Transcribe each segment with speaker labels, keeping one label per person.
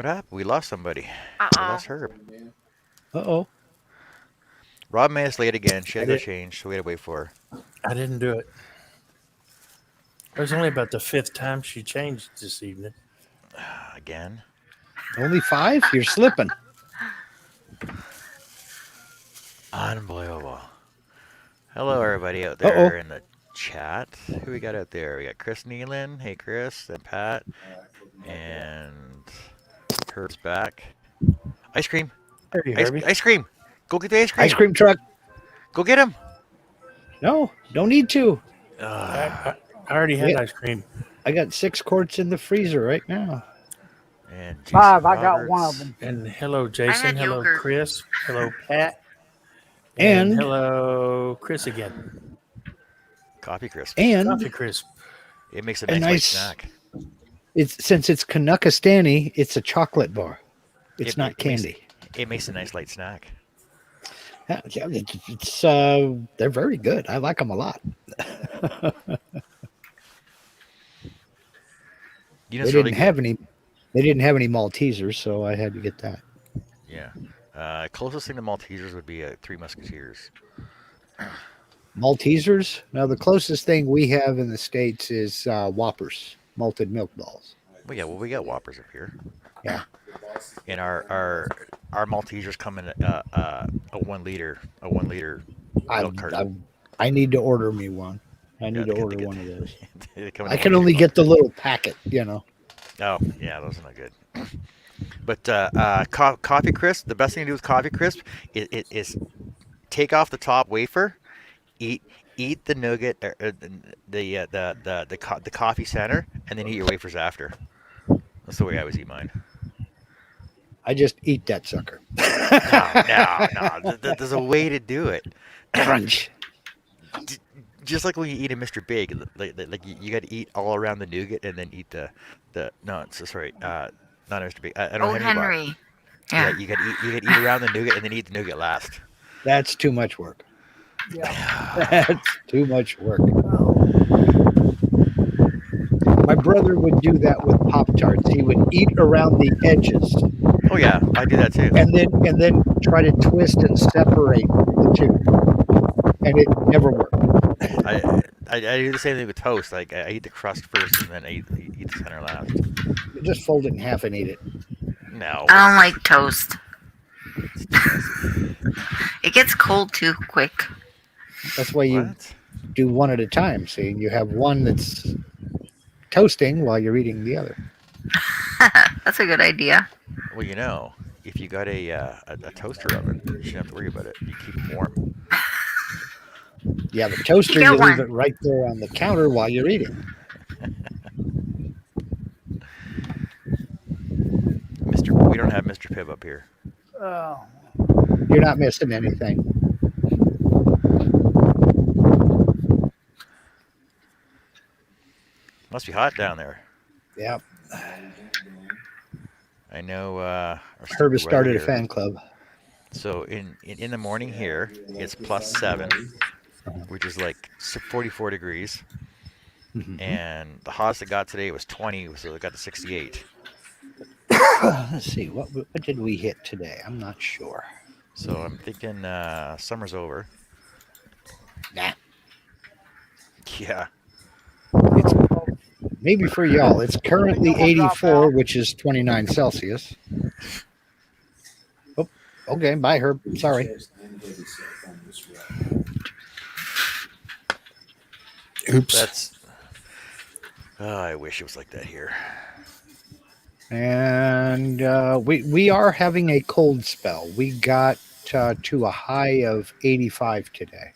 Speaker 1: What happened? We lost somebody. We
Speaker 2: Uh-oh.
Speaker 1: lost Herb.
Speaker 3: Uh-oh.
Speaker 1: Rob made us late again. She had
Speaker 3: I
Speaker 1: to go
Speaker 3: did.
Speaker 1: change, so we had to wait for her.
Speaker 3: I didn't do it. It was only about the 5th time she changed this evening.
Speaker 1: Again.
Speaker 4: Only 5? You're slipping.
Speaker 1: Unbelievable. Hello, everybody out
Speaker 4: Uh-oh.
Speaker 1: there in the chat. Who we got out there? We got Chris Nealon. Hey, Chris. And Pat. And Herb's back. Ice cream.
Speaker 3: Hey, Herbie.
Speaker 1: Ice cream. Go get the ice cream.
Speaker 4: Ice cream truck.
Speaker 1: Go get him.
Speaker 4: No, don't need to.
Speaker 3: I already had
Speaker 4: Yeah.
Speaker 3: ice cream.
Speaker 4: I got 6 quarts in the freezer right now.
Speaker 1: And Jason
Speaker 5: 5. I got
Speaker 1: Roberts.
Speaker 5: one of them.
Speaker 3: And hello, Jason.
Speaker 2: had
Speaker 3: Hello,
Speaker 2: yogurt.
Speaker 3: Chris. Hello, Pat.
Speaker 4: And-
Speaker 3: hello, Chris again.
Speaker 1: Coffee crisp.
Speaker 4: And
Speaker 3: Coffee crisp.
Speaker 1: It makes a
Speaker 4: a
Speaker 1: nice, light
Speaker 4: nice-
Speaker 1: snack.
Speaker 4: since it's Canuckastani, it's a chocolate bar. It's
Speaker 1: It-
Speaker 4: not
Speaker 1: it makes-
Speaker 4: candy.
Speaker 1: It makes a nice light snack.
Speaker 4: Yeah, it's they're very good. I like them a lot.
Speaker 1: You know,
Speaker 4: They
Speaker 1: it's really
Speaker 4: didn't have any. They didn't have any Maltesers, so I had to get that.
Speaker 1: Yeah. Closest thing to Maltesers would be Three Musketeers.
Speaker 4: Maltesers. Now the closest thing we have in the States is Whoppers, malted milk balls.
Speaker 1: Well, we got Whoppers up here.
Speaker 4: Yeah.
Speaker 1: And our Maltesers come in a 1 liter milk carton.
Speaker 4: I need to order me one. I need
Speaker 1: Yeah,
Speaker 4: to order
Speaker 1: they
Speaker 4: one of those.
Speaker 1: They come in
Speaker 4: I
Speaker 1: a
Speaker 4: can
Speaker 1: 1
Speaker 4: only
Speaker 1: liter
Speaker 4: get the little packet, you know.
Speaker 1: Oh, yeah, those are not good. But coffee crisp, the best thing to do with coffee crisp is take off the top wafer, eat the nougat, the coffee center, and then eat your wafers after. That's the way I always eat mine.
Speaker 4: I just eat that sucker.
Speaker 1: No. There's a way to do it.
Speaker 4: Crunch.
Speaker 1: Just like when you eat a Mr. Big, like you got to eat all around the nougat and then eat the no, it's sorry, not Mr. Big. I don't
Speaker 2: Oh,
Speaker 1: know Henry Bar.
Speaker 2: Henry. Yeah.
Speaker 1: You got to eat around the nougat and then eat the nougat last.
Speaker 4: That's too much work.
Speaker 5: Yeah.
Speaker 4: That's too much work. My brother would do that with Pop-Tarts. He would eat around the edges
Speaker 1: Oh yeah, I do that too.
Speaker 4: and then try to twist and separate the two. And it never worked.
Speaker 1: I do the same thing with toast. Like I eat the crust first and then I eat the center last.
Speaker 4: You just fold it in half and eat it.
Speaker 1: No.
Speaker 2: I don't like toast. It gets cold too quick.
Speaker 4: That's why you
Speaker 1: What?
Speaker 4: do one at a time. See, you have one that's toasting while you're eating the other.
Speaker 2: That's a good idea.
Speaker 1: Well, you know, if you got a toaster oven, you shouldn't have to worry about it. You keep them warm.
Speaker 4: Yeah, the toaster,
Speaker 2: get
Speaker 4: you leave
Speaker 2: one.
Speaker 4: it right there on the counter while you're eating.
Speaker 1: We don't have Mr. Pibb up here.
Speaker 5: Oh.
Speaker 4: You're not missing anything.
Speaker 1: Must be hot down there.
Speaker 4: Yeah.
Speaker 1: I know.
Speaker 4: Herb has started a
Speaker 1: here.
Speaker 4: fan club.
Speaker 1: So in the morning here, it's +7, which is like 44 degrees. And the hottest it got today was 20, so it got to 68.
Speaker 4: Let's see, what did we hit today? I'm not sure.
Speaker 1: So I'm thinking summer's over.
Speaker 4: Nah.
Speaker 1: Yeah.
Speaker 4: It's maybe for y'all. It's currently 84, which is 29 Celsius. Oh, okay. Bye, Herb. Sorry.
Speaker 3: Oops.
Speaker 1: That's. Oh, I wish it was like that here.
Speaker 4: And we are having a cold spell. We got to a high of 85 today.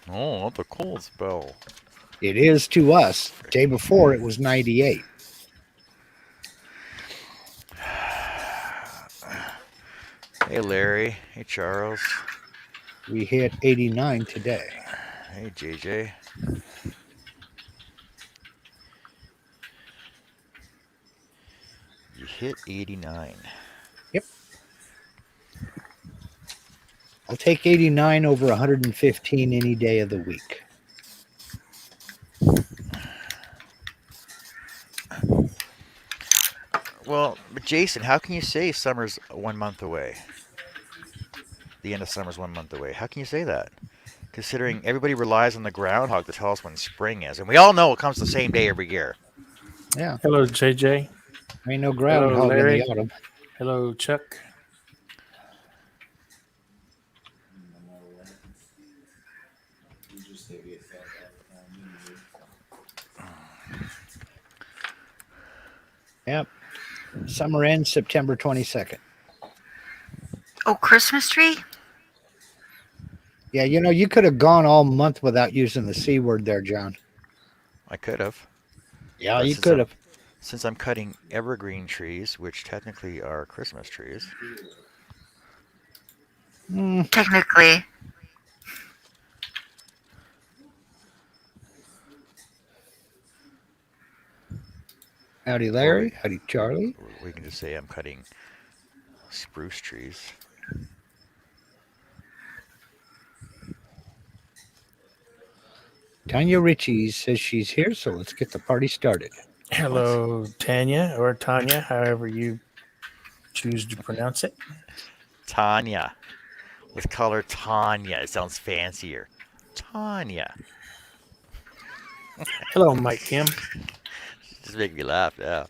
Speaker 1: Oh, not the cold spell.
Speaker 4: It is to us. Day before it was 98.
Speaker 1: Hey, Larry. Hey, Charles.
Speaker 4: We hit 89 today.
Speaker 1: Hey, JJ. You hit 89.
Speaker 4: Yep. I'll take 89 over 115 any day of the week.
Speaker 1: Well, but Jason, how can you say summer's 1 month away? The end of summer's 1 month away. How can you say that? Considering everybody relies on the groundhog to tell us when spring is, and we all know it comes the same day every year.
Speaker 4: Yeah,
Speaker 3: Hello, JJ.
Speaker 4: ain't no
Speaker 3: Hello,
Speaker 4: groundhog in
Speaker 3: Larry.
Speaker 4: the autumn.
Speaker 3: Hello, Chuck.
Speaker 4: Yep. Summer ends September 22nd.
Speaker 2: Oh, Christmas tree?
Speaker 4: Yeah, you could have gone all month without using the C word there, John.
Speaker 1: I could have.
Speaker 4: Yeah,
Speaker 1: But
Speaker 4: you could have.
Speaker 1: since I'm cutting evergreen trees, which technically are Christmas trees.
Speaker 2: Technically.
Speaker 4: Howdy, Larry. Howdy, Charlie.
Speaker 1: We can just say I'm cutting spruce trees.
Speaker 4: Tanya Ritchie says she's here, so let's get the party started.
Speaker 3: Hello, Tanya or Tanya, however you choose to pronounce it.
Speaker 1: Tanya. Let's call her Tanya. It sounds fancier. Tanya.
Speaker 3: Hello, Mike Kim.
Speaker 1: Just make me laugh now.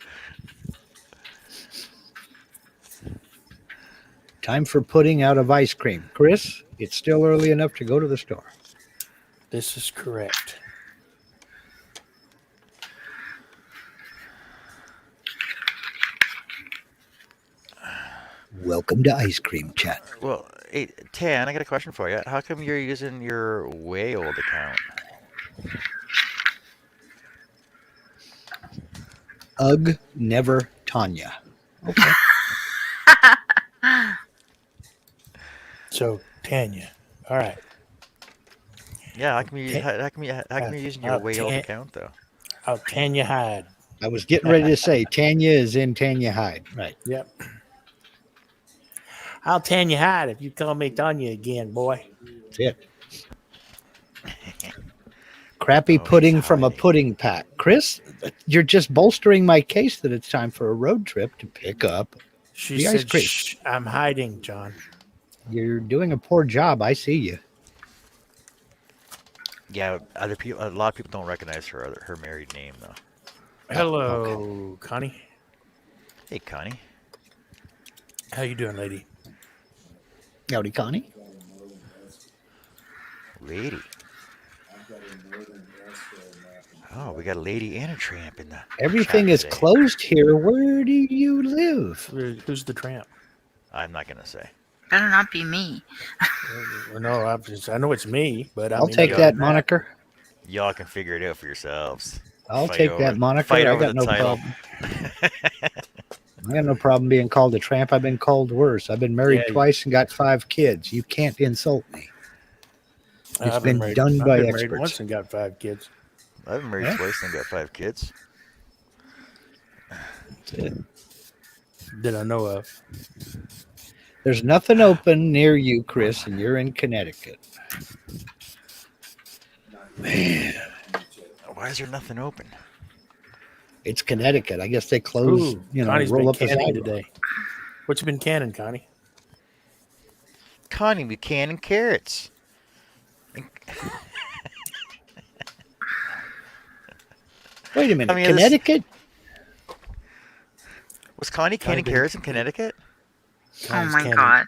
Speaker 4: Time for putting out of ice cream. Chris, it's still early enough to go to the store.
Speaker 3: This is correct.
Speaker 4: Welcome to Ice Cream Chat.
Speaker 1: Well, hey, Tan, I got a question for you. How come you're using your way old account?
Speaker 4: Ugh, never Tanya. Okay.
Speaker 3: So, Tanya. All right.
Speaker 1: Yeah, how come you're using your way old account though?
Speaker 3: Oh, Tanya Hyde.
Speaker 4: I was getting ready to say Tanya is in Tanya Hyde. Right.
Speaker 3: Yep. I'll Tanya Hyde if you call me Tanya again, boy.
Speaker 4: That's it. Crappy pudding
Speaker 1: he's
Speaker 4: from a
Speaker 1: hiding.
Speaker 4: pudding pack. Chris, you're just bolstering my case that it's time for a road trip to pick up.
Speaker 3: She
Speaker 4: The ice
Speaker 3: said,
Speaker 4: cream.
Speaker 3: Shh, I'm hiding, John.
Speaker 4: You're doing a poor job. I see you.
Speaker 1: Yeah, other people. A lot of people don't recognize her married name though.
Speaker 3: Hello, Connie.
Speaker 1: Hey, Connie.
Speaker 3: How you doing, lady?
Speaker 4: Howdy, Connie.
Speaker 1: Lady. Oh, we got a lady and a tramp in the
Speaker 4: Everything
Speaker 1: chat
Speaker 4: is
Speaker 1: today.
Speaker 4: closed here. Where do you live?
Speaker 3: Who's the tramp?
Speaker 1: I'm not gonna say.
Speaker 2: Better not be me.
Speaker 3: No, I know it's me, but I
Speaker 4: I'll
Speaker 3: mean,
Speaker 4: take
Speaker 3: other
Speaker 4: that
Speaker 3: than
Speaker 4: moniker.
Speaker 1: Y'all can figure it out for yourselves.
Speaker 4: I'll
Speaker 1: Fight
Speaker 4: take
Speaker 1: over-
Speaker 4: that moniker.
Speaker 1: Fight
Speaker 4: I
Speaker 1: over
Speaker 4: got
Speaker 1: the
Speaker 4: no
Speaker 1: title.
Speaker 4: problem. I got no problem being called a tramp. I've been called worse. I've been married
Speaker 3: Yeah.
Speaker 4: twice and got 5 kids. You can't insult me. It's
Speaker 3: I've
Speaker 4: been
Speaker 3: married,
Speaker 4: done
Speaker 3: I've
Speaker 4: by
Speaker 3: been married
Speaker 4: experts.
Speaker 3: once and got 5 kids.
Speaker 1: I've been married
Speaker 4: Yeah.
Speaker 1: twice and got 5 kids.
Speaker 4: That's it.
Speaker 3: That I know of.
Speaker 4: There's nothing open near you, Chris, and you're in Connecticut. Man,
Speaker 1: Why is there nothing open?
Speaker 4: it's Connecticut. I guess they close,
Speaker 3: Ooh, Connie's
Speaker 4: roll
Speaker 3: been
Speaker 4: up the
Speaker 3: canning
Speaker 4: sidewalk.
Speaker 3: today. What you been canning, Connie?
Speaker 1: Connie, we canning carrots.
Speaker 4: Wait a minute,
Speaker 1: I mean, this-
Speaker 4: Connecticut?
Speaker 1: Was Connie canning
Speaker 3: did-
Speaker 1: carrots in Connecticut?
Speaker 2: Oh my
Speaker 3: canning,
Speaker 2: god.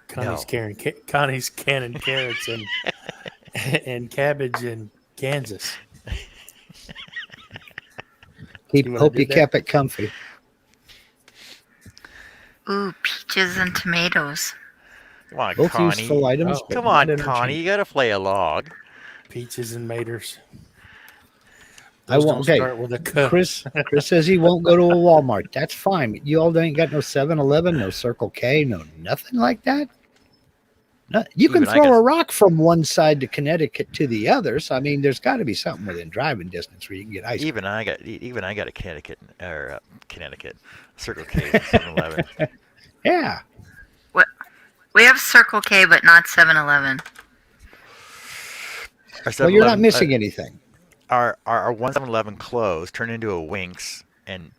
Speaker 3: Connie's
Speaker 1: No.
Speaker 3: Connie's canning carrots and and cabbage in Kansas. See what I
Speaker 4: Hope
Speaker 3: did
Speaker 4: you
Speaker 3: there?
Speaker 4: kept it comfy.
Speaker 2: Ooh, peaches and tomatoes.
Speaker 1: Come on,
Speaker 4: Both
Speaker 1: Connie.
Speaker 4: useful items.
Speaker 3: Oh.
Speaker 4: but
Speaker 1: Come
Speaker 4: not
Speaker 1: on,
Speaker 4: interchangeable.
Speaker 1: Connie. You gotta play along.
Speaker 3: Peaches and maters.
Speaker 4: I
Speaker 3: Those
Speaker 4: won't.
Speaker 3: don't
Speaker 4: Okay,
Speaker 3: start with a K.
Speaker 4: Chris says he won't go to a Walmart. That's fine. You all ain't got no 7-Eleven, no Circle K, no nothing like that. No, you can
Speaker 1: Even I
Speaker 4: throw
Speaker 1: got-
Speaker 4: a rock from one side to Connecticut to the other. So I mean, there's got to be something within driving distance where you can get ice cream.
Speaker 1: Even I got a Connecticut Circle K 7-Eleven.
Speaker 4: Yeah,
Speaker 2: We have Circle K, but not 7-Eleven.
Speaker 4: well, you're not missing anything.
Speaker 1: Our one 7-Eleven closed, turned into a Winks, and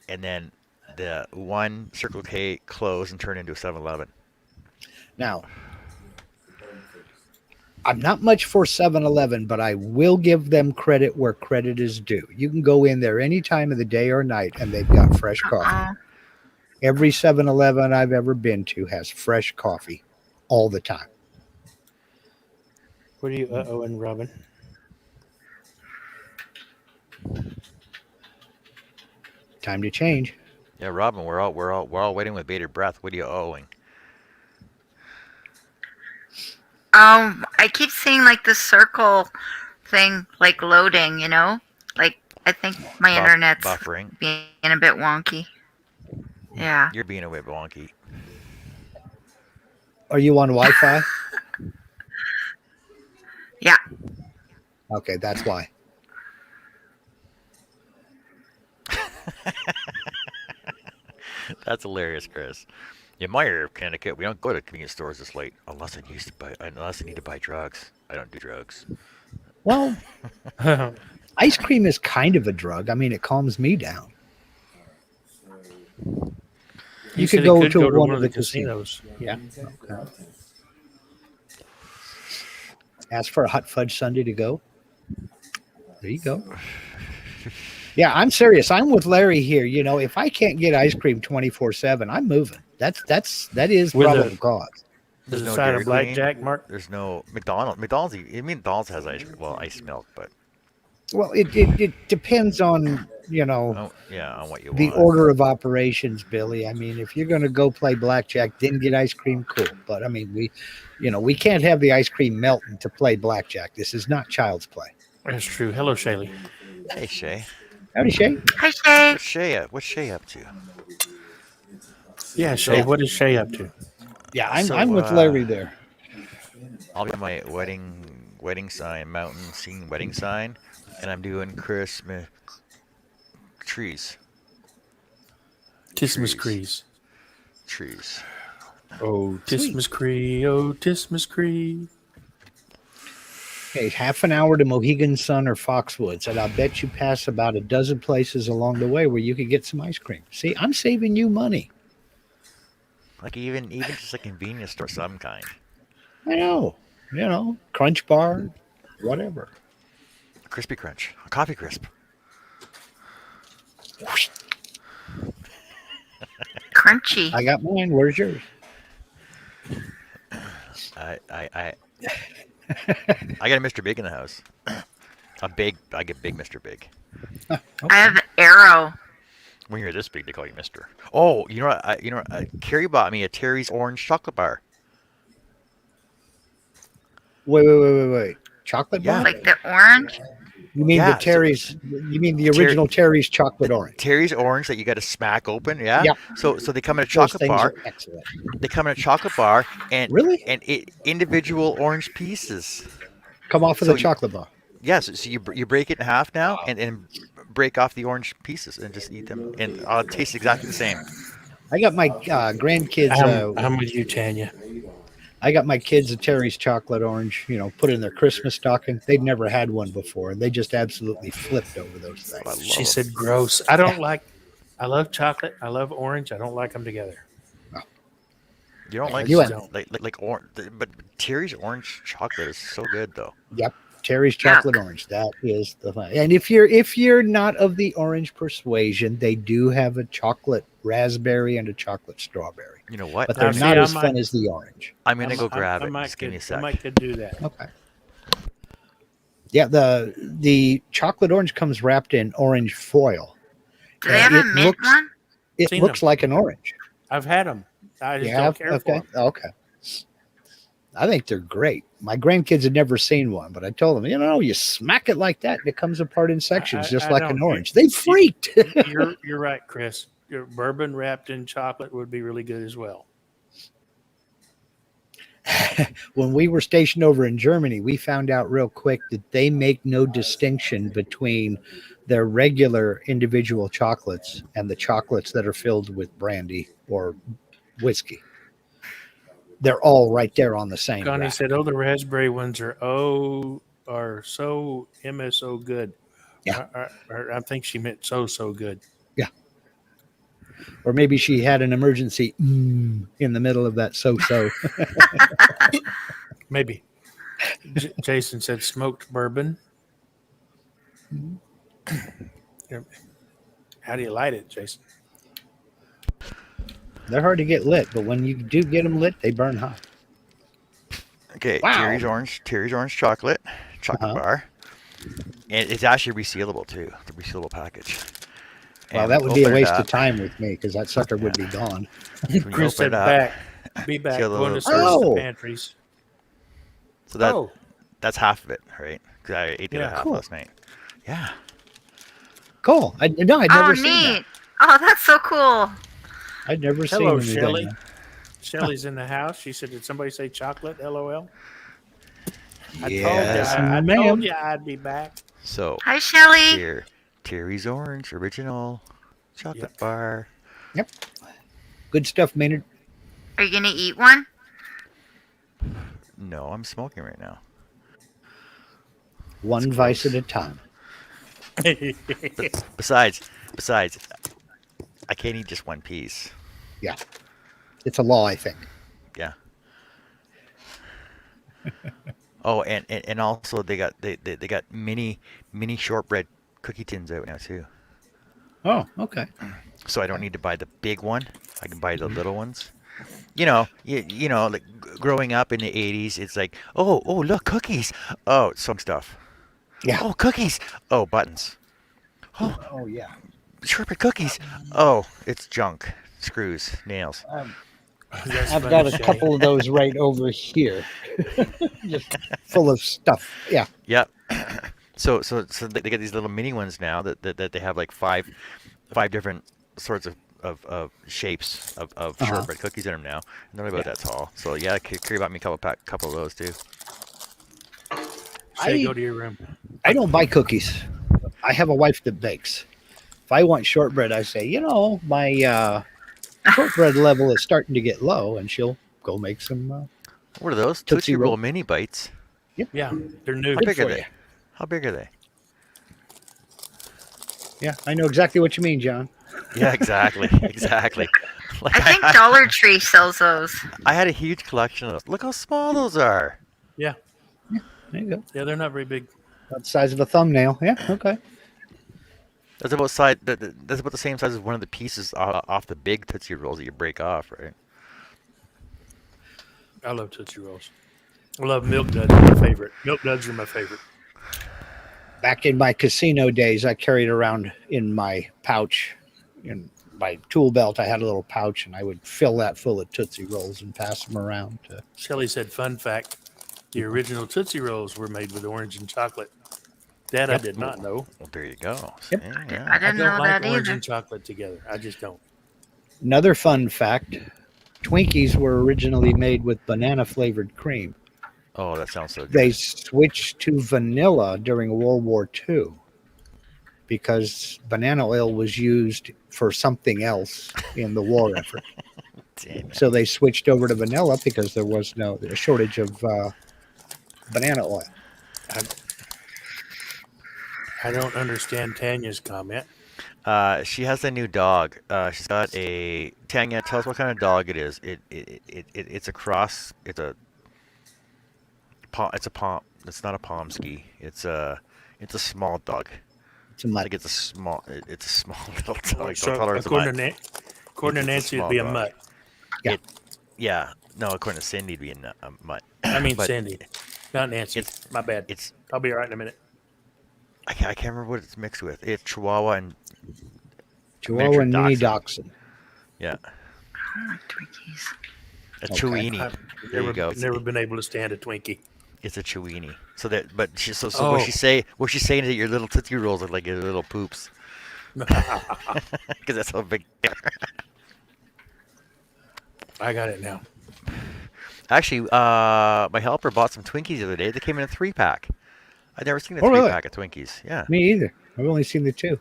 Speaker 1: then the one Circle K closed and turned into a 7-Eleven.
Speaker 4: Now, I'm not much for 7-Eleven, but I will give them credit where credit is due. You can go in there any time of the day or night, and they've got fresh coffee.
Speaker 2: Oh,
Speaker 4: Every 7-Eleven I've ever been to has fresh coffee all the time.
Speaker 3: What are you uh-ohing, Robin?
Speaker 4: Time to change.
Speaker 1: Yeah, Robin, we're all waiting with bated breath. What are you owing?
Speaker 2: I keep seeing like the circle thing like loading, Like I think my internet's
Speaker 1: Buffering.
Speaker 2: being a bit wonky. Yeah.
Speaker 1: You're being a bit wonky.
Speaker 4: Are you on Wi-Fi?
Speaker 2: Yeah.
Speaker 4: Okay, that's why.
Speaker 1: That's hilarious, Chris. In my area of Connecticut, we don't go to convenience stores this late unless I need to buy drugs. I don't do drugs.
Speaker 4: Well, ice cream is kind of a drug. I mean, it calms me down. You
Speaker 3: said
Speaker 4: could
Speaker 3: it
Speaker 4: go to one of the
Speaker 3: casinos. Yeah.
Speaker 4: Okay. Ask for a hot fudge sundae to go. There you go. Yeah, I'm serious. I'm with Larry here. If I can't get ice cream 24/7, I'm moving. That is
Speaker 3: With
Speaker 4: probable cause.
Speaker 3: There's
Speaker 1: no
Speaker 3: a side
Speaker 1: Dairy
Speaker 3: of blackjack, Mark.
Speaker 1: There's no McDonald's. McDonald's has ice milk, but
Speaker 4: Well, it depends on
Speaker 1: on what you
Speaker 4: the
Speaker 1: want.
Speaker 4: order of operations, Billy. I mean, if you're going to go play blackjack, then get ice cream, cool. But I mean, we can't have the ice cream melting to play blackjack. This is not child's play.
Speaker 3: That's true. Hello, Shaylee.
Speaker 1: Hey Shay,
Speaker 4: Howdy, Shay.
Speaker 2: Hi, Shay.
Speaker 1: what's Shay up to?
Speaker 3: Yeah, Shay. What is Shay up to?
Speaker 4: Yeah,
Speaker 1: So,
Speaker 4: I'm with Larry there.
Speaker 1: I'll be my wedding sign, mountain scene wedding sign, and I'm doing Christmas trees.
Speaker 3: Tismus Crees.
Speaker 1: Trees.
Speaker 3: Oh, Tismus Cree. Oh, Tismus Cree.
Speaker 4: Okay, half an hour to Mohegan Sun or Foxwoods, and I'll bet you pass about a dozen places along the way where you could get some ice cream. See, I'm saving you money.
Speaker 1: Like even just a convenience store of some kind.
Speaker 4: I know. Crunch Bar, whatever.
Speaker 1: A Crispy Crunch. A Coffee Crisp.
Speaker 2: Crunchy.
Speaker 4: I got mine. Where's yours?
Speaker 1: I I got a Mr. Big in the house. I get Big Mr. Big.
Speaker 2: I have Arrow.
Speaker 1: When you're this big, they call you Mister. Oh, Carrie bought me a Terry's orange chocolate bar.
Speaker 4: Wait. Chocolate
Speaker 1: Yeah.
Speaker 4: bar?
Speaker 2: Like the orange.
Speaker 4: You mean
Speaker 1: Yeah,
Speaker 4: the Terry's? You mean the original Terry's chocolate orange?
Speaker 1: Terry's orange that you got to smack open, yeah.
Speaker 4: Yep.
Speaker 1: So they come in a
Speaker 4: Those
Speaker 1: chocolate
Speaker 4: things
Speaker 1: bar.
Speaker 4: are excellent.
Speaker 1: They come in a chocolate bar and
Speaker 4: Really?
Speaker 1: individual orange pieces.
Speaker 4: Come off of
Speaker 1: So
Speaker 4: the chocolate bar.
Speaker 1: Yes, so you break it in half now and break off the orange pieces and just eat them, and it tastes exactly the same.
Speaker 4: I got my grandkids.
Speaker 3: I'm with you, Tanya.
Speaker 4: I got my kids a Terry's chocolate orange. Put in their Christmas stocking. They'd never had one before, and they just absolutely flipped over those
Speaker 1: I
Speaker 4: things.
Speaker 1: love
Speaker 3: She
Speaker 1: them.
Speaker 3: said gross. I love chocolate. I love orange. I don't like them together.
Speaker 1: You don't like
Speaker 4: You
Speaker 1: like orange, but Terry's orange chocolate is so good though.
Speaker 4: Yep, Terry's chocolate orange. That is the fun. And if you're not of the orange persuasion, they do have a chocolate raspberry and a chocolate strawberry,
Speaker 1: You know what?
Speaker 4: but they're
Speaker 3: see,
Speaker 4: not
Speaker 3: I
Speaker 4: as
Speaker 3: might-
Speaker 4: fun as the orange.
Speaker 1: I'm gonna go grab
Speaker 3: I
Speaker 1: it.
Speaker 3: might
Speaker 1: Just give me a
Speaker 3: I
Speaker 1: sec.
Speaker 3: might could do that.
Speaker 4: Okay. Yeah, the chocolate orange comes wrapped in orange foil.
Speaker 2: Do they have a
Speaker 4: It
Speaker 2: mint
Speaker 4: looks-
Speaker 2: one?
Speaker 4: It
Speaker 3: Seen
Speaker 4: looks
Speaker 3: them.
Speaker 4: like an orange.
Speaker 3: I've had them. I just
Speaker 4: You
Speaker 3: don't
Speaker 4: have?
Speaker 3: care for
Speaker 4: Okay.
Speaker 3: 'em.
Speaker 4: Okay. I think they're great. My grandkids had never seen one, but I told them, you smack it like that and it comes apart in sections, just
Speaker 3: I
Speaker 4: like
Speaker 3: don't.
Speaker 4: an orange. They freaked.
Speaker 3: You're right, Chris. Your bourbon wrapped in chocolate would be really good as well.
Speaker 4: When we were stationed over in Germany, we found out real quick that they make no distinction between their regular individual chocolates and the chocolates that are filled with brandy or whiskey. They're all right there on the same
Speaker 3: Connie
Speaker 4: rack.
Speaker 3: said, "Oh, the raspberry ones are so MSO good."
Speaker 4: Yeah.
Speaker 3: I think she meant so good.
Speaker 4: Yeah. or maybe she had an emergency in the middle of that so-so.
Speaker 3: Maybe. Jason said smoked bourbon. Yeah. How do you light it, Jason?
Speaker 4: They're hard to get lit, but when you do get them lit, they burn hot.
Speaker 1: Okay,
Speaker 4: Wow.
Speaker 1: Terry's orange chocolate
Speaker 4: Uh-huh.
Speaker 1: bar, and it's actually resealable too. The resealable package.
Speaker 4: Well,
Speaker 1: And
Speaker 4: that
Speaker 1: when
Speaker 4: would
Speaker 1: you
Speaker 4: be a
Speaker 1: open it
Speaker 4: waste
Speaker 1: up-
Speaker 4: of time with me because that sucker would be gone.
Speaker 1: When you
Speaker 3: Chris
Speaker 1: open
Speaker 3: said
Speaker 1: it up,
Speaker 3: back. Be back.
Speaker 1: See how the
Speaker 3: Going to
Speaker 1: little-
Speaker 3: search
Speaker 4: Oh.
Speaker 3: the pantries.
Speaker 1: so that
Speaker 3: Oh,
Speaker 1: that's half of it, right? Because I ate the
Speaker 3: Yeah,
Speaker 1: other half
Speaker 4: cool.
Speaker 1: last night. Yeah.
Speaker 4: Cool. I'd
Speaker 2: Oh,
Speaker 4: never seen
Speaker 2: neat.
Speaker 4: that.
Speaker 2: Oh, that's so cool.
Speaker 4: I'd never
Speaker 3: hello,
Speaker 4: seen anything.
Speaker 3: Shelly. Shelly's in the house. She said, "Did somebody say chocolate?" LOL.
Speaker 4: Yes,
Speaker 3: I
Speaker 4: ma'am.
Speaker 3: told you I'd be back.
Speaker 1: So
Speaker 2: Hi, Shelly.
Speaker 1: here, Terry's orange original chocolate
Speaker 3: Yep.
Speaker 1: bar.
Speaker 4: Good stuff, Maynard.
Speaker 2: Are you gonna eat one?
Speaker 1: No, I'm smoking right now.
Speaker 4: One
Speaker 1: It's
Speaker 4: vice
Speaker 1: gross.
Speaker 4: at a time.
Speaker 1: Besides, I can't eat just one piece.
Speaker 4: It's a law, I think.
Speaker 1: Yeah. Oh, and also they got mini shortbread cookie tins out now too.
Speaker 4: Oh, okay.
Speaker 1: So I don't need to buy the big one. I can buy the little ones. You know, like growing up in the '80s, it's like, oh, look, cookies. Oh, some stuff.
Speaker 4: Yeah.
Speaker 1: Oh, cookies. Oh, buttons. Oh,
Speaker 4: Oh, yeah.
Speaker 1: shortbread cookies. Oh, it's junk. Screws, nails.
Speaker 3: That's
Speaker 4: I've
Speaker 3: funny,
Speaker 4: got a
Speaker 3: Shelly.
Speaker 4: couple of those right over here, just full of stuff. Yeah.
Speaker 1: Yep. So they get these little mini ones now that they have like five different sorts of shapes of shortbread cookies in them now. And they're about that tall. So yeah, Carrie bought me a couple of those too.
Speaker 3: Shay,
Speaker 4: I-
Speaker 3: go to your room.
Speaker 4: I don't buy cookies. I have a wife that bakes. If I want shortbread, I say, my shortbread level is starting to get low, and she'll go make some.
Speaker 1: What are those?
Speaker 4: Tootsie
Speaker 1: Tootsie Roll
Speaker 4: Roll.
Speaker 1: mini bites.
Speaker 3: Yeah, they're new.
Speaker 1: How big are
Speaker 4: for
Speaker 1: they?
Speaker 4: you.
Speaker 1: How big are they?
Speaker 4: Yeah, I know exactly what you mean, John.
Speaker 1: Yeah, exactly, exactly. Like
Speaker 2: I think Dollar Tree sells those.
Speaker 1: I had a huge collection of those. Look how small those are.
Speaker 3: Yeah,
Speaker 4: There you go.
Speaker 3: yeah, they're not very big.
Speaker 4: About the size of a thumbnail. Yeah. Okay.
Speaker 1: That's about that's about the same size as one of the pieces off the big Tootsie Rolls that you break off, right?
Speaker 3: I love Tootsie Rolls. I love Milk Duds. My favorite. Milk Duds are my favorite.
Speaker 4: Back in my casino days, I carried around in my pouch, in my tool belt. I had a little pouch, and I would fill that full of Tootsie Rolls and pass them around.
Speaker 3: Shelly said, "Fun fact: the original Tootsie Rolls were made with orange and chocolate." That I
Speaker 4: Yep.
Speaker 3: did not know.
Speaker 1: Well, there you go.
Speaker 4: Yep.
Speaker 1: See?
Speaker 2: I
Speaker 1: Yeah.
Speaker 3: I
Speaker 2: didn't
Speaker 3: don't
Speaker 2: know
Speaker 3: like
Speaker 2: that
Speaker 3: orange
Speaker 2: either.
Speaker 3: and chocolate together. I just don't.
Speaker 4: Another fun fact: Twinkies were originally made with banana flavored cream.
Speaker 1: Oh, that sounds so good.
Speaker 4: They switched to vanilla during World War II because banana oil was used for something else in the war effort.
Speaker 1: Damn it.
Speaker 4: So they switched over to vanilla because there was a shortage of banana oil.
Speaker 3: I don't understand Tanya's comment.
Speaker 1: She has a new dog. She's got a Tanya. Tell us what kind of dog it is. It's a cross. It's a palm. It's not a Pomsky. It's a small dog.
Speaker 4: It's a mutt.
Speaker 1: Like it's a small little dog.
Speaker 3: So
Speaker 1: Don't tell her it's a
Speaker 3: according
Speaker 1: mutt.
Speaker 3: to
Speaker 1: It's a
Speaker 3: Nancy, it'd
Speaker 1: small
Speaker 3: be a
Speaker 1: dog.
Speaker 3: mutt.
Speaker 1: Yeah. No, according to Cindy, it'd be a mutt.
Speaker 3: I mean
Speaker 1: But
Speaker 3: Sandy, not Nancy.
Speaker 1: it's-
Speaker 3: My bad.
Speaker 1: It's
Speaker 3: I'll be all right in a minute.
Speaker 1: I can't remember what it's mixed with. It's Chihuahua and
Speaker 4: Chihuahua
Speaker 1: miniature
Speaker 4: and mini
Speaker 1: dachshund.
Speaker 4: dachshund.
Speaker 1: yeah,
Speaker 2: I like Twinkies.
Speaker 1: a
Speaker 4: Okay.
Speaker 1: Chewini.
Speaker 3: I've
Speaker 1: There you go.
Speaker 3: Never been able to stand a Twinkie.
Speaker 1: It's a Chewini. So that, but she, so
Speaker 3: Oh.
Speaker 1: what she's saying is that your little Tootsie Rolls look like your little poops, because that's how big they are.
Speaker 3: I got it now.
Speaker 1: Actually, my helper bought some Twinkies the other day. They came in a 3-pack. I'd never seen a
Speaker 4: Oh, really?
Speaker 1: 3-pack of Twinkies. Yeah,
Speaker 4: Me either. I've only seen the two.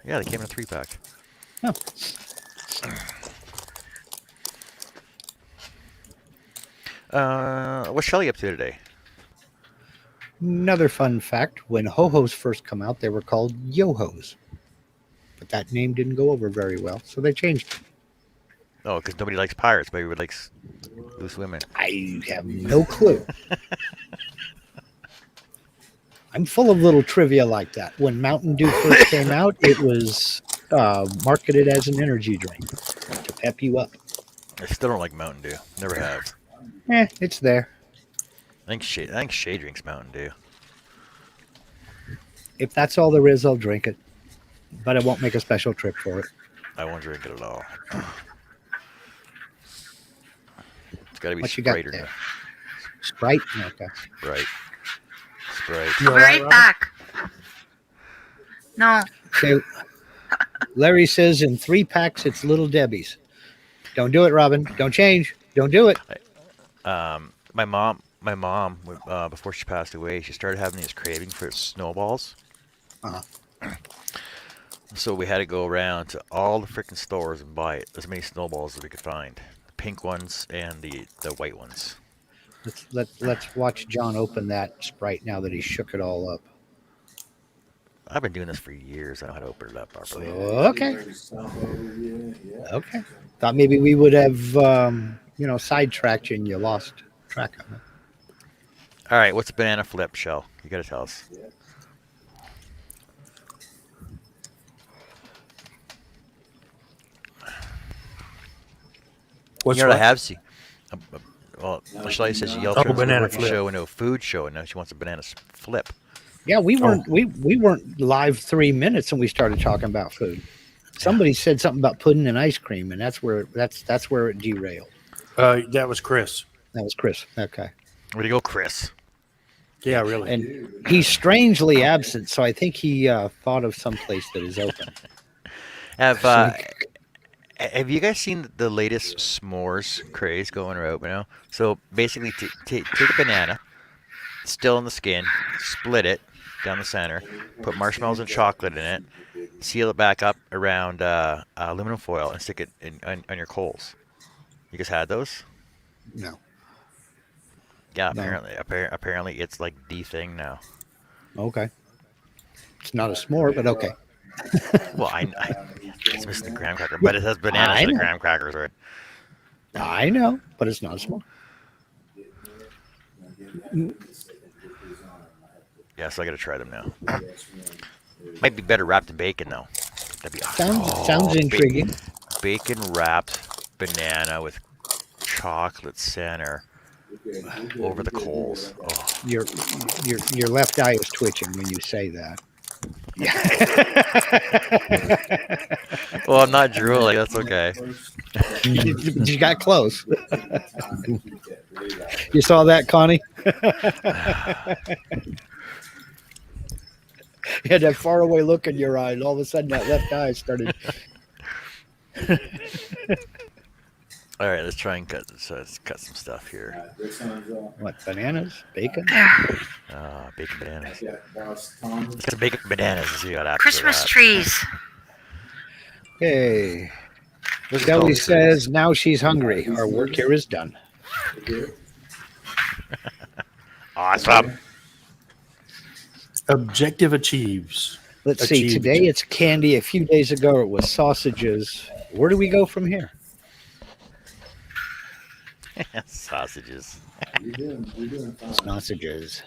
Speaker 1: yeah, they came in a 3-pack.
Speaker 4: Oh.
Speaker 1: What's Shelly up to today?
Speaker 4: Another fun fact: when ho-hos first come out, they were called yo-hos, but that name didn't go over very well, so they changed it.
Speaker 1: Oh, because nobody likes pirates, but everybody likes loose women.
Speaker 4: I have no clue. I'm full of little trivia like that. When Mountain Dew first came out, it was marketed as an energy drink to pep you up.
Speaker 1: I still don't like Mountain Dew. Never have.
Speaker 4: It's there.
Speaker 1: I think Shay drinks Mountain Dew.
Speaker 4: If that's all there is, I'll drink it, but I won't make a special trip for it.
Speaker 1: I won't drink it at all. It's got to be
Speaker 4: What you got
Speaker 1: Sprite or
Speaker 4: there?
Speaker 1: no.
Speaker 4: Sprite? Okay.
Speaker 1: Sprite. Sprite.
Speaker 3: You
Speaker 2: I'll
Speaker 3: all
Speaker 2: be
Speaker 3: right,
Speaker 2: right
Speaker 3: Robin?
Speaker 2: back. No.
Speaker 4: Okay. Larry says in 3 packs, it's Little Debbie's. Don't do it, Robin. Don't change. Don't do it.
Speaker 1: My mom, before she passed away, she started having these craving for snowballs.
Speaker 4: Uh-huh.
Speaker 1: So we had to go around to all the freaking stores and buy as many snowballs as we could find. The pink ones and the white ones.
Speaker 4: Let's watch John open that Sprite now that he shook it all up.
Speaker 1: I've been doing this for years. I know how to open it up properly.
Speaker 4: Okay. Okay. Thought maybe we would have, sidetracked you and you lost track of it.
Speaker 1: All right, what's a banana flip, Shell? You gotta tell us.
Speaker 3: What's
Speaker 1: You know what I
Speaker 3: what?
Speaker 1: have seen? Well, Shelley says she yelled
Speaker 3: Oh,
Speaker 1: through a
Speaker 3: banana
Speaker 1: working
Speaker 3: flip.
Speaker 1: show and no food show, and now she wants a banana flip.
Speaker 4: Yeah, we
Speaker 3: Oh.
Speaker 4: weren't we weren't live 3 minutes and we started talking about food. Somebody said something about pudding and ice cream, and that's where it derailed.
Speaker 3: That was Chris.
Speaker 4: That was Chris. Okay.
Speaker 1: Where'd you go, Chris?
Speaker 3: Yeah, really.
Speaker 4: And he's strangely absent, so I think he thought of some place that is open.
Speaker 1: Have you guys seen the latest s'mores craze going around now? So basically, take a banana, still in the skin, split it down the center, put marshmallows and chocolate in it, seal it back up around aluminum foil, and stick it on your coals. You guys had those?
Speaker 4: No.
Speaker 1: Yeah,
Speaker 4: No.
Speaker 1: apparently it's like the thing now.
Speaker 4: Okay. It's not a s'more, but okay.
Speaker 1: Well, it's missing the graham cracker, but it has bananas
Speaker 4: I
Speaker 1: and the
Speaker 4: know.
Speaker 1: graham crackers, right?
Speaker 4: I know, but it's not a s'more.
Speaker 1: Yeah, so I gotta try them now. Might be better wrapped in bacon though. That'd be awesome.
Speaker 4: Sounds intriguing.
Speaker 1: Bacon wrapped banana with chocolate center over the coals. Oh,
Speaker 4: Your left eye is twitching when you say that.
Speaker 1: well, I'm not drooling. That's okay.
Speaker 4: You got close. You saw that, Connie? You had that faraway look in your eye, and all of a sudden that left eye started.
Speaker 1: All right, let's try and cut some stuff here.
Speaker 4: What, bananas? Bacon?
Speaker 1: Bacon bananas. Let's get some bacon bananas and see what happens.
Speaker 2: Christmas trees.
Speaker 4: Hey.
Speaker 1: Trees.
Speaker 4: Kelly says now she's hungry. Our work here is done.
Speaker 1: Awesome.
Speaker 3: Objective achieves.
Speaker 4: Let's see.
Speaker 3: Achieved.
Speaker 4: Today it's candy. A few days ago it was sausages. Where do we go from here?
Speaker 1: Sausages.
Speaker 4: Sausages.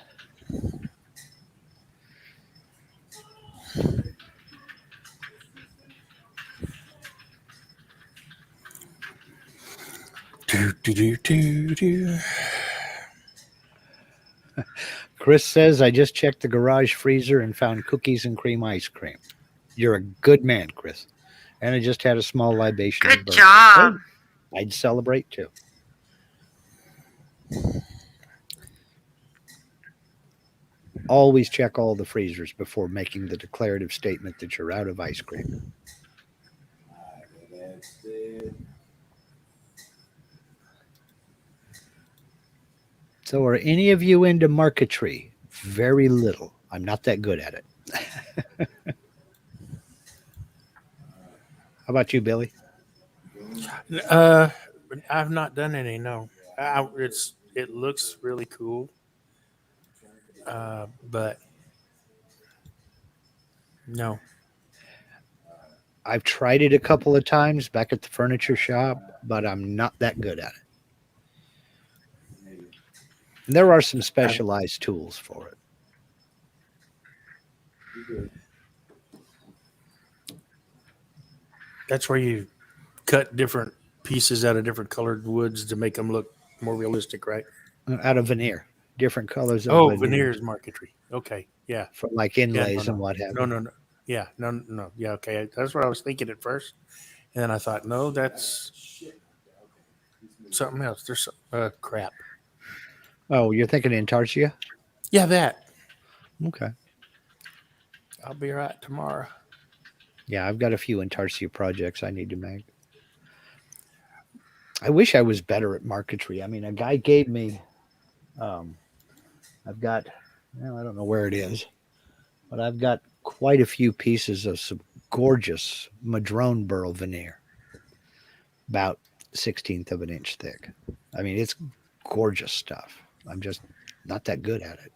Speaker 3: Do.
Speaker 4: Chris says, I just checked the garage freezer and found cookies and cream ice cream. You're a good man, Chris. And I just had a small libation. of
Speaker 2: Good
Speaker 4: bourbon.
Speaker 2: job.
Speaker 4: I'd celebrate too. Always check all the freezers before making the declarative statement that you're out of ice cream. So are any of you into marquetry? Very little. I'm not that good at it. How about you, Billy?
Speaker 3: I've not done any. No, it looks really cool, but no.
Speaker 4: I've tried it a couple of times back at the furniture shop, but I'm not that good at it. And there are some specialized tools for it.
Speaker 3: That's where you cut different pieces out of different colored woods to make them look more realistic, right?
Speaker 4: Out of veneer, different colors of
Speaker 3: Oh,
Speaker 4: veneer
Speaker 3: veneers marquetry. Okay, yeah,
Speaker 4: for like
Speaker 3: yeah,
Speaker 4: inlays and what have you.
Speaker 3: no, yeah, no, yeah, okay. That's what I was thinking at first, and then I thought, no, that's something else. There's some crap.
Speaker 4: Oh, you're thinking Intarsia?
Speaker 3: Yeah, that.
Speaker 4: Okay.
Speaker 3: I'll be right tomorrow.
Speaker 4: Yeah, I've got a few Intarsia projects I need to make. I wish I was better at marquetry. I mean, a guy gave me, um, I've got, well, I don't know where it is, but I've got quite a few pieces of some gorgeous madrone burl veneer, about 16th of an inch thick. I mean, it's gorgeous stuff. I'm just not that good at it.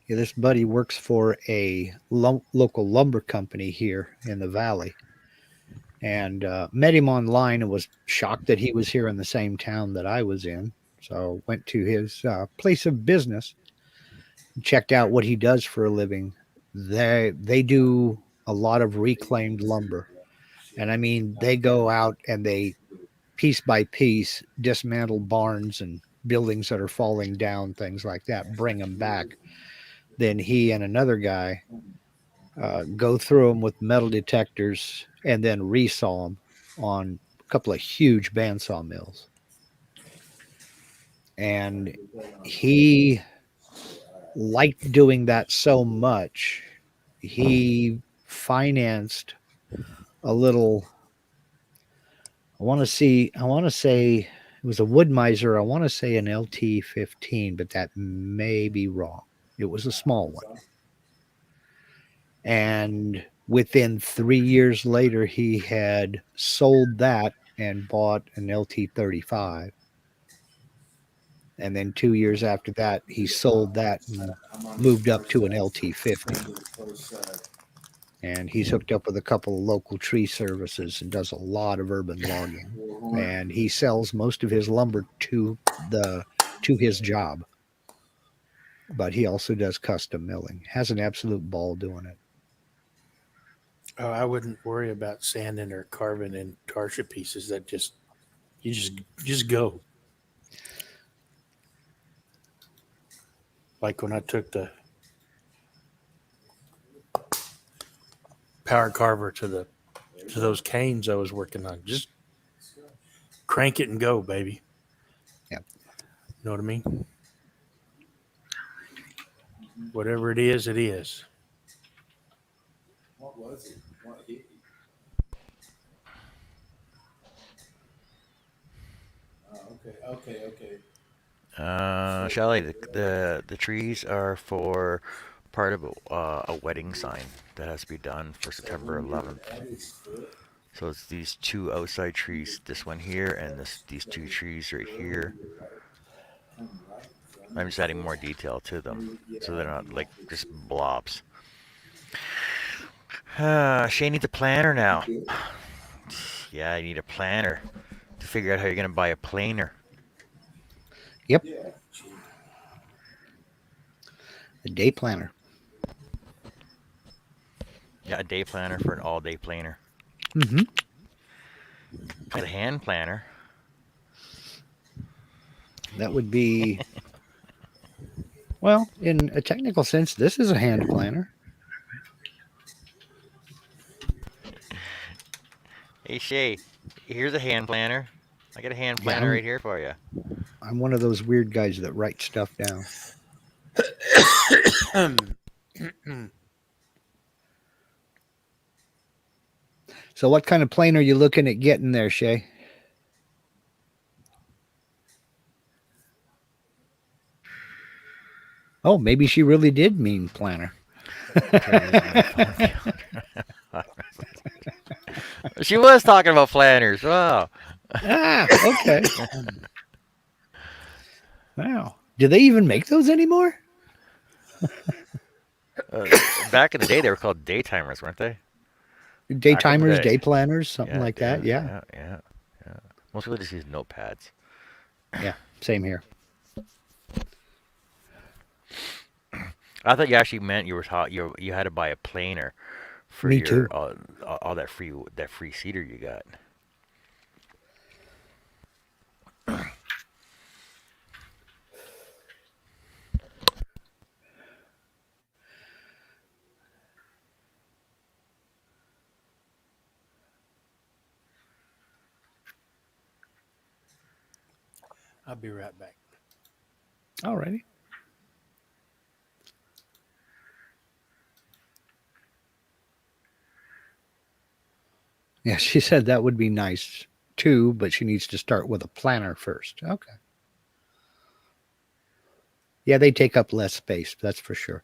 Speaker 4: Yeah, this buddy works for a local lumber company here in the valley, and met him online and was shocked that he was here in the same town that I was in. So went to his place of business, checked out what he does for a living. They do a lot of reclaimed lumber, and I mean they go out and they piece by piece dismantle barns and buildings that are falling down, things like that, bring them back. Then he and another guy go through them with metal detectors and then resaw them on a couple of huge bandsaw mills. And he liked doing that so much, he financed a little. I want to say it was a Wood Miser. I want to say an LT-15, but that may be wrong. It was a small one. And within 3 years later, he had sold that and bought an LT-35. And then 2 years after that, he sold that and moved up to an LT-50. And he's hooked up with a couple of local tree services and does a lot of urban logging. And he sells most of his lumber to his job. But he also does custom milling. Has an absolute ball doing it.
Speaker 3: Oh, I wouldn't worry about sanding or carving in tarsha pieces. That just go. Like when I took the power carver to those canes I was working on, just crank it and go, baby.
Speaker 4: Yeah.
Speaker 3: You know what I mean? Whatever it is, it is.
Speaker 6: What was it? What hit you? Oh, okay.
Speaker 1: Shelley, the trees are for part of a wedding sign that has to be done for September 11th. So it's these two outside trees, this one here and these two trees right here. I'm just adding more detail to them so they're not like just blobs. Shay needs a planner now. Yeah, I need a planner to figure out how you're gonna buy a planer.
Speaker 4: Yep. A day planner.
Speaker 1: Yeah, a day planner for an all-day planer.
Speaker 4: Mm-hmm.
Speaker 1: Got a hand planner.
Speaker 4: That would be, well, in a technical sense, this is a hand planner.
Speaker 1: Hey Shay, here's a hand planner. I got a hand planner
Speaker 4: Yeah,
Speaker 1: right here for you.
Speaker 4: I'm one of those weird guys that write stuff down. So what kind of plane are you looking at getting there, Shay? Oh, maybe she really did mean planner.
Speaker 1: I'm trying to use my phone. She was talking about planners. Wow.
Speaker 4: Okay. Wow. Do they even make those anymore?
Speaker 1: Back in the day, they were called daytimers, weren't they? Back in the
Speaker 4: Daytimers,
Speaker 1: day.
Speaker 4: day planners, something
Speaker 1: Yeah,
Speaker 4: like that.
Speaker 1: yeah,
Speaker 4: Yeah.
Speaker 1: yeah, yeah, yeah. Most people just use notepads.
Speaker 4: Yeah. Same here.
Speaker 1: I thought you actually meant you were taught you had to buy a planer for
Speaker 4: Me
Speaker 1: your
Speaker 4: too.
Speaker 1: all that free cedar you got.
Speaker 3: I'll be right back.
Speaker 4: Alrighty. Yeah, she said that would be nice too, but she needs to start with a planner first. Okay. Yeah, they take up less space, that's for sure.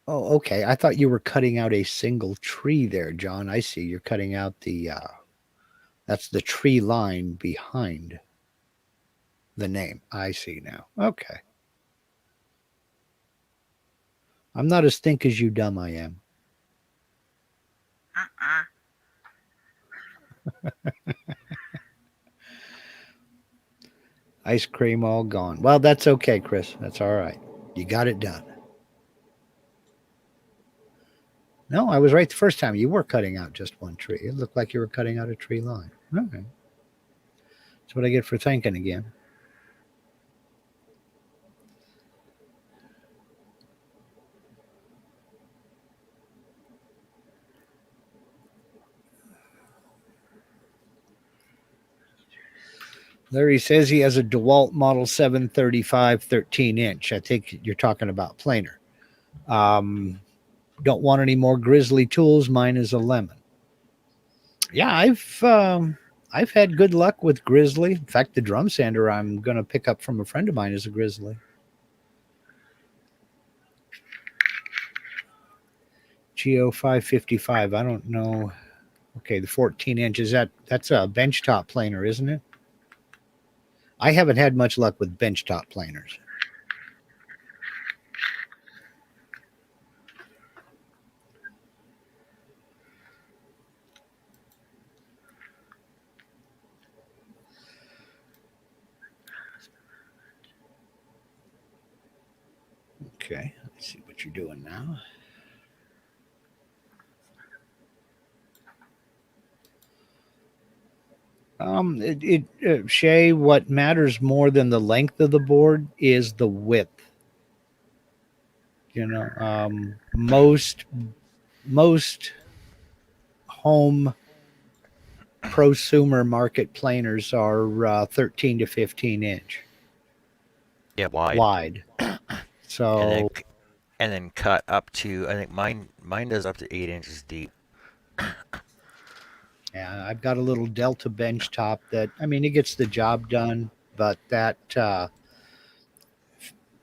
Speaker 4: Oh, okay. I thought you were cutting out a single tree there, John. I see. You're cutting out the that's the tree line behind the name. I see now. Okay. I'm not as think as you dumb I am.
Speaker 2: Uh-uh.
Speaker 4: Ice cream all gone. Well, that's okay, Chris. That's all right. You got it done. No, I was right the first time. You were cutting out just one tree. It looked like you were cutting out a tree line. Okay. That's what I get for thinking again. Larry says he has a DeWalt Model 735 13-inch. I think you're talking about planer. Don't want any more Grizzly tools. Mine is a lemon. Yeah, I've had good luck with Grizzly. In fact, the drum sander I'm going to pick up from a friend of mine is a Grizzly. Geo 555. I don't know. Okay, the 14 inches. That's a benchtop planer, isn't it? I haven't had much luck with benchtop planers. Okay, let's see what you're doing now. Shay, what matters more than the length of the board is the width. You know, most home prosumer market planers are 13 to 15 inch
Speaker 1: Yeah, wide.
Speaker 4: wide.
Speaker 1: And
Speaker 4: So
Speaker 1: then cut up to I think mine does up to 8 inches deep.
Speaker 4: yeah, I've got a little Delta bench top that I mean it gets the job done, but that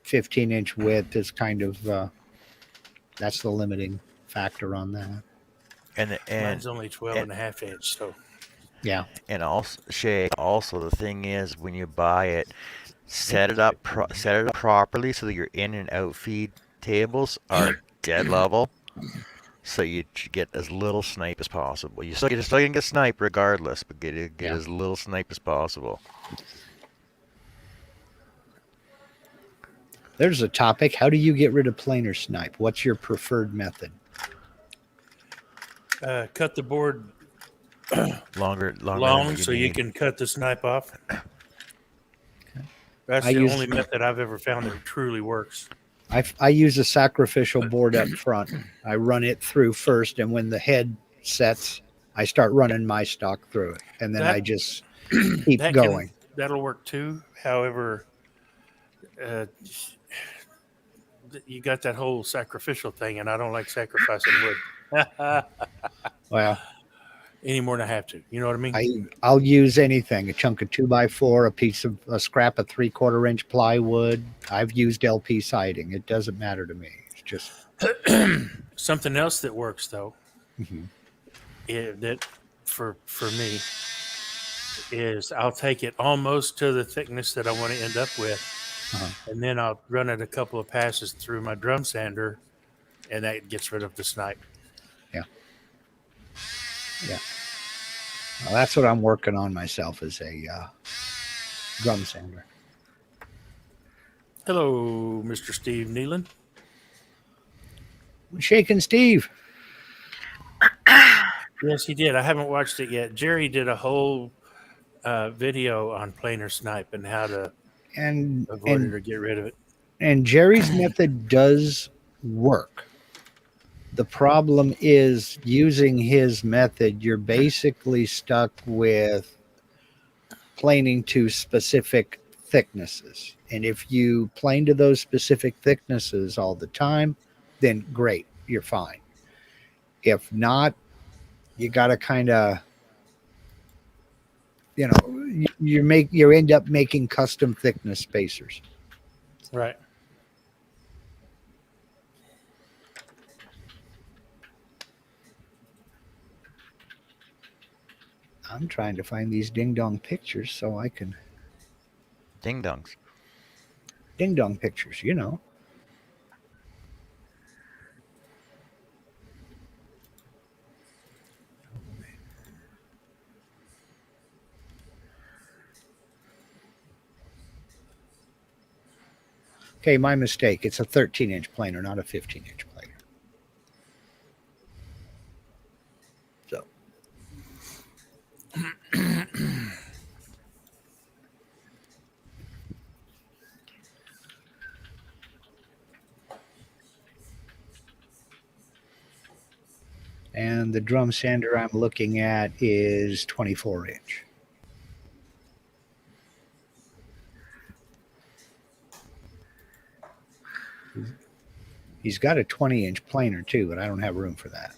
Speaker 4: 15-inch width is kind of that's the limiting factor on that.
Speaker 3: Mine's only 12
Speaker 1: and
Speaker 3: and a half inch, so
Speaker 4: Yeah.
Speaker 1: and also Shay, also the thing is when you buy it, set it up properly so that your in and out feed tables are dead level, so you get as little snipe as possible. You still gonna get snipe regardless, but get
Speaker 4: Yeah.
Speaker 1: as little snipe as possible.
Speaker 4: There's a topic. How do you get rid of planer snipe? What's your preferred method?
Speaker 3: cut the board
Speaker 1: Longer than
Speaker 3: long
Speaker 1: what
Speaker 3: so you
Speaker 1: need.
Speaker 3: can cut the snipe off. That's
Speaker 4: I
Speaker 3: the
Speaker 4: use-
Speaker 3: only method I've ever found that truly works.
Speaker 4: I use a sacrificial board up front. I run it through first, and when the head sets, I start running my stock through it, and then
Speaker 3: That-
Speaker 4: I just keep
Speaker 3: that
Speaker 4: going.
Speaker 3: that'll work too. However, uh, you got that whole sacrificial thing, and I don't like sacrificing wood
Speaker 4: Well,
Speaker 3: any more than I have to. You know what I mean?
Speaker 4: I'll use anything, a chunk of 2x4, a scrap of 3/4 inch plywood. I've used LP siding. It doesn't matter to me. It's just
Speaker 3: Something else that works though,
Speaker 4: mhm.
Speaker 3: that for me is I'll take it almost to the thickness that I want to end up with,
Speaker 4: Uh-huh.
Speaker 3: and then I'll run it a couple of passes through my drum sander, and that gets rid of the snipe.
Speaker 4: Yeah. Well, that's what I'm working on myself as a drum sander.
Speaker 3: Hello, Mr. Steve Nealon.
Speaker 4: Shaking Steve.
Speaker 3: Yes, he did. I haven't watched it yet. Jerry did a whole video on planer snipe and how to
Speaker 4: And
Speaker 3: avoid it or get rid of it.
Speaker 4: and Jerry's method does work. The problem is using his method, you're basically stuck with planing to specific thicknesses. And if you plane to those specific thicknesses all the time, then great, you're fine. If not, you got to kind of, you end up making custom thickness spacers.
Speaker 3: Right.
Speaker 4: I'm trying to find these ding dong pictures so I can
Speaker 1: Ding dongs.
Speaker 4: ding dong pictures, you know. Okay, my mistake. It's a 13-inch planer, not a 15-inch planer. So, and the drum sander I'm looking at is 24-inch. He's got a 20-inch planer too, but I don't have room for that.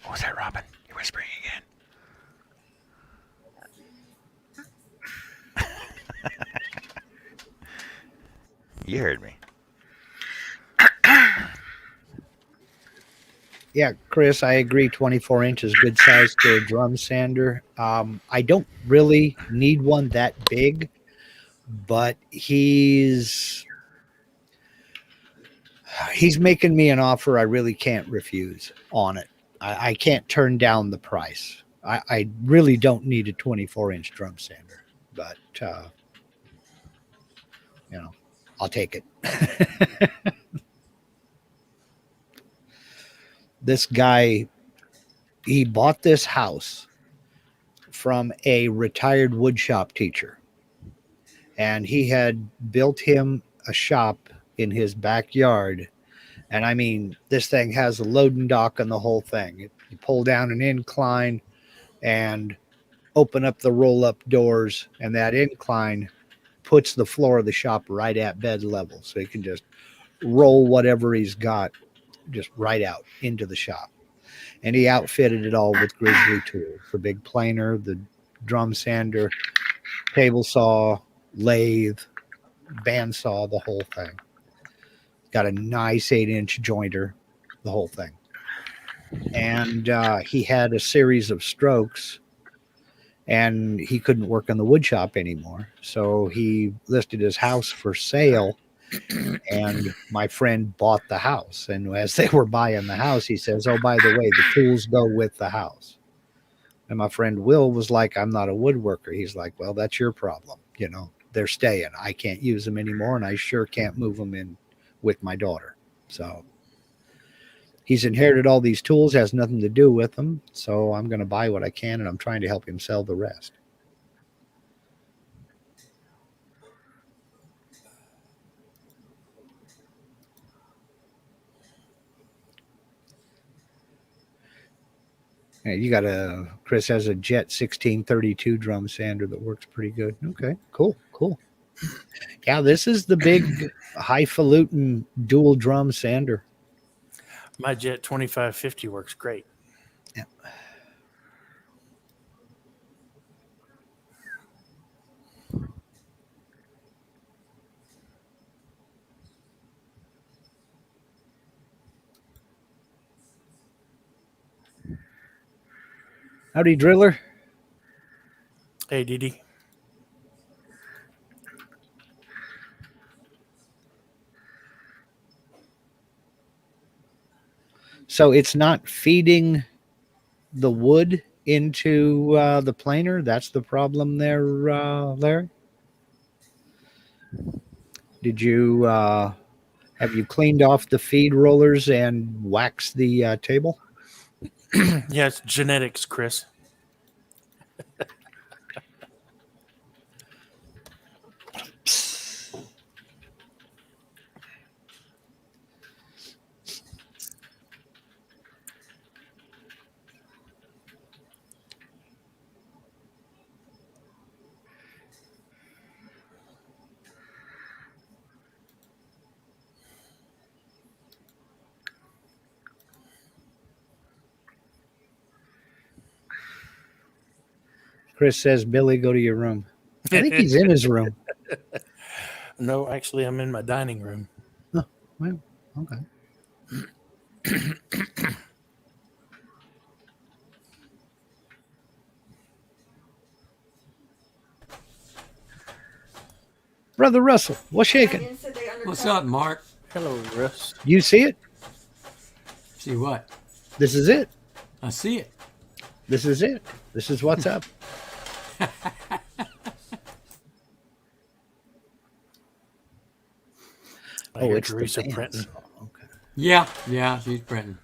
Speaker 1: What was that, Robin? You're whispering again. You heard me.
Speaker 4: Yeah, Chris, I agree. 24 inch is good size for a drum sander. I don't really need one that big, but he's making me an offer I really can't refuse on it. I can't turn down the price. I really don't need a 24-inch drum sander, but I'll take it. This guy, he bought this house from a retired woodshop teacher, and he had built him a shop in his backyard. And I mean, this thing has a loading dock and the whole thing. You pull down an incline and open up the roll-up doors, and that incline puts the floor of the shop right at bed level, so he can just roll whatever he's got just right out into the shop. And he outfitted it all with Grizzly tools: the big planer, the drum sander, table saw, lathe, bandsaw, the whole thing. Got a nice 8-inch jointer, the whole thing. And he had a series of strokes, and he couldn't work in the wood shop anymore. So he listed his house for sale, and my friend bought the house. And as they were buying the house, he says, "Oh, by the way, the tools go with the house." And my friend Will was like, "I'm not a woodworker." He's like, "Well, that's your problem. They're staying. I can't use them anymore, and I sure can't move them in with my daughter." So He's inherited all these tools, has nothing to do with them. So I'm going to buy what I can, and I'm trying to help him sell the rest. Hey, Chris has a Jet 1632 drum sander that works pretty good. Okay, cool. Yeah, this is the big highfalutin dual drum sander.
Speaker 3: My Jet 2550 works great.
Speaker 4: Yeah. Howdy, Driller.
Speaker 3: Hey, Dee.
Speaker 4: So it's not feeding the wood into the planer. That's the problem there, Larry. Did you have you cleaned off the feed rollers and waxed the table?
Speaker 3: Yeah, it's genetics, Chris.
Speaker 4: Chris says, Billy, go to your room. I think he's in his room.
Speaker 3: No, actually, I'm in my dining room.
Speaker 4: Oh, well, okay. Brother Russell, what's shaking?
Speaker 7: What's up, Mark?
Speaker 3: Hello, Russ.
Speaker 4: You see it?
Speaker 7: See what?
Speaker 4: This is it.
Speaker 7: I see it.
Speaker 4: This is it. This is what's up.
Speaker 3: I hear
Speaker 4: it's the
Speaker 3: Teresa
Speaker 4: fans.
Speaker 3: printing.
Speaker 4: Okay.
Speaker 7: Yeah, she's printing.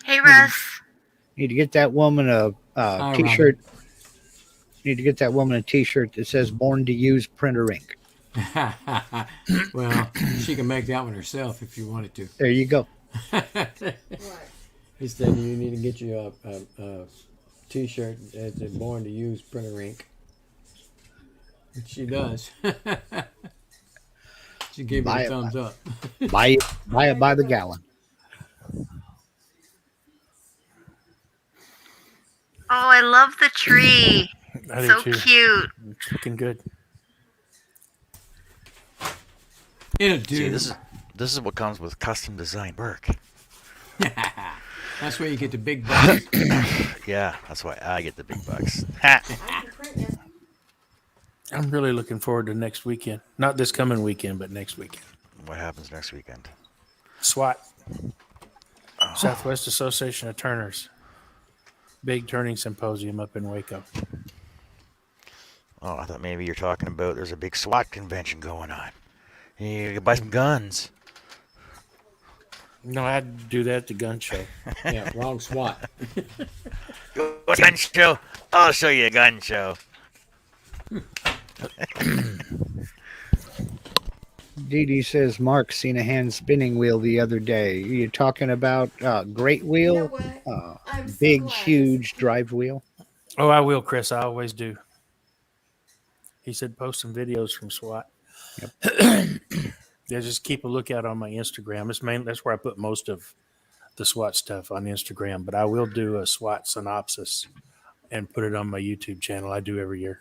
Speaker 2: Hey, Russ.
Speaker 4: Need to get that woman a
Speaker 7: Hi,
Speaker 4: t-shirt. Need to get that woman a t-shirt that says "Born to Use Printer Ink."
Speaker 7: Well, she can make that one herself if you wanted to.
Speaker 4: There you go.
Speaker 7: He said you need to get you a t-shirt that's born to use printer ink. Which she does. She gave me
Speaker 4: Buy
Speaker 7: a
Speaker 4: it,
Speaker 7: thumbs up.
Speaker 4: Buy it by the gallon.
Speaker 2: Oh, I love the tree.
Speaker 3: I do
Speaker 2: So
Speaker 3: too.
Speaker 2: cute.
Speaker 3: It's looking good.
Speaker 7: It'll
Speaker 1: See,
Speaker 7: do.
Speaker 1: this is what comes with custom design work.
Speaker 7: That's where you get the big bucks.
Speaker 1: Yeah, that's why I get the big bucks. Ha!
Speaker 3: I'm really looking forward to next weekend. Not this coming weekend, but next weekend.
Speaker 1: What happens next weekend?
Speaker 3: SWAT. Southwest Association of Turners. Big turning symposium up in Waco.
Speaker 1: Oh, I thought maybe you're talking about there's a big SWAT convention going on. You can buy some guns.
Speaker 3: No, I had to do that at the gun show.
Speaker 7: Yeah, wrong SWAT.
Speaker 1: Go to a gun show. I'll show you a gun show.
Speaker 4: Dee Dee says Mark seen a hand spinning wheel the other day. You talking about great wheel, big, huge drive wheel?
Speaker 3: Oh, I will, Chris. I always do. He said post some videos from SWAT.
Speaker 4: Yep.
Speaker 3: Yeah, just keep a lookout on my Instagram. That's where I put most of the SWAT stuff on Instagram. But I will do a SWAT synopsis and put it on my YouTube channel. I do every year.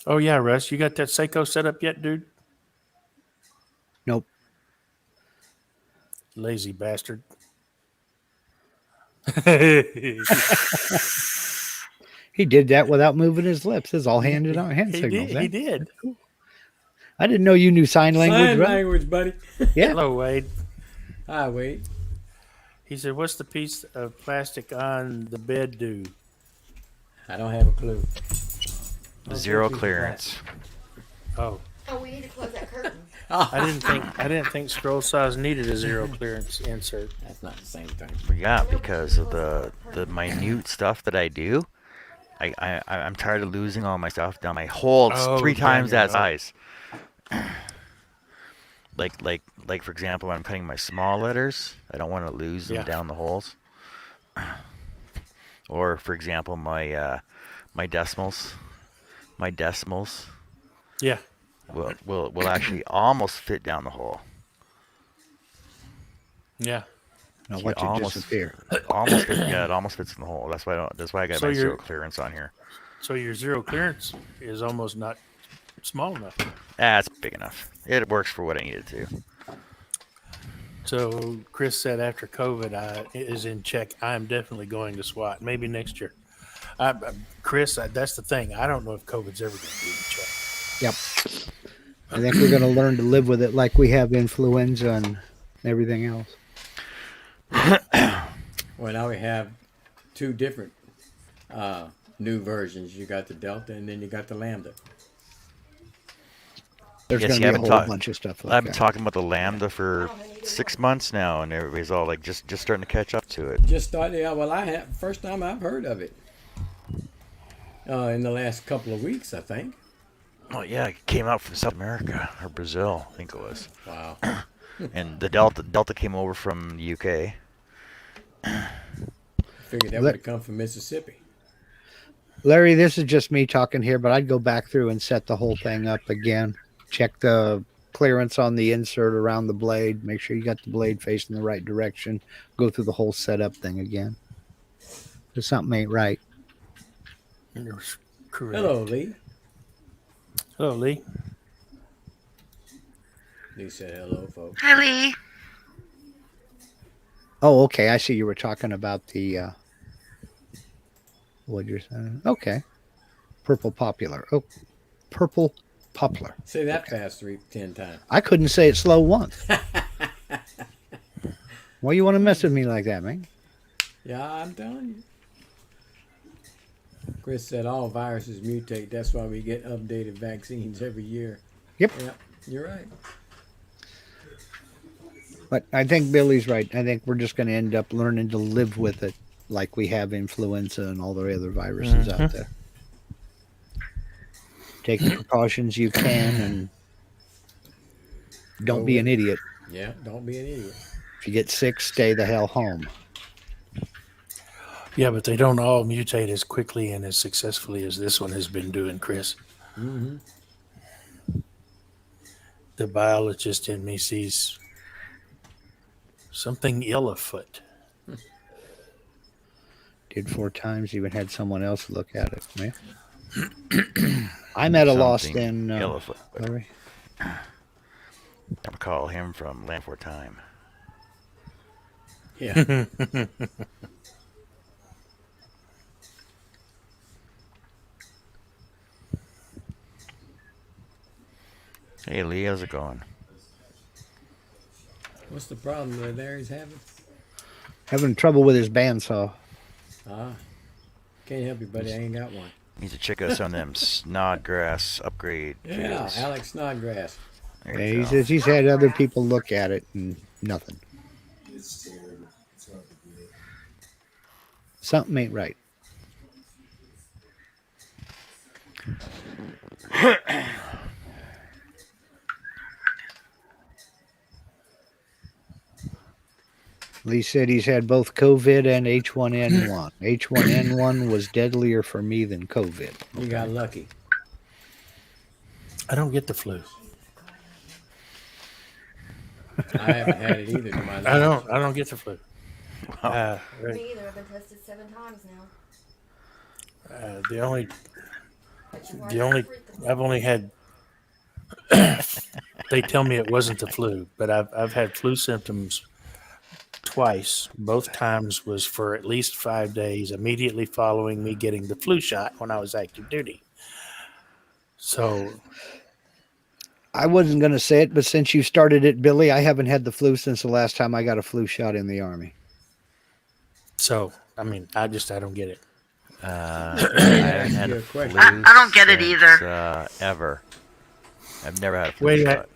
Speaker 3: Oh yeah, Russ, you got that Seiko set up yet, dude?
Speaker 4: Nope.
Speaker 3: Lazy bastard.
Speaker 4: He did that without moving his lips. It's all hand
Speaker 3: He
Speaker 4: signals.
Speaker 3: did. He did.
Speaker 4: I didn't know you knew sign language.
Speaker 7: Sign
Speaker 4: Right?
Speaker 7: language, buddy.
Speaker 4: Yeah.
Speaker 3: Hello, Wade.
Speaker 7: Hi, wait.
Speaker 3: He said, "What's the piece of plastic on the bed do?"
Speaker 7: I don't have a clue.
Speaker 1: Zero
Speaker 7: she's
Speaker 1: clearance.
Speaker 3: Oh,
Speaker 8: Oh, we need to close that curtain.
Speaker 3: I didn't think scroll size needed a zero clearance insert.
Speaker 7: That's not the same thing.
Speaker 1: Yeah, because of the minute stuff that I do. I'm tired of losing all my stuff down my hole. It's
Speaker 3: Oh,
Speaker 1: three
Speaker 3: damn
Speaker 1: times
Speaker 3: you.
Speaker 1: that
Speaker 3: Oh.
Speaker 1: size. Like for example, when I'm cutting my small letters, I don't want to lose them
Speaker 3: Yeah.
Speaker 1: down the holes. Or for example, my decimals
Speaker 3: Yeah.
Speaker 1: will actually almost fit down the hole.
Speaker 3: Yeah.
Speaker 4: Now
Speaker 1: See,
Speaker 4: watch it
Speaker 1: almost
Speaker 4: disappear.
Speaker 1: Almost fit, yeah, it almost fits in the hole. That's why I got
Speaker 3: So
Speaker 1: my zero
Speaker 3: you're-
Speaker 1: clearance on here.
Speaker 3: So your zero clearance is almost not small enough.
Speaker 1: It's big enough. It works for what I need it to.
Speaker 3: So Chris said after COVID is in check, I'm definitely going to SWAT. Maybe next year. Chris, that's the thing. I don't know if COVID's ever going to be in check.
Speaker 4: Yep. I think we're going to learn to live with it like we have influenza and everything else.
Speaker 7: Well, now we have two different new versions. You got the Delta, and then you got the Lambda.
Speaker 4: There's
Speaker 1: Yes,
Speaker 4: going
Speaker 1: you
Speaker 4: to be a
Speaker 1: haven't
Speaker 4: whole
Speaker 1: talked-
Speaker 4: bunch of stuff like
Speaker 1: I've been
Speaker 4: that.
Speaker 1: talking about the Lambda for 6 months now, and everybody's all like just starting to catch up to it.
Speaker 7: Just started. Yeah, well, I have first time I've heard of it in the last couple of weeks, I think.
Speaker 1: Oh yeah, it came out from South America or Brazil, I think it was.
Speaker 7: Wow.
Speaker 1: And the Delta came over from the UK.
Speaker 7: Figured that would have come from Mississippi.
Speaker 4: Larry, this is just me talking here, but I'd go back through and set the whole thing up again. Check the clearance on the insert around the blade. Make sure you got the blade facing the right direction. Go through the whole setup thing again. Because something ain't right.
Speaker 3: You're correct.
Speaker 7: Hello, Lee.
Speaker 3: Hello, Lee.
Speaker 7: Lee said hello, folks.
Speaker 2: Hi, Lee.
Speaker 4: Oh, okay. I see you were talking about the what you're saying. Okay. Purple popular. Oh, purple poplar.
Speaker 7: Say that fast 10 times.
Speaker 4: I couldn't say it slow once. Why you want to mess with me like that, man?
Speaker 7: Yeah, I'm telling you. Chris said all viruses mutate. That's why we get updated vaccines every year.
Speaker 4: Yep.
Speaker 7: Yep, you're right.
Speaker 4: But I think Billy's right. I think we're just going to end up learning to live with it like we have influenza and all the other viruses out there. Take the precautions you can and don't be an idiot.
Speaker 7: Yeah, don't be an idiot.
Speaker 4: If you get sick, stay the hell home.
Speaker 3: Yeah, but they don't all mutate as quickly and as successfully as this one has been doing, Chris.
Speaker 7: Mm-hmm.
Speaker 3: The biologist in me sees something ill afoot.
Speaker 4: Did 4 times, even had someone else look at it. Man. I'm at a loss
Speaker 1: Something
Speaker 4: then,
Speaker 1: Yellowfoot.
Speaker 4: Larry.
Speaker 1: I'm call him from Land for Time.
Speaker 7: Yeah.
Speaker 1: Hey Lee, how's it going?
Speaker 7: What's the problem that Larry's having?
Speaker 4: Having trouble with his bandsaw.
Speaker 7: Can't help you, buddy. I ain't got one.
Speaker 1: Needs to check out some of them Snodgrass upgrade
Speaker 7: Yeah,
Speaker 1: kits.
Speaker 7: Alex Snodgrass.
Speaker 1: There
Speaker 4: Yeah,
Speaker 1: you
Speaker 4: he
Speaker 1: go.
Speaker 4: says he's had other people look at it and nothing.
Speaker 6: It's terrible. It's not good.
Speaker 4: Something ain't right. Lee said he's had both COVID and H1N1. H1N1 was deadlier for me than COVID.
Speaker 7: You got lucky.
Speaker 3: I don't get the flu.
Speaker 7: I haven't had it either to my knowledge.
Speaker 3: I don't get the flu. Right.
Speaker 8: Me either. I've been tested 7 times now.
Speaker 3: The only
Speaker 8: But you are
Speaker 3: The only-
Speaker 8: freaking-
Speaker 3: I've only had. They tell me it wasn't the flu, but I've had flu symptoms twice. Both times was for at least 5 days immediately following me getting the flu shot when I was active duty. So
Speaker 4: I wasn't going to say it, but since you started it, Billy, I haven't had the flu since the last time I got a flu shot in the Army.
Speaker 3: I mean, I don't get it.
Speaker 1: I haven't had a
Speaker 7: Good question.
Speaker 1: flu
Speaker 2: I don't get it
Speaker 1: since,
Speaker 2: either.
Speaker 1: Ever. I've never had a flu
Speaker 3: Wait,
Speaker 1: shot.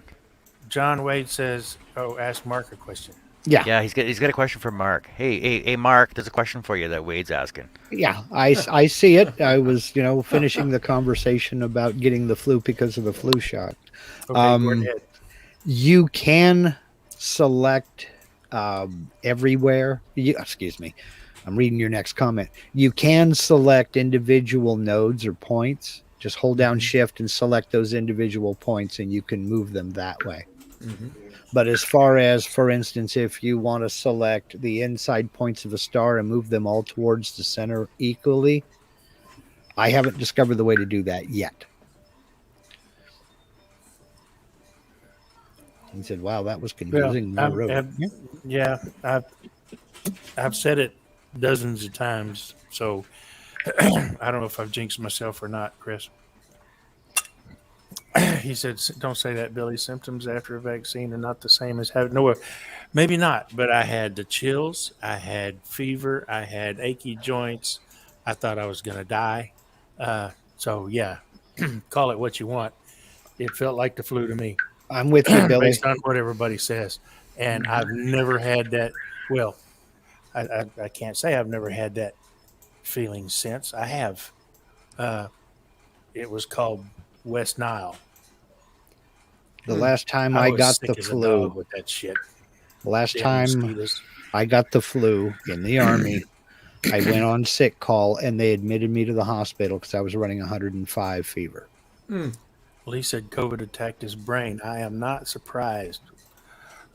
Speaker 3: John Wade says, "Oh, ask Mark a question."
Speaker 4: Yeah,
Speaker 1: Yeah, he's got a question for Mark. Hey, Mark, there's a question for you that Wade's asking.
Speaker 4: yeah, I see it. I was, finishing the conversation about getting the flu because of the flu shot.
Speaker 3: Okay, go
Speaker 4: Um,
Speaker 3: ahead.
Speaker 4: you can select everywhere. Excuse me. I'm reading your next comment. You can select individual nodes or points. Just hold down shift and select those individual points, and you can move them that way.
Speaker 7: Mm-hmm.
Speaker 4: But as far as, for instance, if you want to select the inside points of a star and move them all towards the center equally, I haven't discovered the way to do that yet. He said, wow, that was
Speaker 3: Well,
Speaker 4: confusing. I wrote it. Yeah.
Speaker 3: yeah, I've said it dozens of times, so I don't know if I've jinxed myself or not, Chris. He said, "Don't say that, Billy. Symptoms after a vaccine are not the same as having no. Maybe not, but I had the chills, I had fever, I had achy joints. I thought I was going to die. So yeah, call it what you want. It felt like the flu to me,
Speaker 4: I'm with you, Billy.
Speaker 3: based on what everybody says. And I've never had that. Well, I can't say I've never had that feeling since. I have. It was called West Nile.
Speaker 4: The last time
Speaker 3: I
Speaker 4: I
Speaker 3: was
Speaker 4: got
Speaker 3: sick
Speaker 4: the
Speaker 3: as a dog
Speaker 4: flu,
Speaker 3: with that shit.
Speaker 4: the last
Speaker 3: Damn
Speaker 4: time
Speaker 3: mosquitoes.
Speaker 4: I got the flu in the army, I went on sick call and they admitted me to the hospital because I was running 105 fever.
Speaker 3: Well, he said COVID attacked his brain. I am not surprised,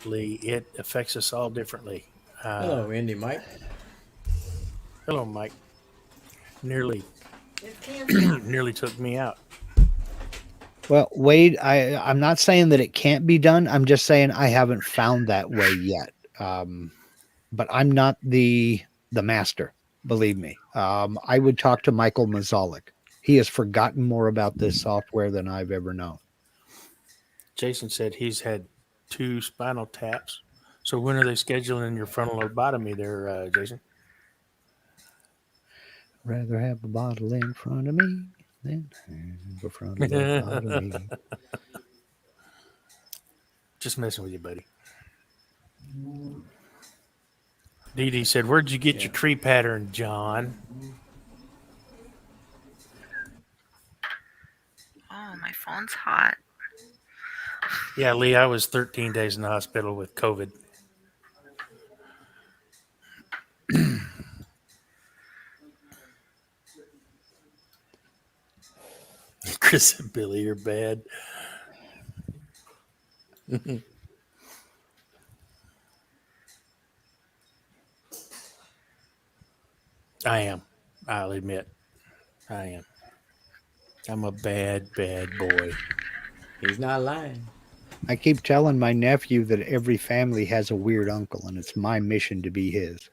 Speaker 3: Lee. It affects us all differently.
Speaker 7: Hello, Indy Mike.
Speaker 3: Hello, Mike. Nearly
Speaker 8: It's cancer.
Speaker 3: nearly took me out.
Speaker 4: Well, Wade, I'm not saying that it can't be done. I'm just saying I haven't found that way yet. But I'm not the master, believe me. I would talk to Michael Mazalik. He has forgotten more about this software than I've ever known.
Speaker 3: Jason said he's had 2 spinal taps. So when are they scheduling your frontal lobotomy there, Jason?
Speaker 4: Rather have a bottle in front of me than have a frontal lobotomy.
Speaker 3: Just messing with you, buddy. Dee Dee said, "Where'd you get your tree pattern, John?"
Speaker 2: Oh, my phone's hot.
Speaker 3: Yeah, Lee, I was 13 days in the hospital with COVID. Chris and Billy are bad. I am. I'll admit. I am. I'm a bad, bad boy.
Speaker 7: He's not lying.
Speaker 4: I keep telling my nephew that every family has a weird uncle, and it's my mission to be his.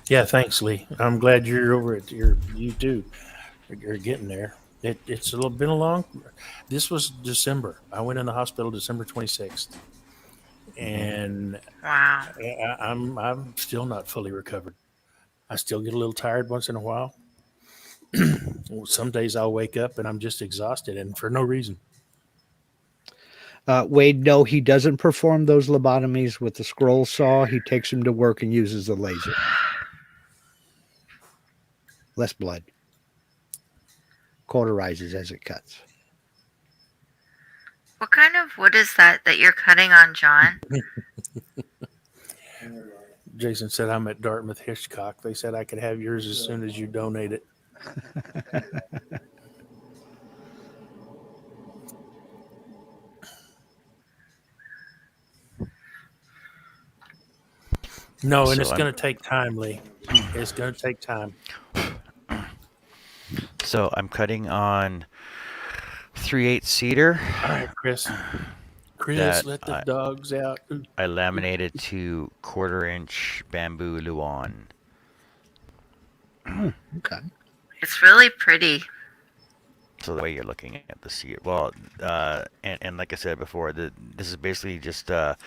Speaker 3: Yeah, thanks, Lee. I'm glad you're over it. You too. You're getting there. It's been a long. This was December. I went in the hospital December 26th, and
Speaker 2: Wow.
Speaker 3: I'm still not fully recovered. I still get a little tired once in a while. Some days I'll wake up and I'm just exhausted, and for no reason.
Speaker 4: Wade, no, he doesn't perform those lobotomies with the scroll saw. He takes them to work and uses the laser. Less blood. Cauterizes as it cuts.
Speaker 2: What kind of wood is that you're cutting on, John?
Speaker 3: Jason said, "I'm at Dartmouth Hitchcock. They said I could have yours as soon as you donate it." No, and
Speaker 1: So
Speaker 3: it's going to take time, Lee. It's going to take time.
Speaker 1: So I'm cutting on 3/8 cedar
Speaker 3: All right, Chris. Chris,
Speaker 1: that
Speaker 3: let the dogs out. Ooh.
Speaker 1: I laminated to 1/4-inch bamboo luan.
Speaker 4: Okay.
Speaker 2: It's really pretty.
Speaker 1: So the way you're looking at the cedar, well, and like I said before, this is basically just tongue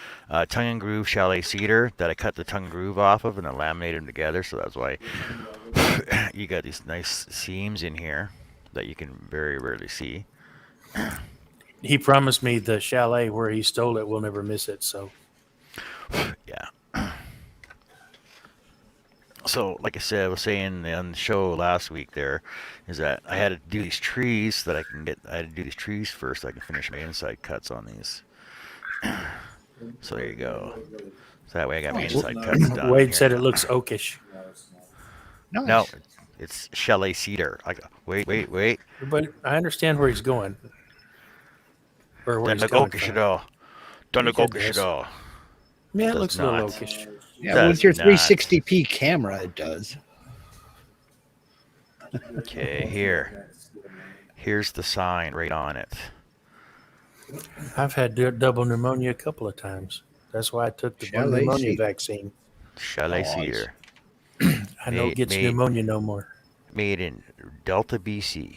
Speaker 1: and groove chalet cedar that I cut the tongue and groove off of and then laminated them together. So that's why you got these nice seams in here that you can very rarely see.
Speaker 3: He promised me the chalet where he stole it will never miss it. So
Speaker 1: Yeah. So, like I said, I was saying on the show last week, there is that I had to do these trees so that I had to do these trees first so I can finish my inside cuts on these. So there you go. So that way I got my inside cuts done.
Speaker 3: Wade
Speaker 1: here.
Speaker 3: said it looks oakish.
Speaker 4: Nice.
Speaker 1: No, it's chalet cedar. Wait.
Speaker 3: But I understand where he's going. Or where
Speaker 1: Don't
Speaker 3: he's
Speaker 1: look
Speaker 3: coming
Speaker 1: oakish
Speaker 3: from.
Speaker 1: at all. Don't look
Speaker 3: It
Speaker 1: oakish at
Speaker 3: does.
Speaker 1: all.
Speaker 3: Yeah, it
Speaker 1: Does
Speaker 3: looks a little
Speaker 1: not.
Speaker 3: oakish.
Speaker 4: Yeah,
Speaker 1: Does
Speaker 4: with your
Speaker 1: not.
Speaker 4: 360p camera, it does.
Speaker 1: Okay, here's the sign right on it.
Speaker 3: I've had double pneumonia a couple of times. That's why I took the
Speaker 4: Chalet
Speaker 3: pneumonia
Speaker 4: cedar.
Speaker 3: vaccine.
Speaker 1: Chalet
Speaker 4: Nice.
Speaker 1: cedar.
Speaker 3: I don't get
Speaker 1: Made-
Speaker 3: pneumonia no more.
Speaker 1: Made in Delta, BC.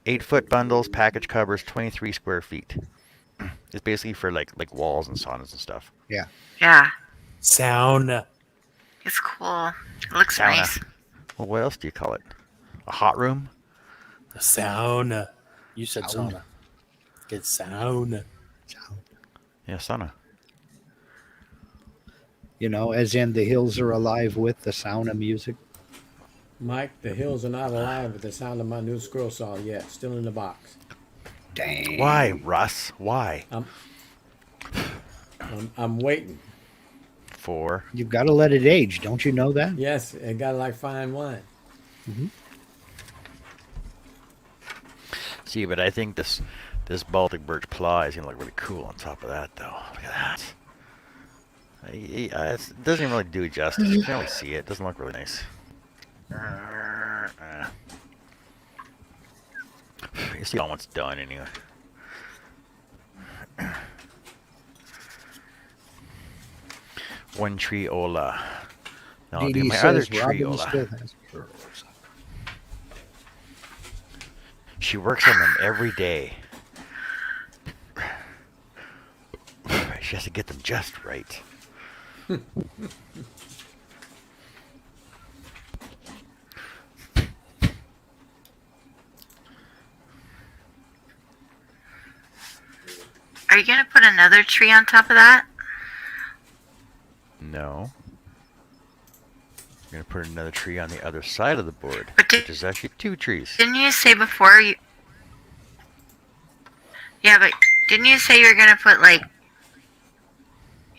Speaker 1: Eight foot bundles, package covers 23 square feet. It's basically for like walls and saunas and stuff.
Speaker 2: Yeah,
Speaker 3: Sauna.
Speaker 2: it's cool. It looks
Speaker 1: Sauna.
Speaker 2: nice.
Speaker 1: Well, what else do you call it? A hot room?
Speaker 3: The sauna. You said
Speaker 4: Sauna.
Speaker 3: sauna. Get sauna.
Speaker 1: Yeah, sauna.
Speaker 4: You know, as in the hills are alive with the sauna music.
Speaker 7: Mike, the hills are not alive with the sound of my new scroll saw yet. Still in the box.
Speaker 4: Dang.
Speaker 1: Why, Russ? Why?
Speaker 7: I'm waiting.
Speaker 1: For
Speaker 4: You've got to let it age. Don't you know that?
Speaker 7: Yes, it got like fine wine.
Speaker 1: see, but I think this Baltic birch ply is gonna look really cool on top of that, though. Look at that. It doesn't even really do it justice. You can't really see it. It doesn't look really nice. You see all what's done anyway. One tree Ola. Now I'll do
Speaker 4: Dee Dee
Speaker 1: my other
Speaker 4: says Robin
Speaker 1: tree
Speaker 4: still
Speaker 1: Ola.
Speaker 4: has pearls.
Speaker 1: She works on them every day. She has to get them just right.
Speaker 2: Are you gonna put another tree on top of that?
Speaker 1: No. I'm going to put another tree on the other side of the board,
Speaker 2: But
Speaker 1: which is actually two trees.
Speaker 2: Didn't you say before you? Yeah, but didn't you say you were gonna put like,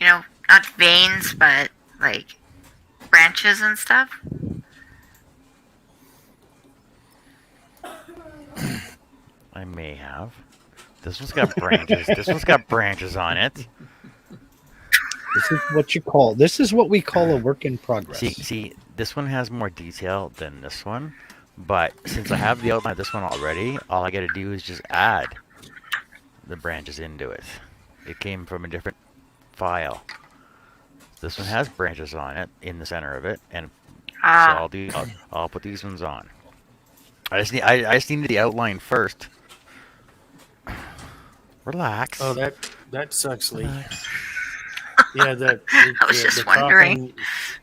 Speaker 2: not veins, but like branches and stuff?
Speaker 1: I may have. This one's got branches. This one's got branches on it.
Speaker 4: This is what we call a work in progress.
Speaker 1: See, this one has more detail than this one, but since I have the outline of this one already, all I got to do is just add the branches into it. It came from a different file. This one has branches on it in the center of it, and so I'll put these ones on. I just needed the outline first. Relax.
Speaker 3: Oh, that sucks, Lee. Yeah,
Speaker 2: I was just wondering.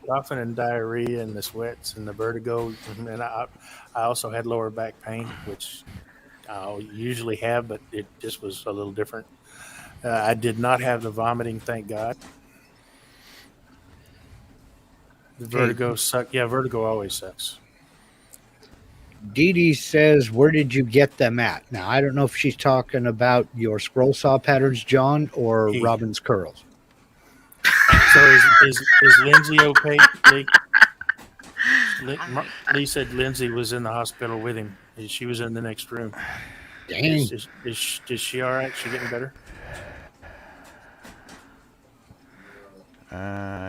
Speaker 3: Coughing and diarrhea and the sweats and the vertigo, and I also had lower back pain, which I usually have, but it just was a little different. I did not have the vomiting, thank God. The vertigo sucked. Yeah, vertigo always sucks.
Speaker 4: Dee Dee says, where did you get them at? Now, I don't know if she's talking about your scroll saw patterns, John, or Robin's curls.
Speaker 3: So is Lindsay okay, Lee? Lee said Lindsay was in the hospital with him. She was in the next room.
Speaker 4: Dang.
Speaker 3: Is she all right? She getting better?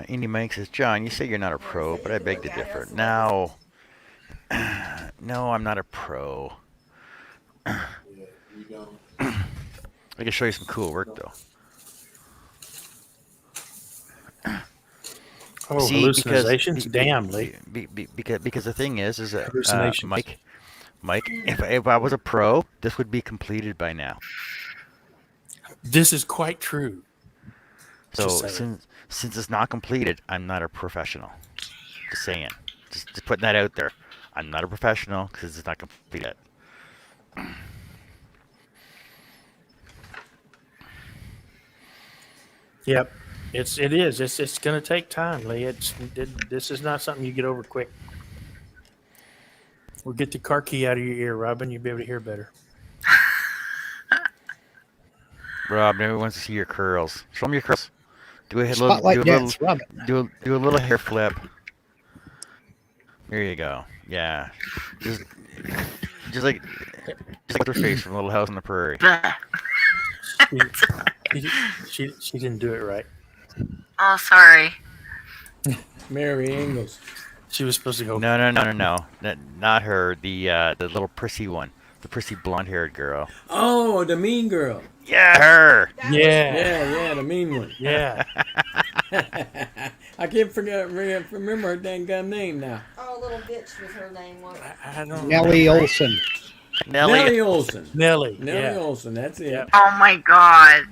Speaker 1: Indy Mike says, John, you say you're not a pro, but I beg to differ. No, I'm not a pro. I can show you some cool work, though.
Speaker 3: Oh,
Speaker 1: See, because
Speaker 3: hallucinations. Damn, Lee.
Speaker 1: because the thing is
Speaker 3: Hallucinations.
Speaker 1: Mike, if I was a pro, this would be completed by now.
Speaker 3: This is quite true. Just
Speaker 1: So
Speaker 3: saying.
Speaker 1: since it's not completed, I'm not a professional. Just saying. Just putting that out there. I'm not a professional because it's not completed yet.
Speaker 3: Yep. It is. It's going to take time, Lee. This is not something you get over quick. We'll get the car key out of your ear, Robin. You'll be able to hear better.
Speaker 1: Rob, everyone wants to see your curls. Show them your curls. Do a little,
Speaker 4: Spotlight dance, Robin.
Speaker 1: do a little hair flip. There you go. Yeah, just just like what's her face from Little House on the Prairie.
Speaker 2: Bleh.
Speaker 3: She didn't do it right.
Speaker 2: Oh, sorry.
Speaker 7: Mary Ingalls.
Speaker 3: She was supposed to go.
Speaker 1: No, not her. The little prissy one, the prissy blonde-haired girl.
Speaker 7: Oh, the mean girl.
Speaker 1: Yeah, her.
Speaker 7: Yeah, the mean one.
Speaker 3: Yeah.
Speaker 7: I can't remember her dang gum name now.
Speaker 8: Oh, little bitch was her name.
Speaker 3: I don't
Speaker 4: Nellie Olson.
Speaker 7: Nellie Olson.
Speaker 3: Nellie.
Speaker 7: Nellie
Speaker 3: Yeah.
Speaker 7: Olson, that's it.
Speaker 3: Yeah.
Speaker 2: Oh my God.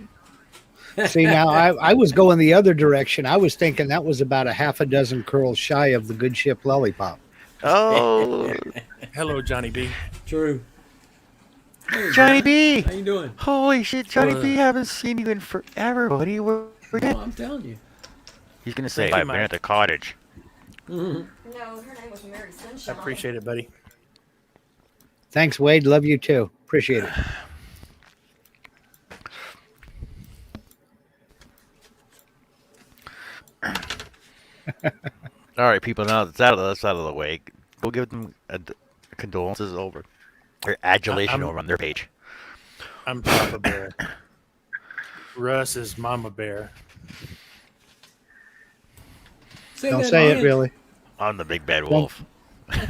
Speaker 4: See, now I was going the other direction. I was thinking that was about a half a dozen curls shy of the Good Ship Lollipop.
Speaker 1: Oh,
Speaker 3: Hello, Johnny B.
Speaker 7: True. Hey,
Speaker 1: Johnny
Speaker 7: John.
Speaker 1: B.
Speaker 7: How you doing?
Speaker 1: Holy shit, Johnny B. Haven't seen you in forever, buddy. Where
Speaker 7: Oh,
Speaker 1: you?
Speaker 7: I'm telling you.
Speaker 1: He's gonna say,
Speaker 3: Thank you,
Speaker 1: "I've been
Speaker 3: Mike.
Speaker 1: at the cottage."
Speaker 7: Mhm.
Speaker 8: No, her name was Mary
Speaker 3: I
Speaker 8: Sunshine.
Speaker 3: appreciate it, buddy.
Speaker 4: Thanks, Wade. Love you too. Appreciate it.
Speaker 1: All right, people. Now that's out of the way. Go give them condolences over or adulation
Speaker 3: I'm-
Speaker 1: over on their page.
Speaker 3: I'm Papa Bear. Russ is Mama Bear.
Speaker 4: Don't
Speaker 7: that
Speaker 4: say it,
Speaker 7: again.
Speaker 4: Billy.
Speaker 1: I'm the big bad wolf.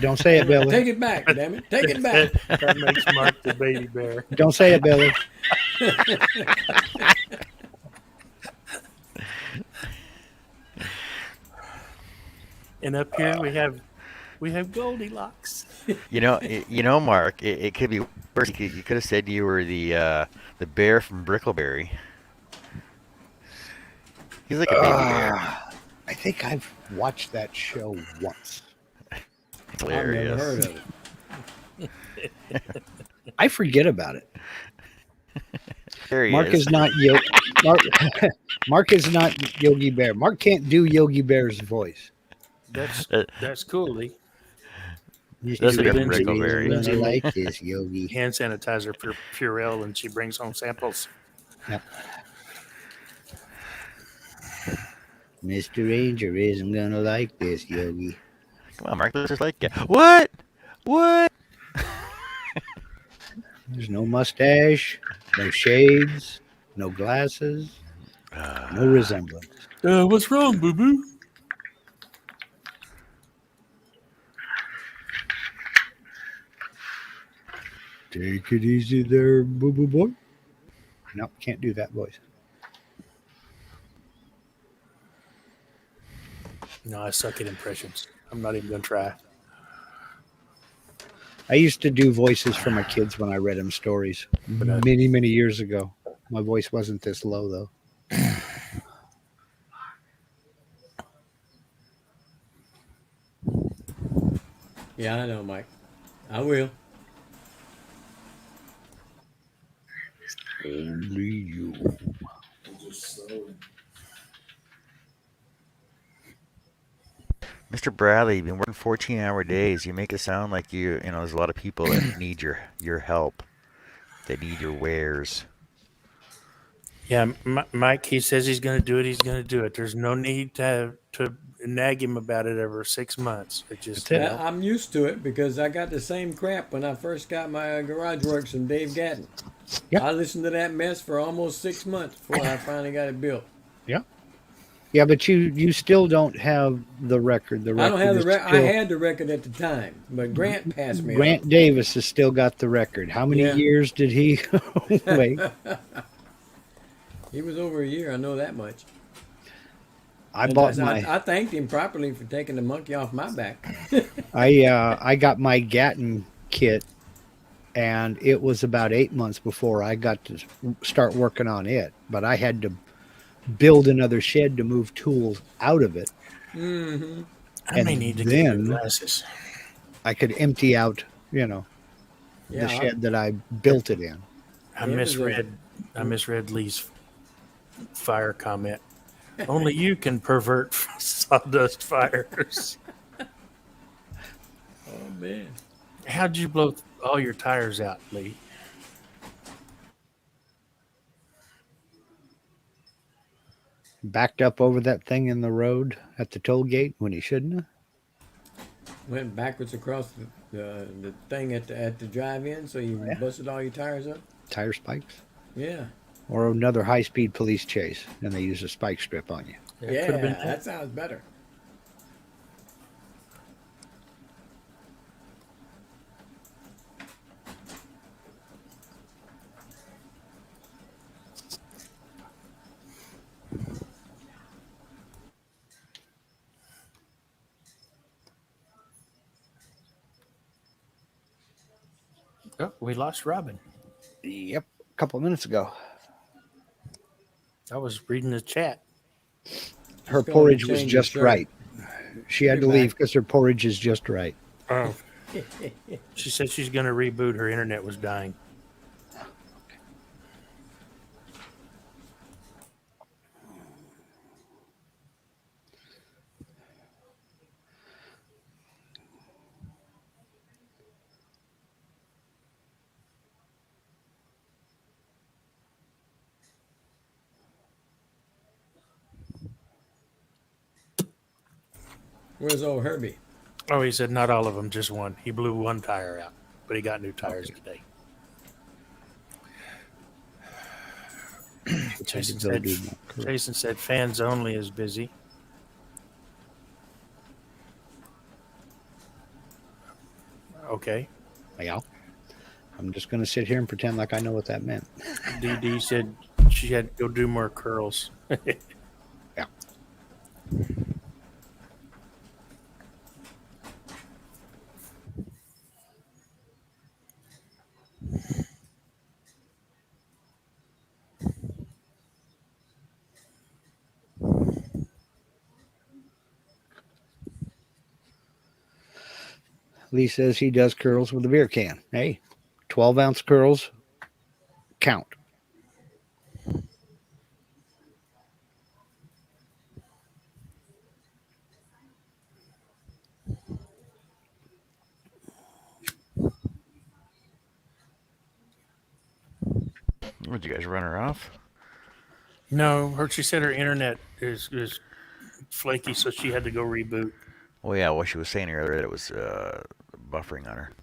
Speaker 4: Don't say it, Billy.
Speaker 7: Take it back, damn it. Take it back.
Speaker 3: That makes Mark the baby bear.
Speaker 4: Don't say it, Billy.
Speaker 3: And up here we have Goldilocks.
Speaker 1: You know, Mark. It could be worse. You could have said you were the bear from Brickleberry. He's like a baby bear.
Speaker 4: I think I've watched that show once.
Speaker 1: It's
Speaker 7: I've never
Speaker 1: hilarious.
Speaker 7: heard of it.
Speaker 4: I forget about it.
Speaker 1: There he
Speaker 4: Mark
Speaker 1: is.
Speaker 4: is not Mark is not Yogi Bear. Mark can't do Yogi Bear's voice.
Speaker 3: That's cool, Lee.
Speaker 1: That's a good
Speaker 3: Lindsay-
Speaker 1: Brickleberry.
Speaker 3: Lindsay-
Speaker 4: like this, Yogi.
Speaker 3: Hand sanitizer for Purell, and she brings home samples.
Speaker 4: Mr. Ranger isn't gonna like this, Yogi.
Speaker 1: Come on, Mark. Let's just like it. What? What?
Speaker 4: There's no mustache, no shades, no glasses, no resemblance.
Speaker 3: What's wrong, boo boo?
Speaker 4: Take it easy there, boo boo boy. No, can't do that voice.
Speaker 3: No, I suck at impressions. I'm not even gonna try.
Speaker 4: I used to do voices for my kids when I read them stories many, many years ago. My voice wasn't this low, though.
Speaker 7: Yeah, I know, Mike. I will.
Speaker 4: Only you.
Speaker 6: Just slowly.
Speaker 1: Mr. Bradley, you've been working 14-hour days. You make it sound like there's a lot of people that need your help. That need your wares.
Speaker 3: Yeah, Mike. He says he's going to do it. He's going to do it. There's no need to nag him about it over 6 months. It just
Speaker 4: That's it.
Speaker 7: I'm used to it because I got the same crap when I first got my garage works from Dave Gatton.
Speaker 4: Yeah.
Speaker 7: I listened to that mess for almost 6 months before I finally got it built.
Speaker 4: Yeah, but you still don't have the record. The record
Speaker 7: I don't have the
Speaker 4: is
Speaker 7: record. I
Speaker 4: still-
Speaker 7: had the record at the time, but Grant passed me.
Speaker 4: Grant Davis has still got the record. How many
Speaker 7: Yeah.
Speaker 4: years did he wait?
Speaker 7: He was over a year. I know that much.
Speaker 4: I
Speaker 7: And
Speaker 4: bought my
Speaker 7: I thanked him properly for taking the monkey off my back.
Speaker 4: I got my Gatton kit, and it was about 8 months before I got to start working on it. But I had to build another shed to move tools out of it,
Speaker 7: Mm-hmm.
Speaker 3: I may
Speaker 4: and
Speaker 3: need to get new
Speaker 4: then
Speaker 3: glasses.
Speaker 4: I could empty out, the
Speaker 7: Yeah,
Speaker 4: shed that I built it in.
Speaker 3: I
Speaker 7: It was a-
Speaker 3: misread Lee's fire comment. Only you can pervert sawdust fires.
Speaker 7: oh man.
Speaker 3: How'd you blow all your tires out, Lee?
Speaker 4: Backed up over that thing in the road at the toll gate when he shouldn't have.
Speaker 7: Went backwards across the thing at the drive-in, so you
Speaker 4: Yeah.
Speaker 7: busted all your tires up.
Speaker 4: Tire spikes.
Speaker 7: Yeah,
Speaker 4: Or another high-speed police chase, and they use a spike strip on you.
Speaker 3: It could have been
Speaker 7: that sounds better.
Speaker 3: Oh, we lost Robin.
Speaker 4: Yep, a couple of minutes ago.
Speaker 3: I was reading the chat.
Speaker 4: Her
Speaker 7: She's going to
Speaker 4: porridge was
Speaker 7: change her
Speaker 4: just
Speaker 7: shirt.
Speaker 4: right. She had
Speaker 7: Be
Speaker 4: to leave
Speaker 7: back.
Speaker 4: because her porridge is just right.
Speaker 3: Oh. She said she's going to reboot. Her internet was dying.
Speaker 7: Where's old Herbie?
Speaker 3: Oh, he said not all of them, just one. He blew one tire out, but he got new tires today. Jason
Speaker 4: Go
Speaker 3: said,
Speaker 4: do more curls.
Speaker 3: Jason said fans only is busy. Okay.
Speaker 4: Yeah. I'm just going to sit here and pretend like I know what that meant.
Speaker 3: DD said she had to go do more curls.
Speaker 4: Yeah. Lee says he does curls with a beer can. Hey, 12-ounce curls count.
Speaker 1: Would you guys run her off?
Speaker 3: No, she said her internet is flaky, so she had to go reboot.
Speaker 1: Well, yeah, what she was saying earlier that it was buffering on her.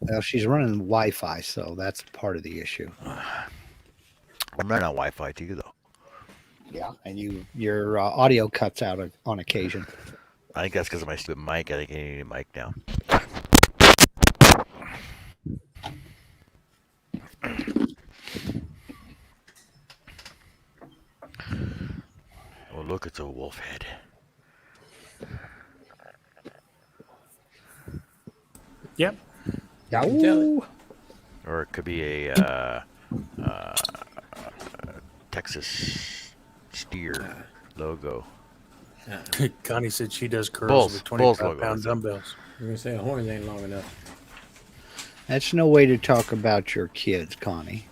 Speaker 4: Well, she's running Wi-Fi, so that's part of the issue.
Speaker 1: I'm running on Wi-Fi too, though.
Speaker 4: Yeah, and your audio cuts out on occasion.
Speaker 1: I think that's because of my stupid mic. I think I need a mic now. Oh, look, it's a wolf head.
Speaker 3: Yep.
Speaker 7: can tell it.
Speaker 1: Or it could be a Texas steer logo.
Speaker 3: Connie said she does curls
Speaker 1: Bulls.
Speaker 3: with
Speaker 1: Bulls
Speaker 3: 25-pound
Speaker 1: logo.
Speaker 3: dumbbells.
Speaker 7: You're gonna say a horns ain't long enough.
Speaker 4: That's no way to talk about your kids, Connie.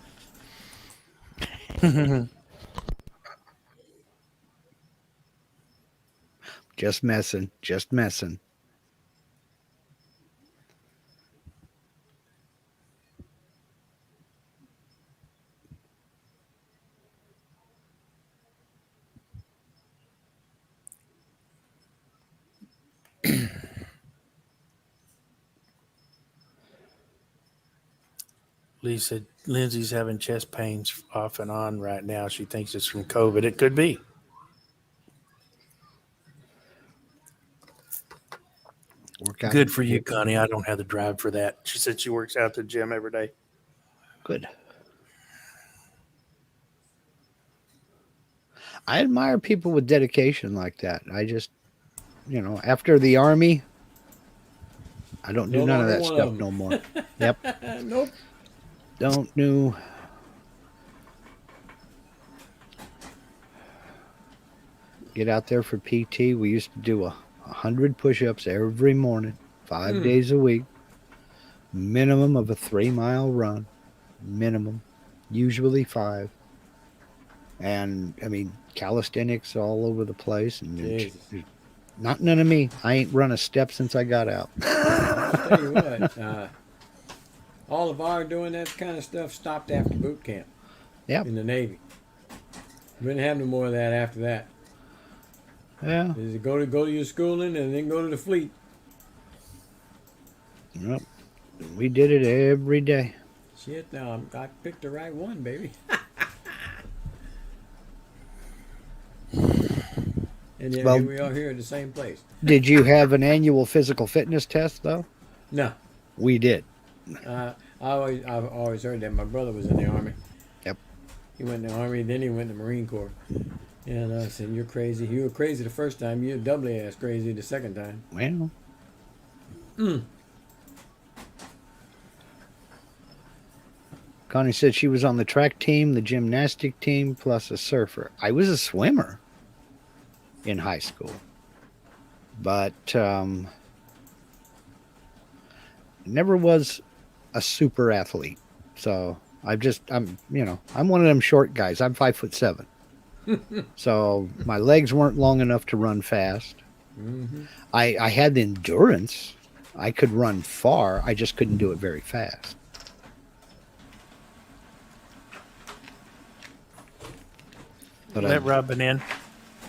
Speaker 4: Just messing. Just messing.
Speaker 3: Lee said Lindsay's having chest pains off and on right now. She thinks it's from COVID. It could be.
Speaker 4: Workout.
Speaker 3: Good for you, Connie. I don't have the drive for that. She said she works out at the gym every day.
Speaker 4: Good. I admire people with dedication like that. I just, after the army, I don't do
Speaker 7: No
Speaker 4: none of
Speaker 7: longer
Speaker 4: that
Speaker 7: one
Speaker 4: stuff
Speaker 7: of
Speaker 4: no more. Yep.
Speaker 7: them. Nope.
Speaker 4: Don't do. Get out there for PT. We used to do 100 push-ups every morning, 5 days a week. Minimum of a 3-mile run. Minimum. Usually 5. And I mean calisthenics all over the place, and
Speaker 7: Jesus.
Speaker 4: not none of me. I ain't run a step since I got out.
Speaker 7: I'll tell you what. All of our doing that kind of stuff stopped after boot camp
Speaker 4: Yep.
Speaker 7: in the Navy. We didn't have no more of that after that.
Speaker 4: Yeah.
Speaker 7: Is go to your schooling and then go to the fleet.
Speaker 4: Yep. We did it every day.
Speaker 7: Shit, I picked the right one, baby. And yet
Speaker 4: Well-
Speaker 7: here we are here at the same place.
Speaker 4: Did you have an annual physical fitness test though?
Speaker 7: No,
Speaker 4: We did.
Speaker 7: I've always heard that. My brother was in the army.
Speaker 4: Yep.
Speaker 7: He went in the army, then he went in the Marine Corps. And I said, "You're crazy. You were crazy the first time. You're doubly ass crazy the second time."
Speaker 4: Well. Connie said she was on the track team, the gymnastic team, plus a surfer. I was a swimmer in high school, but never was a super athlete. So I'm one of them short guys. I'm 5'7". So my legs weren't long enough to run fast.
Speaker 7: Mm-hmm.
Speaker 4: I had the endurance. I could run far. I just couldn't do it very fast. But
Speaker 3: Let
Speaker 4: I've,
Speaker 3: Robin in.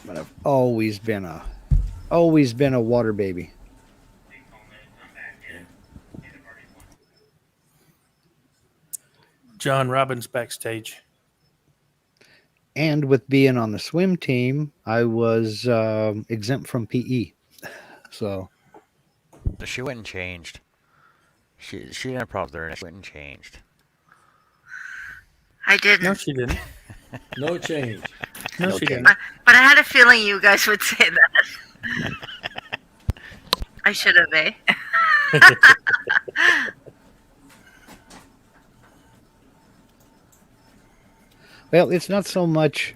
Speaker 4: but I've always been a water baby.
Speaker 3: John Robbins backstage.
Speaker 4: And with being on the swim team, I was exempt from PE. So
Speaker 1: She went and changed. She didn't have problems there. She went and changed.
Speaker 2: I didn't.
Speaker 3: No, she didn't.
Speaker 7: No change.
Speaker 3: No, she
Speaker 4: Okay.
Speaker 3: didn't.
Speaker 2: But I had a feeling you guys would say that. I should have, eh?
Speaker 4: well, it's not so much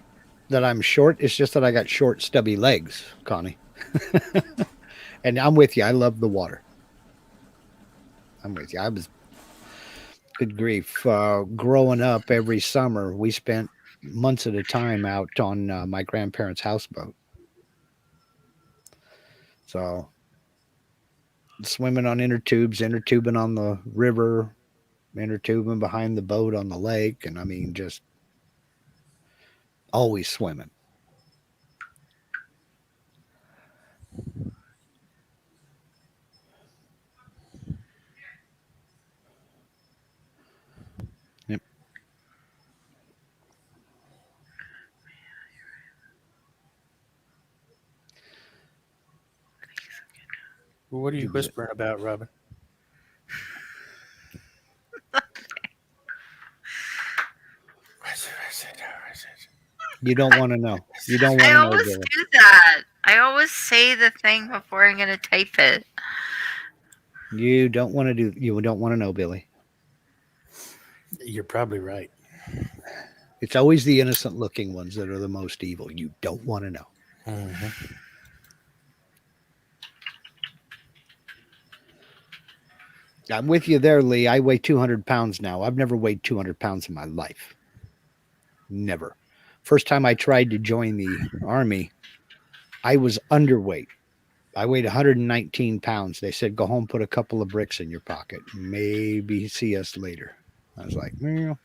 Speaker 4: that I'm short. It's just that I got short, stubby legs, Connie. And I'm with you. I love the water. I'm with you. I was, good grief, growing up every summer, we spent months at a time out on my grandparents' houseboat. So swimming on inner tubes, inner tubing on the river, inner tubing behind the boat on the lake. And I mean, just always swimming. Yep.
Speaker 3: Well, what are you
Speaker 4: You bet.
Speaker 3: whispering about, Robin?
Speaker 4: You don't want to know. You don't want
Speaker 2: I
Speaker 4: to know,
Speaker 2: always
Speaker 4: Billy.
Speaker 2: do that. I always say the thing before I'm going to type it.
Speaker 4: You don't want to do. You don't want to know, Billy.
Speaker 3: You're probably right.
Speaker 4: It's always the innocent-looking ones that are the most evil. You don't want to know.
Speaker 3: Mm-hmm.
Speaker 4: I'm with you there, Lee. I weigh 200 pounds now. I've never weighed 200 pounds in my life. Never. First time I tried to join the army, I was underweight. I weighed 119 pounds. They said, go home, put a couple of bricks in your pocket. Maybe see us later. I was like, well.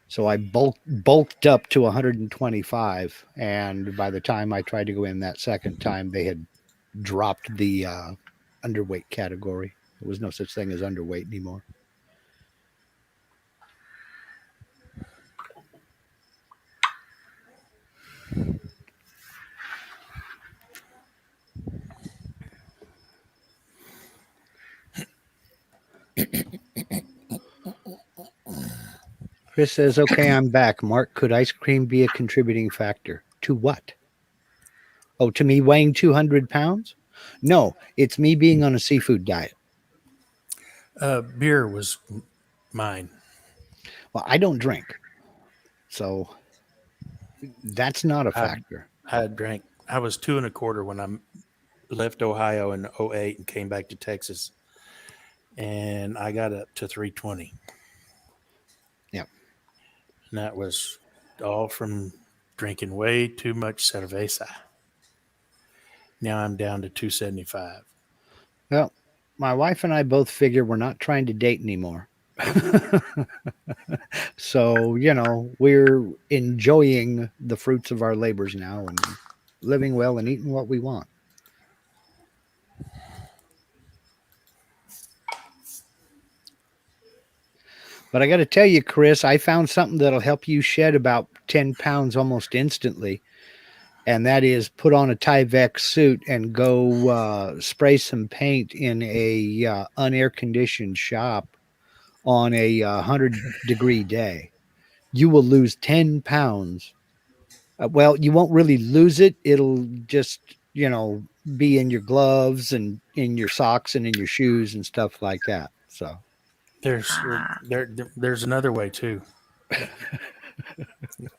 Speaker 4: So I bulked up to 125. And by the time I tried to go in that second time, they had dropped the underweight category. There was no such thing as underweight anymore. Chris says, okay, I'm back. Mark, could ice cream be a contributing factor? To what? Oh, to me weighing 200 pounds? No, it's me being on a seafood diet.
Speaker 3: Beer was mine.
Speaker 4: Well, I don't drink. So that's not a
Speaker 3: I
Speaker 4: factor.
Speaker 3: I drank. I was 2.25 when I left Ohio in '08 and came back to Texas, and I got up to 320.
Speaker 4: Yep.
Speaker 3: And that was all from drinking way too much cerveza. Now I'm down to 275.
Speaker 4: Well, my wife and I both figure we're not trying to date anymore. So, we're enjoying the fruits of our labors now and living well and eating what we want. But I got to tell you, Chris, I found something that'll help you shed about 10 pounds almost instantly. And that is put on a Tyvek suit and go spray some paint in a unair conditioned shop on a 100-degree day. You will lose 10 pounds. Well, you won't really lose it. It'll just, be in your gloves and in your socks and in your shoes and stuff like that. So
Speaker 3: There's another way too.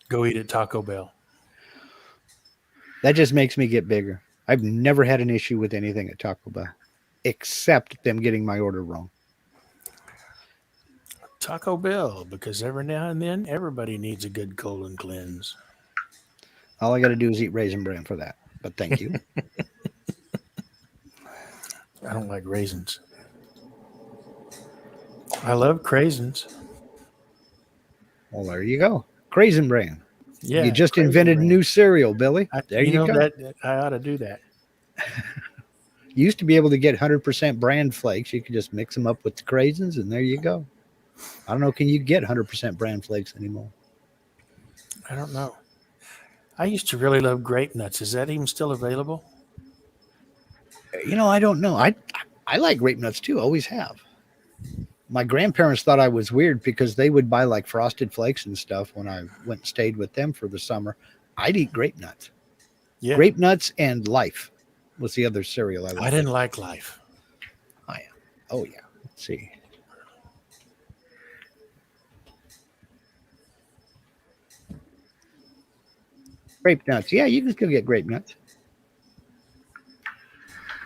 Speaker 3: Go eat at Taco Bell.
Speaker 4: that just makes me get bigger. I've never had an issue with anything at Taco Bell except them getting my order wrong.
Speaker 3: Taco Bell, because every now and then everybody needs a good colon cleanse.
Speaker 4: All I got to do is eat Raisin Bran for that. But thank you.
Speaker 3: I don't like raisins. I love craisins.
Speaker 4: Well, there you go. Raisin Bran.
Speaker 3: Yeah,
Speaker 4: You just
Speaker 3: Raisin
Speaker 4: invented a
Speaker 3: Bran.
Speaker 4: new cereal, Billy. There you go.
Speaker 3: That I ought to do that.
Speaker 4: You used to be able to get 100% bran flakes. You could just mix them up with the craisins, and there you go. I don't know. Can you get 100% bran flakes anymore?
Speaker 3: I don't know. I used to really love grape nuts. Is that even still available?
Speaker 4: I don't know. I like grape nuts too. Always have. My grandparents thought I was weird because they would buy like Frosted Flakes and stuff when I went and stayed with them for the summer. I'd eat grape nuts.
Speaker 3: Yeah.
Speaker 4: Grape nuts and Life was the other cereal I liked.
Speaker 3: I didn't like Life.
Speaker 4: Oh yeah. Let's see. Grape nuts. Yeah, you can still get grape nuts.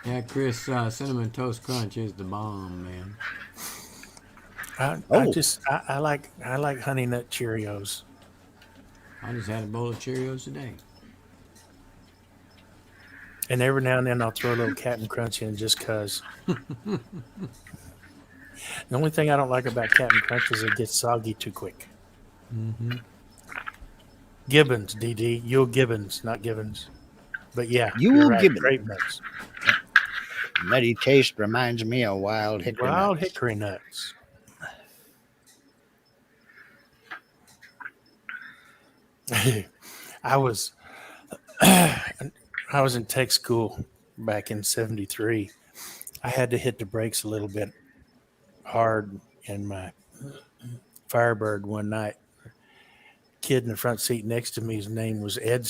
Speaker 7: Yeah, Chris, Cinnamon Toast Crunch is the bomb, man.
Speaker 3: I like Honey Nut Cheerios.
Speaker 7: I just had a bowl of Cheerios today.
Speaker 3: And every now and then I'll throw a little Captain Crunch in just because. The only thing I don't like about Captain Crunch is it gets soggy too quick.
Speaker 7: Mm-hmm.
Speaker 3: Gibbons, DD. Yule Gibbons, not Gibbons. But yeah,
Speaker 4: Yule
Speaker 3: you're right.
Speaker 4: Gibbons.
Speaker 3: Grape nuts.
Speaker 4: Nutty taste reminds me of wild hickory
Speaker 3: Wild
Speaker 4: nuts.
Speaker 3: hickory nuts. I was in tech school back in '73. I had to hit the brakes a little bit hard in my Firebird one night. Kid in the front seat next to me, his name was Ed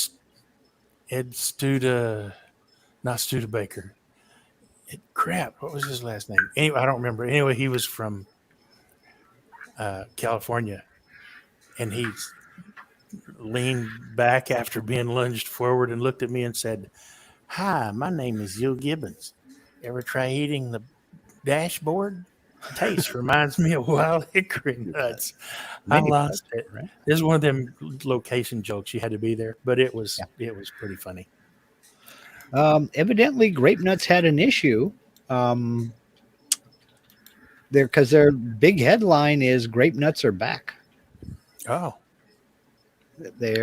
Speaker 3: Studa, not Studebaker. Crap, what was his last name? Anyway, I don't remember. Anyway, he was from California, and he leaned back after being lunged forward and looked at me and said, "Hi, my name is Yule Gibbons. Ever try eating the dashboard? Taste reminds me of wild hickory nuts." I
Speaker 4: Mini
Speaker 3: lost
Speaker 4: Putt,
Speaker 3: it.
Speaker 4: right?
Speaker 3: This is one of them location jokes. You had to be there, but it was pretty funny.
Speaker 4: Evidently, grape nuts had an issue. Because their big headline is "Grape nuts are back."
Speaker 3: Oh,
Speaker 4: They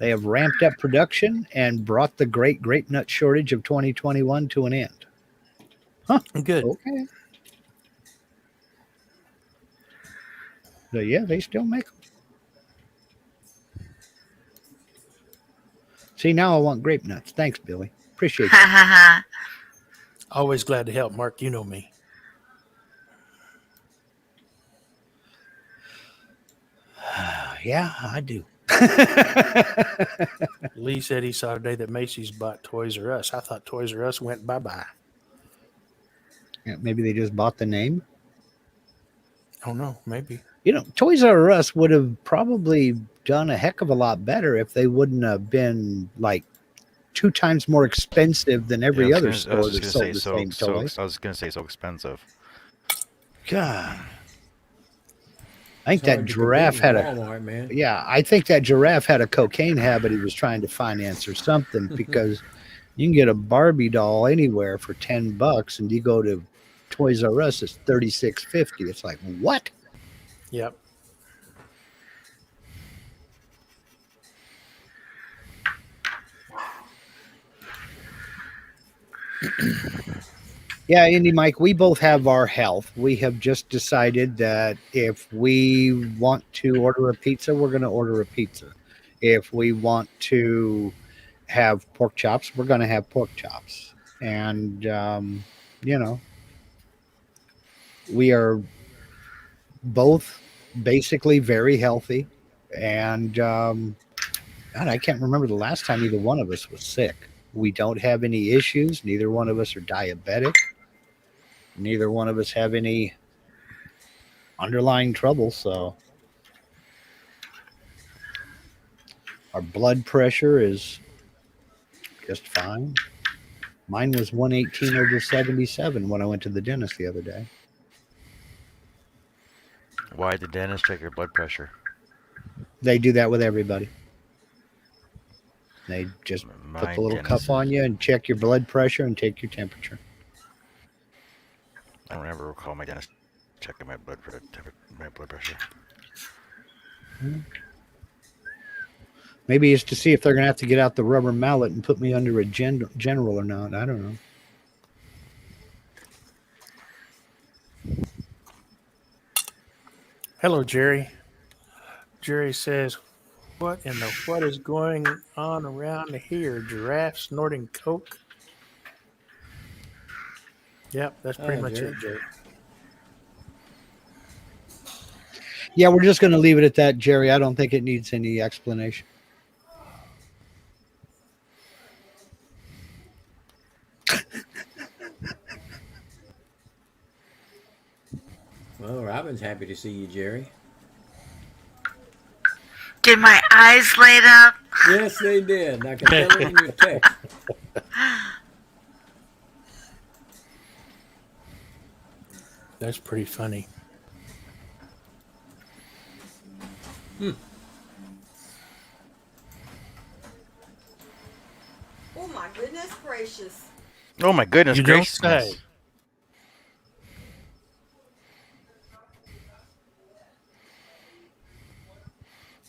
Speaker 4: have ramped up production and brought the great grape nut shortage of 2021 to an end.
Speaker 3: good.
Speaker 4: Okay. So yeah, they still make them. See, now I want grape nuts. Thanks, Billy. Appreciate
Speaker 2: Ha
Speaker 4: you.
Speaker 2: ha ha.
Speaker 3: Always glad to help, Mark. You know me.
Speaker 4: Yeah, I do.
Speaker 3: Lee said he saw today that Macy's bought Toys R Us. I thought Toys R Us went bye-bye.
Speaker 4: Yeah, maybe they just bought the name.
Speaker 3: Oh, no, maybe.
Speaker 4: You know, Toys R Us would have probably done a heck of a lot better if they wouldn't have been like 2 times more expensive than
Speaker 1: Yeah,
Speaker 4: every other
Speaker 1: I
Speaker 4: store
Speaker 1: was
Speaker 4: that
Speaker 1: just gonna
Speaker 4: sold
Speaker 1: say
Speaker 4: the same toy.
Speaker 1: I was gonna say so expensive.
Speaker 4: God, I think
Speaker 7: It's hard
Speaker 4: that
Speaker 7: to
Speaker 4: giraffe
Speaker 7: compete in
Speaker 4: had a
Speaker 7: Walmart, man.
Speaker 4: yeah. I think that giraffe had a cocaine habit he was trying to finance or something because you can get a Barbie doll anywhere for $10, and you go to Toys R Us, it's $36.50. It's like what?
Speaker 3: Yep.
Speaker 4: Yeah, Indy Mike, we both have our health. We have just decided that if we want to order a pizza, we're going to order a pizza. If we want to have pork chops, we're going to have pork chops. And, you know, we are both basically very healthy. And, God, I can't remember the last time either one of us was sick. We don't have any issues. Neither one of us are diabetic. Neither one of us have any underlying trouble. So our blood pressure is just fine. Mine was 118/77 when I went to the dentist the other day.
Speaker 1: Why did the dentist check your blood pressure?
Speaker 4: They do that with everybody. They just put
Speaker 1: My
Speaker 4: the little
Speaker 1: dentist.
Speaker 4: cup on you and check your blood pressure and take your temperature.
Speaker 1: I don't ever recall my dentist checking my blood pressure.
Speaker 4: Maybe it's to see if they're going to have to get out the rubber mallet and put me under a general or not. I don't know.
Speaker 3: Hello, Jerry. Jerry says, what is going on around here? Giraffe snorting coke? Yep, that's pretty much
Speaker 7: Jerry.
Speaker 3: it, Jerry.
Speaker 4: Yeah, we're just going to leave it at that, Jerry. I don't think it needs any explanation.
Speaker 7: Well, Robin's happy to see you, Jerry.
Speaker 2: Did my eyes light up?
Speaker 7: Yes, they did. I can tell it in your text.
Speaker 3: That's pretty funny.
Speaker 8: Oh my goodness gracious.
Speaker 1: Oh my goodness
Speaker 3: You don't
Speaker 1: gracious!
Speaker 3: say.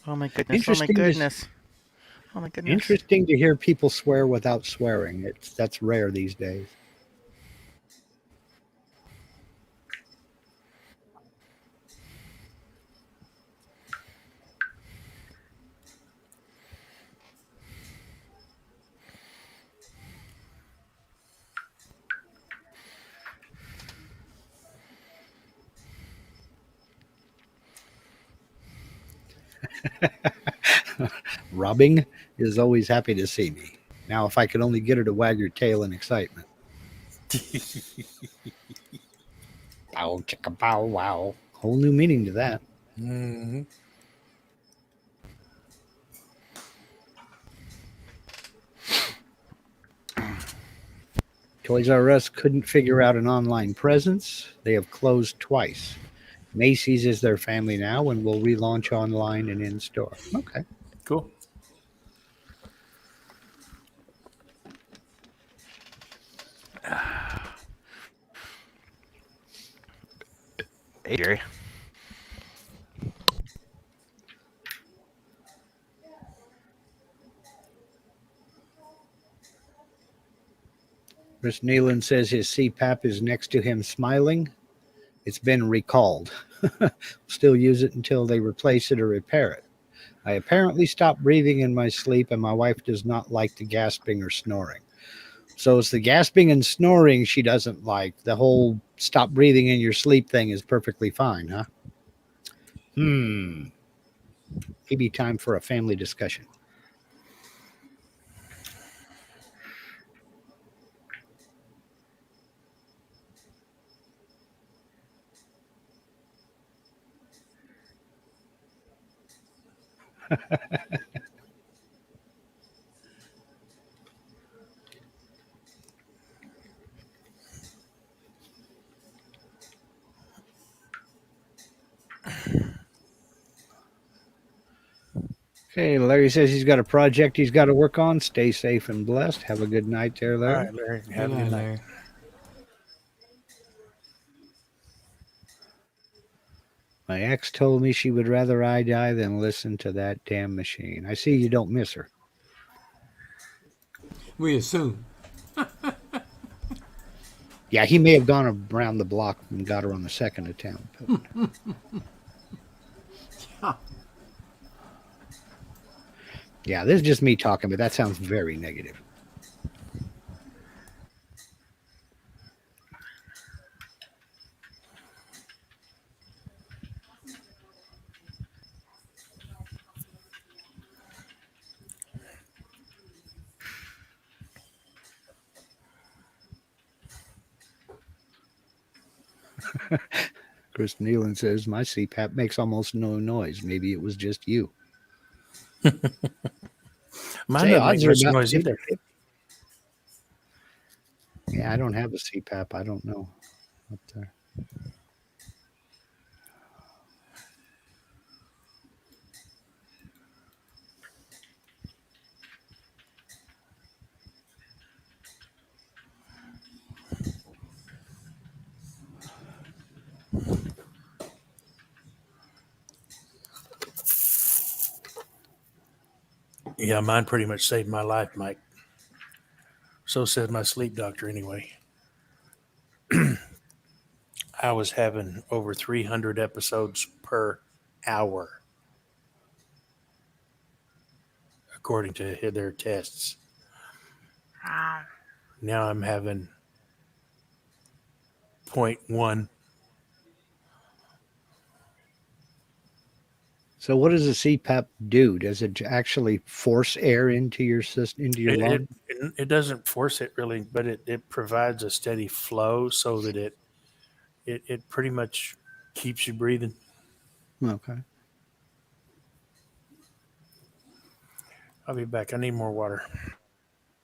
Speaker 1: Oh my goodness! Oh my
Speaker 4: Interesting to-
Speaker 1: goodness! Oh my goodness!
Speaker 4: Interesting to hear people swear without swearing. That's rare these days. Robbing is always happy to see me. Now, if I could only get her to wag her tail in excitement. Bow, chicka, bow, wow. Whole new meaning to that.
Speaker 3: Mm-hmm.
Speaker 4: Toys R Us couldn't figure out an online presence. They have closed twice. Macy's is their family now and will relaunch online and in store. Okay.
Speaker 3: Cool.
Speaker 1: Hey Jerry.
Speaker 4: Chris Nealon says his CPAP is next to him smiling. It's been recalled. Still use it until they replace it or repair it. I apparently stopped breathing in my sleep, and my wife does not like the gasping or snoring. So it's the gasping and snoring she doesn't like. The whole stop breathing in your sleep thing is perfectly fine, huh? maybe time for a family discussion. Okay, Larry says he's got a project he's got to work on. Stay safe and blessed. Have a good night there,
Speaker 3: All
Speaker 4: Larry.
Speaker 3: right, Larry.
Speaker 7: Good
Speaker 3: Have a
Speaker 7: night,
Speaker 3: good night.
Speaker 7: Larry.
Speaker 4: My ex told me she would rather I die than listen to that damn machine. I see you don't miss her.
Speaker 7: We assume.
Speaker 4: Yeah, he may have gone around the block and got her on the second attempt.
Speaker 7: Yeah.
Speaker 4: Yeah, this is just me talking, but that sounds very negative. Chris Nealon says, my CPAP makes almost no noise. Maybe it was just you.
Speaker 3: Mine
Speaker 4: Say,
Speaker 3: doesn't make
Speaker 4: odds are
Speaker 3: much
Speaker 4: about
Speaker 3: noise
Speaker 4: 50.
Speaker 3: either.
Speaker 4: Yeah, I don't have a CPAP. I don't know. What the...
Speaker 3: Yeah, mine pretty much saved my life, Mike. So said my sleep doctor anyway. I was having over 300 episodes per hour, according to their tests.
Speaker 2: Wow.
Speaker 3: Now I'm having 0.1.
Speaker 4: So what does a CPAP do? Does it actually force air into your system, into your
Speaker 3: It,
Speaker 4: lung?
Speaker 3: it doesn't force it really, but it provides a steady flow so that it pretty much keeps you breathing.
Speaker 4: Okay.
Speaker 3: I'll be back. I need more water.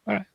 Speaker 4: All right.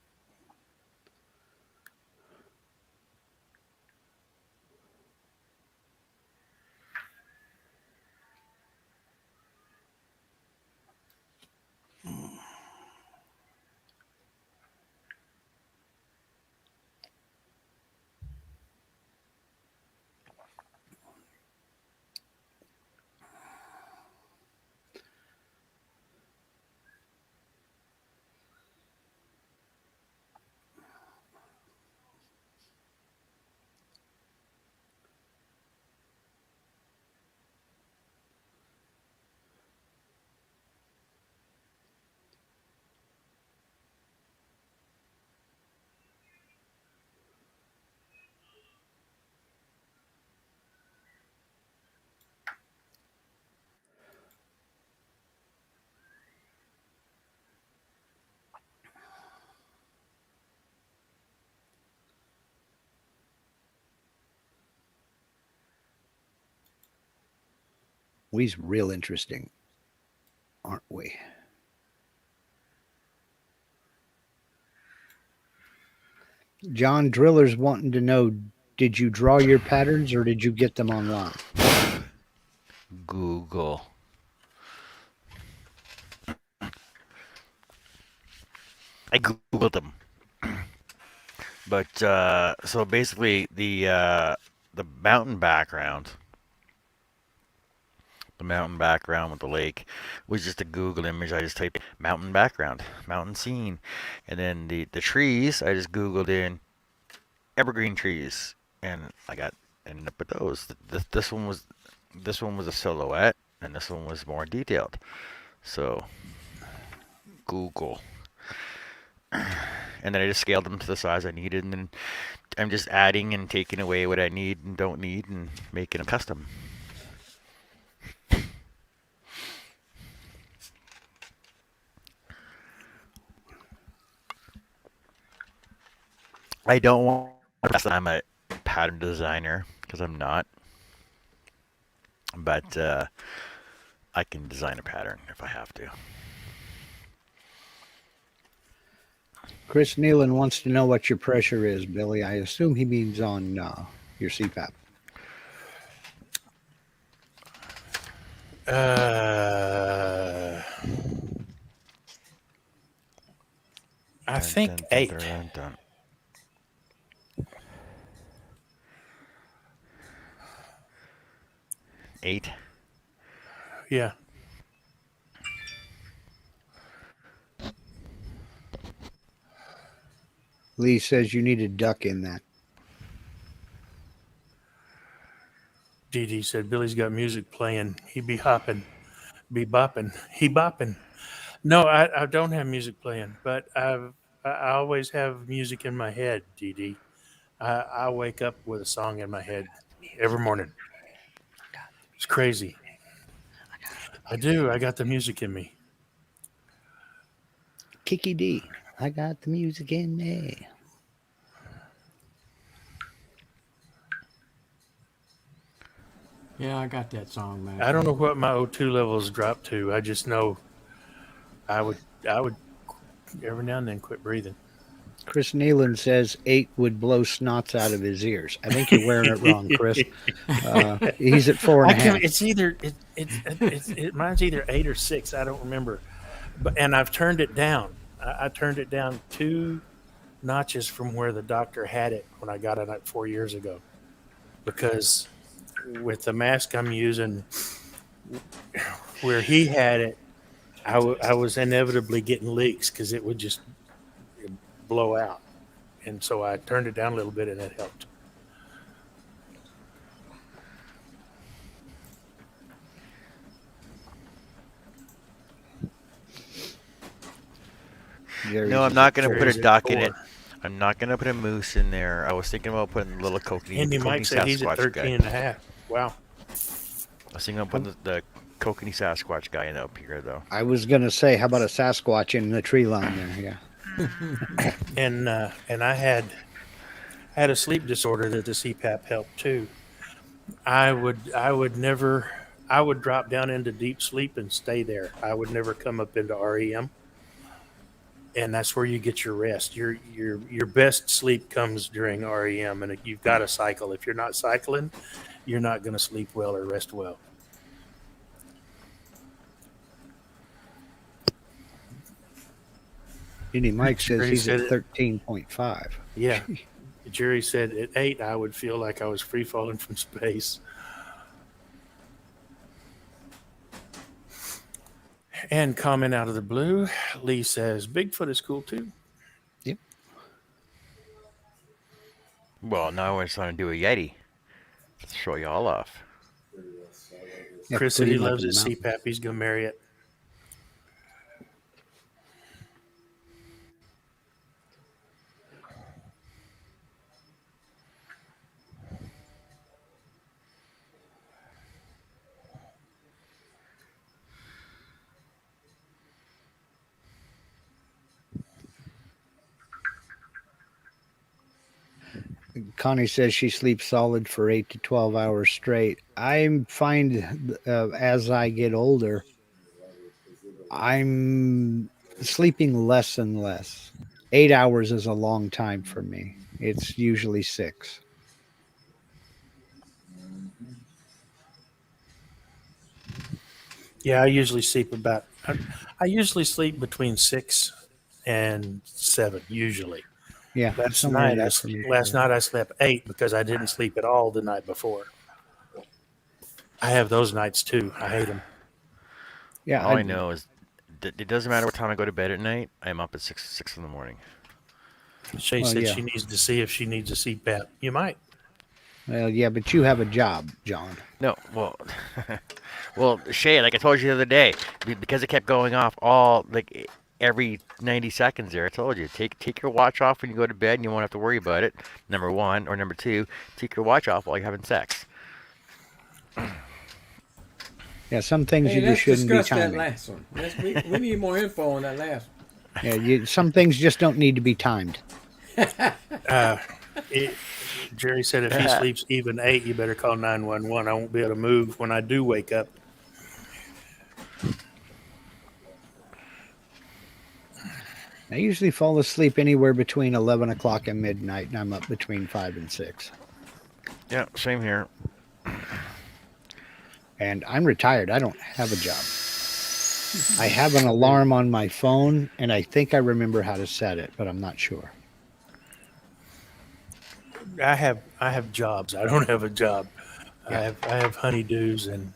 Speaker 4: We's real interesting, aren't we? John Driller's wanting to know, did you draw your patterns or did you get them online?
Speaker 1: Google. I googled them, but so basically the mountain background with the lake was just a Google image. I just typed mountain background, mountain scene, and then the trees I just Googled in evergreen trees, and ended up with those. This one was a silhouette, and this one was more detailed. So Google. And then I just scaled them to the size I needed, and then I'm just adding and taking away what I need and don't need, and making them custom. I don't want to guess that I'm a pattern designer because I'm not, but I can design a pattern if I have to.
Speaker 4: Chris Nealon wants to know what your pressure is, Billy. I assume he means on your CPAP.
Speaker 3: I think 8.
Speaker 1: Dun. 8.
Speaker 3: Yeah.
Speaker 4: Lee says you need a duck in that.
Speaker 3: Dee Dee said Billy's got music playing. He be hopping, be bopping, he bopping. No, I don't have music playing, but I always have music in my head, Dee Dee. I wake up with a song in my head every morning. It's crazy. I do. I got the music in me.
Speaker 4: Kiki D. I got the music in me.
Speaker 7: Yeah, I got that song, man.
Speaker 3: I don't know what my O2 levels dropped to. I just know I would every now and then quit breathing.
Speaker 4: Chris Nealon says 8 would blow snots out of his ears. I think you're wearing it wrong, Chris. He's at 4.5.
Speaker 3: It's either mine's either 8 or 6. I don't remember, and I've turned it down. I turned it down 2 notches from where the doctor had it when I got it 4 years ago, because with the mask I'm using, where he had it, I was inevitably getting leaks because it would just blow out, and so I turned it down a little bit, and it helped.
Speaker 1: No, I'm not going to put a duck in it. I'm not going to put a moose in there. I was thinking about putting the little kokanee
Speaker 3: Andy Mike said he's at 13 and a half. Wow.
Speaker 1: I was thinking about putting the kokanee Sasquatch guy in up here, though.
Speaker 4: I was going to say, how about a Sasquatch in the tree line there? Yeah.
Speaker 3: And I had a sleep disorder that the CPAP helped too. I would drop down into deep sleep and stay there. I would never come up into REM. And that's where you get your rest. Your best sleep comes during REM, and you've got to cycle. If you're not cycling, you're not going to sleep well or rest well.
Speaker 4: Andy Mike says
Speaker 3: Jerry
Speaker 4: he's
Speaker 3: said
Speaker 4: at 13.5.
Speaker 3: Yeah. Jerry said at 8, I would feel like I was free falling from space. And comment out of the blue, Lee says Bigfoot is cool too.
Speaker 4: Yep.
Speaker 1: Well, now we're trying to do a Yeti. Let's show you all off.
Speaker 4: Yeah,
Speaker 3: Chris said
Speaker 4: put
Speaker 3: he
Speaker 4: him up
Speaker 3: loves
Speaker 4: in
Speaker 3: his
Speaker 4: the
Speaker 3: CPAP. He's going to marry it.
Speaker 4: Connie says she sleeps solid for 8 to 12 hours straight. I find as I get older, I'm sleeping less and less. 8 hours is a long time for me. It's usually 6.
Speaker 3: Yeah, I usually sleep I usually sleep between 6 and 7 usually.
Speaker 4: Yeah.
Speaker 3: Last night I slept 8 because I didn't sleep at all the night before. I have those nights too. I hate them.
Speaker 4: Yeah.
Speaker 1: All I know is that it doesn't matter what time I go to bed at night. I'm up at 6 in the morning.
Speaker 3: Shay
Speaker 4: Well,
Speaker 3: said
Speaker 4: yeah.
Speaker 3: she needs to see if she needs a CPAP. You might.
Speaker 4: Well, yeah, but you have a job, John.
Speaker 1: No, well, well, Shay, like I told you the other day, because it kept going off every 90 seconds there. I told you, take your watch off when you go to bed, and you won't have to worry about it. Number one, or number two, take your watch off while you're having sex.
Speaker 4: Yeah, some things
Speaker 7: Hey,
Speaker 4: you
Speaker 7: let's
Speaker 4: shouldn't be
Speaker 7: discuss that
Speaker 4: timing.
Speaker 7: last one. We need more info on that last one.
Speaker 4: Yeah, some things just don't need to be timed.
Speaker 3: Uh, it, Jerry said if he sleeps even 8, you better call 911. I won't be able to move when I do wake up.
Speaker 4: I usually fall asleep anywhere between 11 o'clock and midnight, and I'm up between 5 and 6.
Speaker 1: Yeah, same here.
Speaker 4: And I'm retired. I don't have a job. I have an alarm on my phone, and I think I remember how to set it, but I'm not sure.
Speaker 3: I have jobs. I don't have a job.
Speaker 4: Yeah.
Speaker 3: I have honeydews and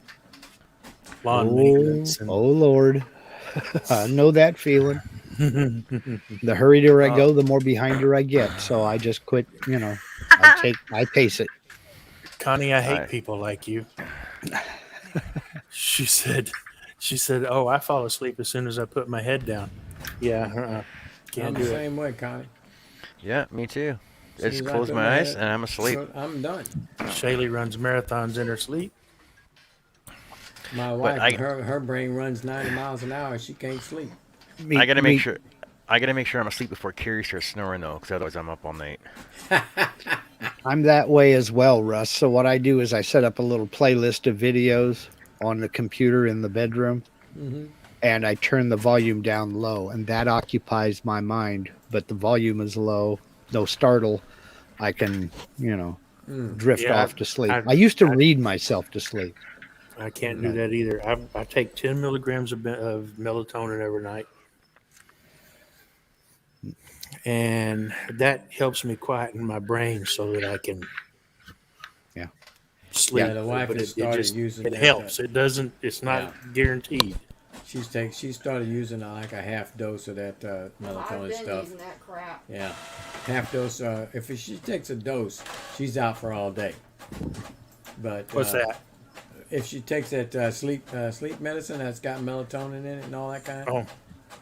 Speaker 3: lawn
Speaker 4: Oh,
Speaker 3: maintenance. And,
Speaker 4: oh Lord. I know that feeling. The hurrier I go, the more behinder I get. So I just quit, I pace it.
Speaker 3: Connie, I hate
Speaker 1: I-
Speaker 3: people like you. She said, "Oh, I fall asleep as soon as I put my head down." Yeah,
Speaker 7: I'm
Speaker 3: can't
Speaker 7: the
Speaker 3: do it.
Speaker 7: same way, Connie.
Speaker 1: Yeah, me too. I
Speaker 7: Soon
Speaker 1: just
Speaker 7: as I
Speaker 1: close
Speaker 7: put
Speaker 1: my eyes
Speaker 7: head-
Speaker 1: and I'm asleep.
Speaker 7: I'm done.
Speaker 3: Shaylee runs marathons in her sleep.
Speaker 7: My wife,
Speaker 1: I-
Speaker 7: her brain runs 90 miles an hour. She can't sleep.
Speaker 1: I gotta make sure. I gotta make sure I'm asleep before Carrie starts snoring though, because otherwise I'm up all night.
Speaker 4: I'm that way as well, Russ. So what I do is I set up a little playlist of videos on the computer in the bedroom,
Speaker 7: Mm-hmm.
Speaker 4: and I turn the volume down low, and that occupies my mind. But the volume is low, no startle. I can, drift
Speaker 3: Yeah,
Speaker 4: off to sleep.
Speaker 3: I-
Speaker 4: I used to
Speaker 3: I-
Speaker 4: read myself to sleep.
Speaker 3: I can't do that either. I take 10 milligrams of melatonin every night, and that helps me quieten my brain so that I can
Speaker 4: Yeah.
Speaker 3: sleep.
Speaker 7: Yeah, the wife
Speaker 3: But
Speaker 7: has started using
Speaker 3: it
Speaker 7: that,
Speaker 3: helps. It doesn't. It's not
Speaker 7: Yeah.
Speaker 3: guaranteed.
Speaker 7: She started using like a half dose of that
Speaker 8: I've
Speaker 7: melatonin
Speaker 8: been
Speaker 7: stuff.
Speaker 8: using that crap.
Speaker 7: Yeah, half dose. If she takes a dose, she's out for all day. But
Speaker 3: What's that?
Speaker 7: if she takes that sleep medicine that's got melatonin in it and all that kind of,
Speaker 3: Oh,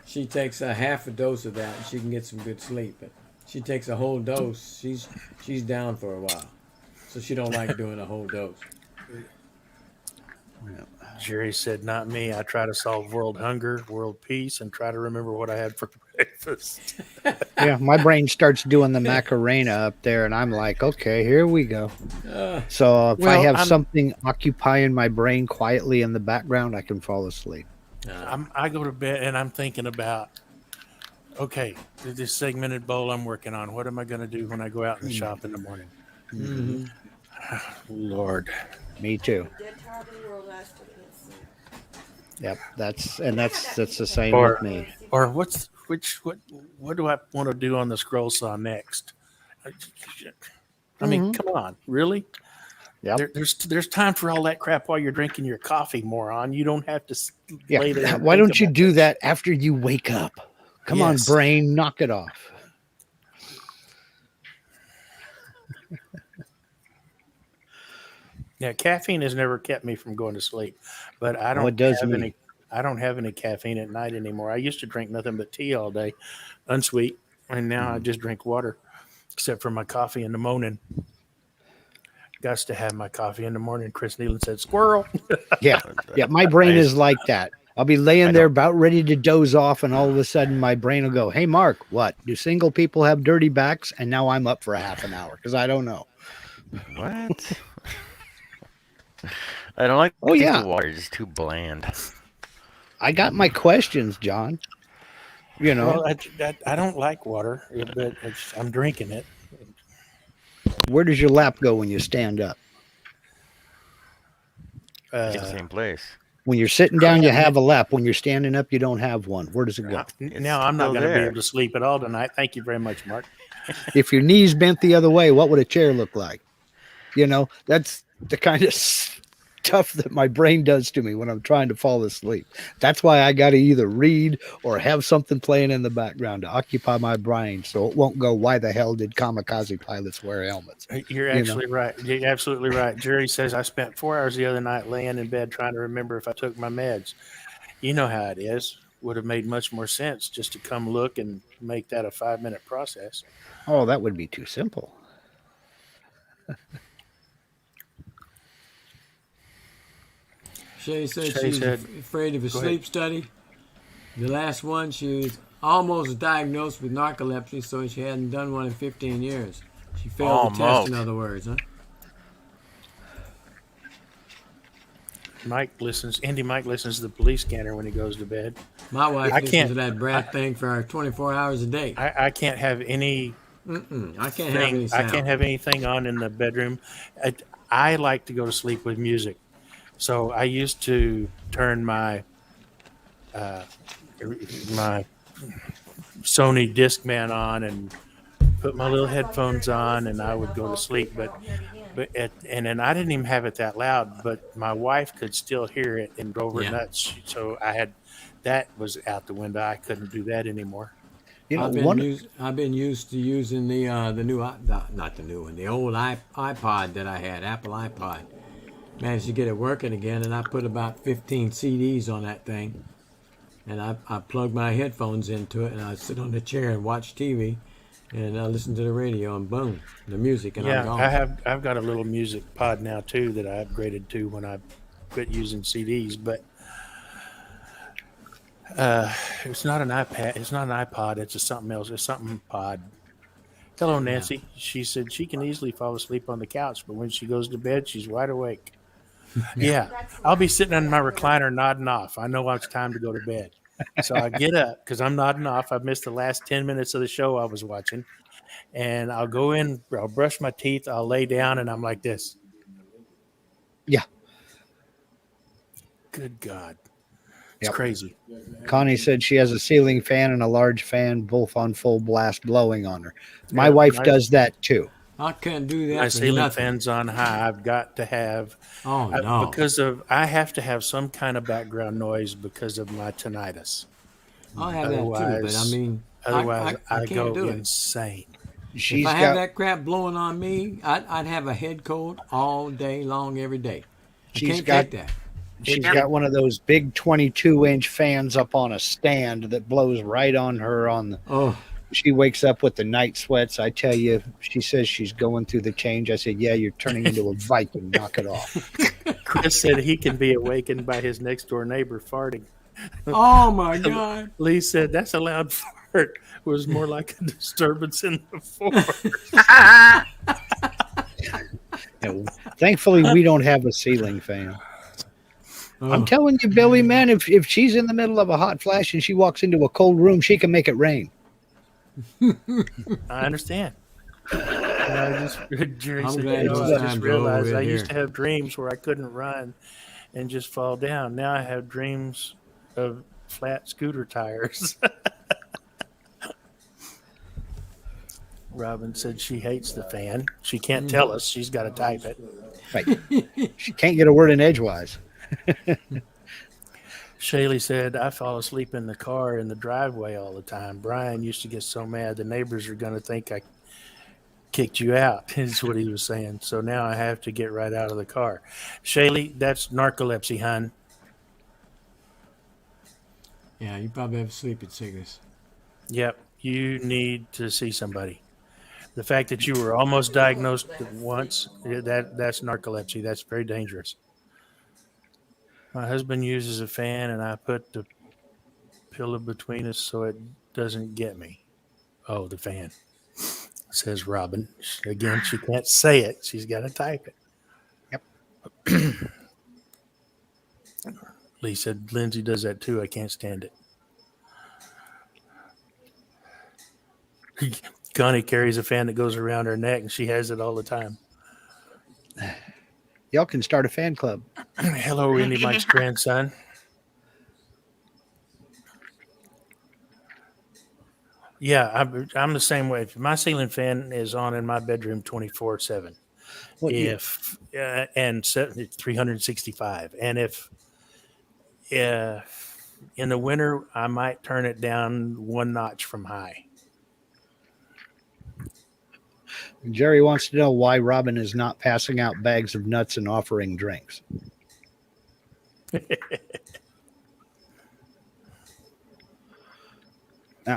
Speaker 7: she takes a half a dose of that and she can get some good sleep. But she takes a whole dose, she's down for a while. So she don't like doing a whole dose.
Speaker 3: Jerry said, "Not me. I try to solve world hunger, world peace, and try to remember what I had for breakfast."
Speaker 4: Yeah, my brain starts doing the Macarena up there, and I'm like, okay, here we go. So if I
Speaker 3: Well,
Speaker 4: have
Speaker 3: I'm-
Speaker 4: something occupying my brain quietly in the background, I can fall asleep.
Speaker 3: I go to bed and I'm thinking about, okay, this segmented bowl I'm working on. What am I going to do when I go out in the shop in the morning?
Speaker 7: Mm-hmm.
Speaker 3: Lord,
Speaker 4: Me too.
Speaker 8: Dead tired of the world last week. Let's see.
Speaker 4: Yep, that's the same
Speaker 3: Or-
Speaker 4: with me.
Speaker 3: or what do I want to do on the scroll saw next? I mean, come on, really?
Speaker 4: Yep.
Speaker 3: There's time for all that crap while you're drinking your coffee, moron. You don't have to
Speaker 4: Yeah.
Speaker 3: lay there. And
Speaker 4: Why
Speaker 3: think
Speaker 4: don't you
Speaker 3: about
Speaker 4: do that after you wake up? Come on,
Speaker 3: Yes.
Speaker 4: brain, knock it off.
Speaker 3: Yeah, caffeine has never kept me from going to sleep, but I don't
Speaker 4: it does
Speaker 3: have
Speaker 4: me.
Speaker 3: any. I don't have any caffeine at night anymore. I used to drink nothing but tea all day, unsweet, and now I just drink water, except for my coffee in the morning. Got to have my coffee in the morning. Chris Nealon said, "Squirrel."
Speaker 4: Yeah, yeah. My brain
Speaker 1: I
Speaker 4: is
Speaker 1: just-
Speaker 4: like that. I'll be laying there about ready to doze off, and all of a sudden my brain will go, "Hey, Mark, what? Do single people have dirty backs?" And now I'm up for a half an hour because I don't know.
Speaker 1: What? I don't like
Speaker 4: Oh,
Speaker 1: the
Speaker 4: yeah.
Speaker 1: water. It's just too bland.
Speaker 4: I got my questions, John. You know,
Speaker 3: Well, I don't like water, but I'm drinking it.
Speaker 4: where does your lap go when you stand up?
Speaker 1: It's the same place.
Speaker 4: When you're sitting down, you have a lap. When you're standing up, you don't have one. Where does it go?
Speaker 3: Now I'm not
Speaker 1: still
Speaker 3: going to be
Speaker 1: there.
Speaker 3: able to sleep at all tonight. Thank you very much, Mark.
Speaker 4: If your knees bent the other way, what would a chair look like? You know, that's the kind of stuff that my brain does to me when I'm trying to fall asleep. That's why I got to either read or have something playing in the background to occupy my brain so it won't go, why the hell did kamikaze pilots wear helmets?
Speaker 3: You're actually right. You're absolutely right. Jerry says I spent 4 hours the other night laying in bed trying to remember if I took my meds. You know how it is. Would have made much more sense just to come look and make that a 5-minute process.
Speaker 4: Oh, that would be too simple.
Speaker 7: Shay said
Speaker 3: Shay
Speaker 7: she's
Speaker 3: said-
Speaker 7: afraid of a
Speaker 3: Go ahead.
Speaker 7: sleep study. The last one, she was almost diagnosed with narcolepsy, so she hadn't done one in 15 years. She failed the test, in other words, huh?
Speaker 3: Mike listens to the police scanner when he goes to bed.
Speaker 7: My wife
Speaker 3: I
Speaker 7: listens
Speaker 3: can't-
Speaker 7: to that brat thing for 24 hours a day.
Speaker 3: I can't have any
Speaker 7: I can't have any sound.
Speaker 3: I can't have anything on in the bedroom. I like to go to sleep with music. So I used to turn my my Sony Discman on and put my little headphones on, and I would go to sleep. And then I didn't even have it that loud, but my wife could still hear it and drove her
Speaker 7: Yeah.
Speaker 3: nuts. So that was out the window. I couldn't do that anymore.
Speaker 4: You know,
Speaker 7: I've been used to using the new not the new one, the old iPod that I had, Apple iPod. Managed to get it working again, and I put about 15 CDs on that thing, and I plugged my headphones into it, and I sit on the chair and watch TV, and I listen to the radio, and boom, the music, and I'm gone.
Speaker 3: I've got a little music pod now too that I upgraded to when I quit using CDs, but it's not an iPad, it's not an iPod, it's something else, it's something pod. Hello, Nancy. She said she can easily fall asleep on the couch, but when she goes to bed, she's wide awake. Yeah, I'll be sitting in my recliner nodding off. I know it's time to go to bed. So I get up because I'm nodding off. I've missed the last 10 minutes of the show I was watching. And I'll go in, I'll brush my teeth, I'll lay down, and I'm like this.
Speaker 4: Yeah.
Speaker 3: Good God. It's
Speaker 4: Yep.
Speaker 3: crazy.
Speaker 4: Connie said she has a ceiling fan and a large fan, both on full blast, blowing on her. My
Speaker 3: Yeah,
Speaker 4: wife
Speaker 3: my-
Speaker 4: does that too.
Speaker 7: I can't do that
Speaker 3: My
Speaker 7: for
Speaker 3: ceiling
Speaker 7: nothing.
Speaker 3: fan's on high. I've got to have
Speaker 7: Oh, no.
Speaker 3: I have to have some kind of background noise because of my tinnitus.
Speaker 7: I'll have that too, but I
Speaker 3: Otherwise-
Speaker 7: mean,
Speaker 3: Otherwise,
Speaker 7: I
Speaker 3: I
Speaker 7: can't
Speaker 3: go
Speaker 7: do it.
Speaker 3: insane.
Speaker 4: She's
Speaker 7: If I
Speaker 4: got
Speaker 7: have that crap blowing on me, I'd have a head cold all day long, every day. I
Speaker 4: She's
Speaker 7: can't
Speaker 4: got-
Speaker 7: take that.
Speaker 4: she's got one of those big 22-inch fans up on a stand that blows right on her on the
Speaker 7: Oh,
Speaker 4: she wakes up with the night sweats. I tell you, she says she's going through the change. I said, yeah, you're turning into a Viking. Knock it off.
Speaker 3: Chris said he can be awakened by his next door neighbor farting.
Speaker 7: oh my God.
Speaker 3: Lee said that's a loud fart. It was more like a disturbance in the forest.
Speaker 4: You know, thankfully, we don't have a ceiling fan.
Speaker 7: Oh.
Speaker 4: I'm telling you, Billy, man, if she's in the middle of a hot flash and she walks into a cold room, she can make it rain.
Speaker 3: I understand. Jerry
Speaker 7: I'm
Speaker 3: said,
Speaker 7: glad
Speaker 3: you know,
Speaker 7: it's
Speaker 3: I
Speaker 7: time
Speaker 3: just
Speaker 7: to
Speaker 3: realized
Speaker 7: over
Speaker 3: I used
Speaker 7: here.
Speaker 3: to have dreams where I couldn't run and just fall down. Now I have dreams of flat scooter tires. Robin said she hates the fan. She can't tell us. She's got to type it.
Speaker 4: Right. She can't get a word in edgewise.
Speaker 3: Shaylee said, I fall asleep in the car in the driveway all the time. Brian used to get so mad the neighbors are going to think I kicked you out, is what he was saying. So now I have to get right out of the car. Shaylee, that's narcolepsy, hon.
Speaker 7: Yeah, you probably have sleeping sickness.
Speaker 3: Yep, you need to see somebody. The fact that you were almost diagnosed once, that's narcolepsy. That's very dangerous. My husband uses a fan, and I put the pillow between us so it doesn't get me. Oh, the fan, says Robin. Again, she can't say it. She's got to type it.
Speaker 4: Yep.
Speaker 3: Lee said, Lindsay does that too. I can't stand it. Connie carries a fan that goes around her neck, and she has it all the time.
Speaker 4: Y'all can start a fan club.
Speaker 3: Hello, Randy, Mike's grandson. Yeah, I'm the same way. My ceiling fan is on in my bedroom 24/7. If and 365, and if in the winter I might turn it down one notch from high.
Speaker 4: Jerry wants to know why Robin is not passing out bags of nuts and offering drinks.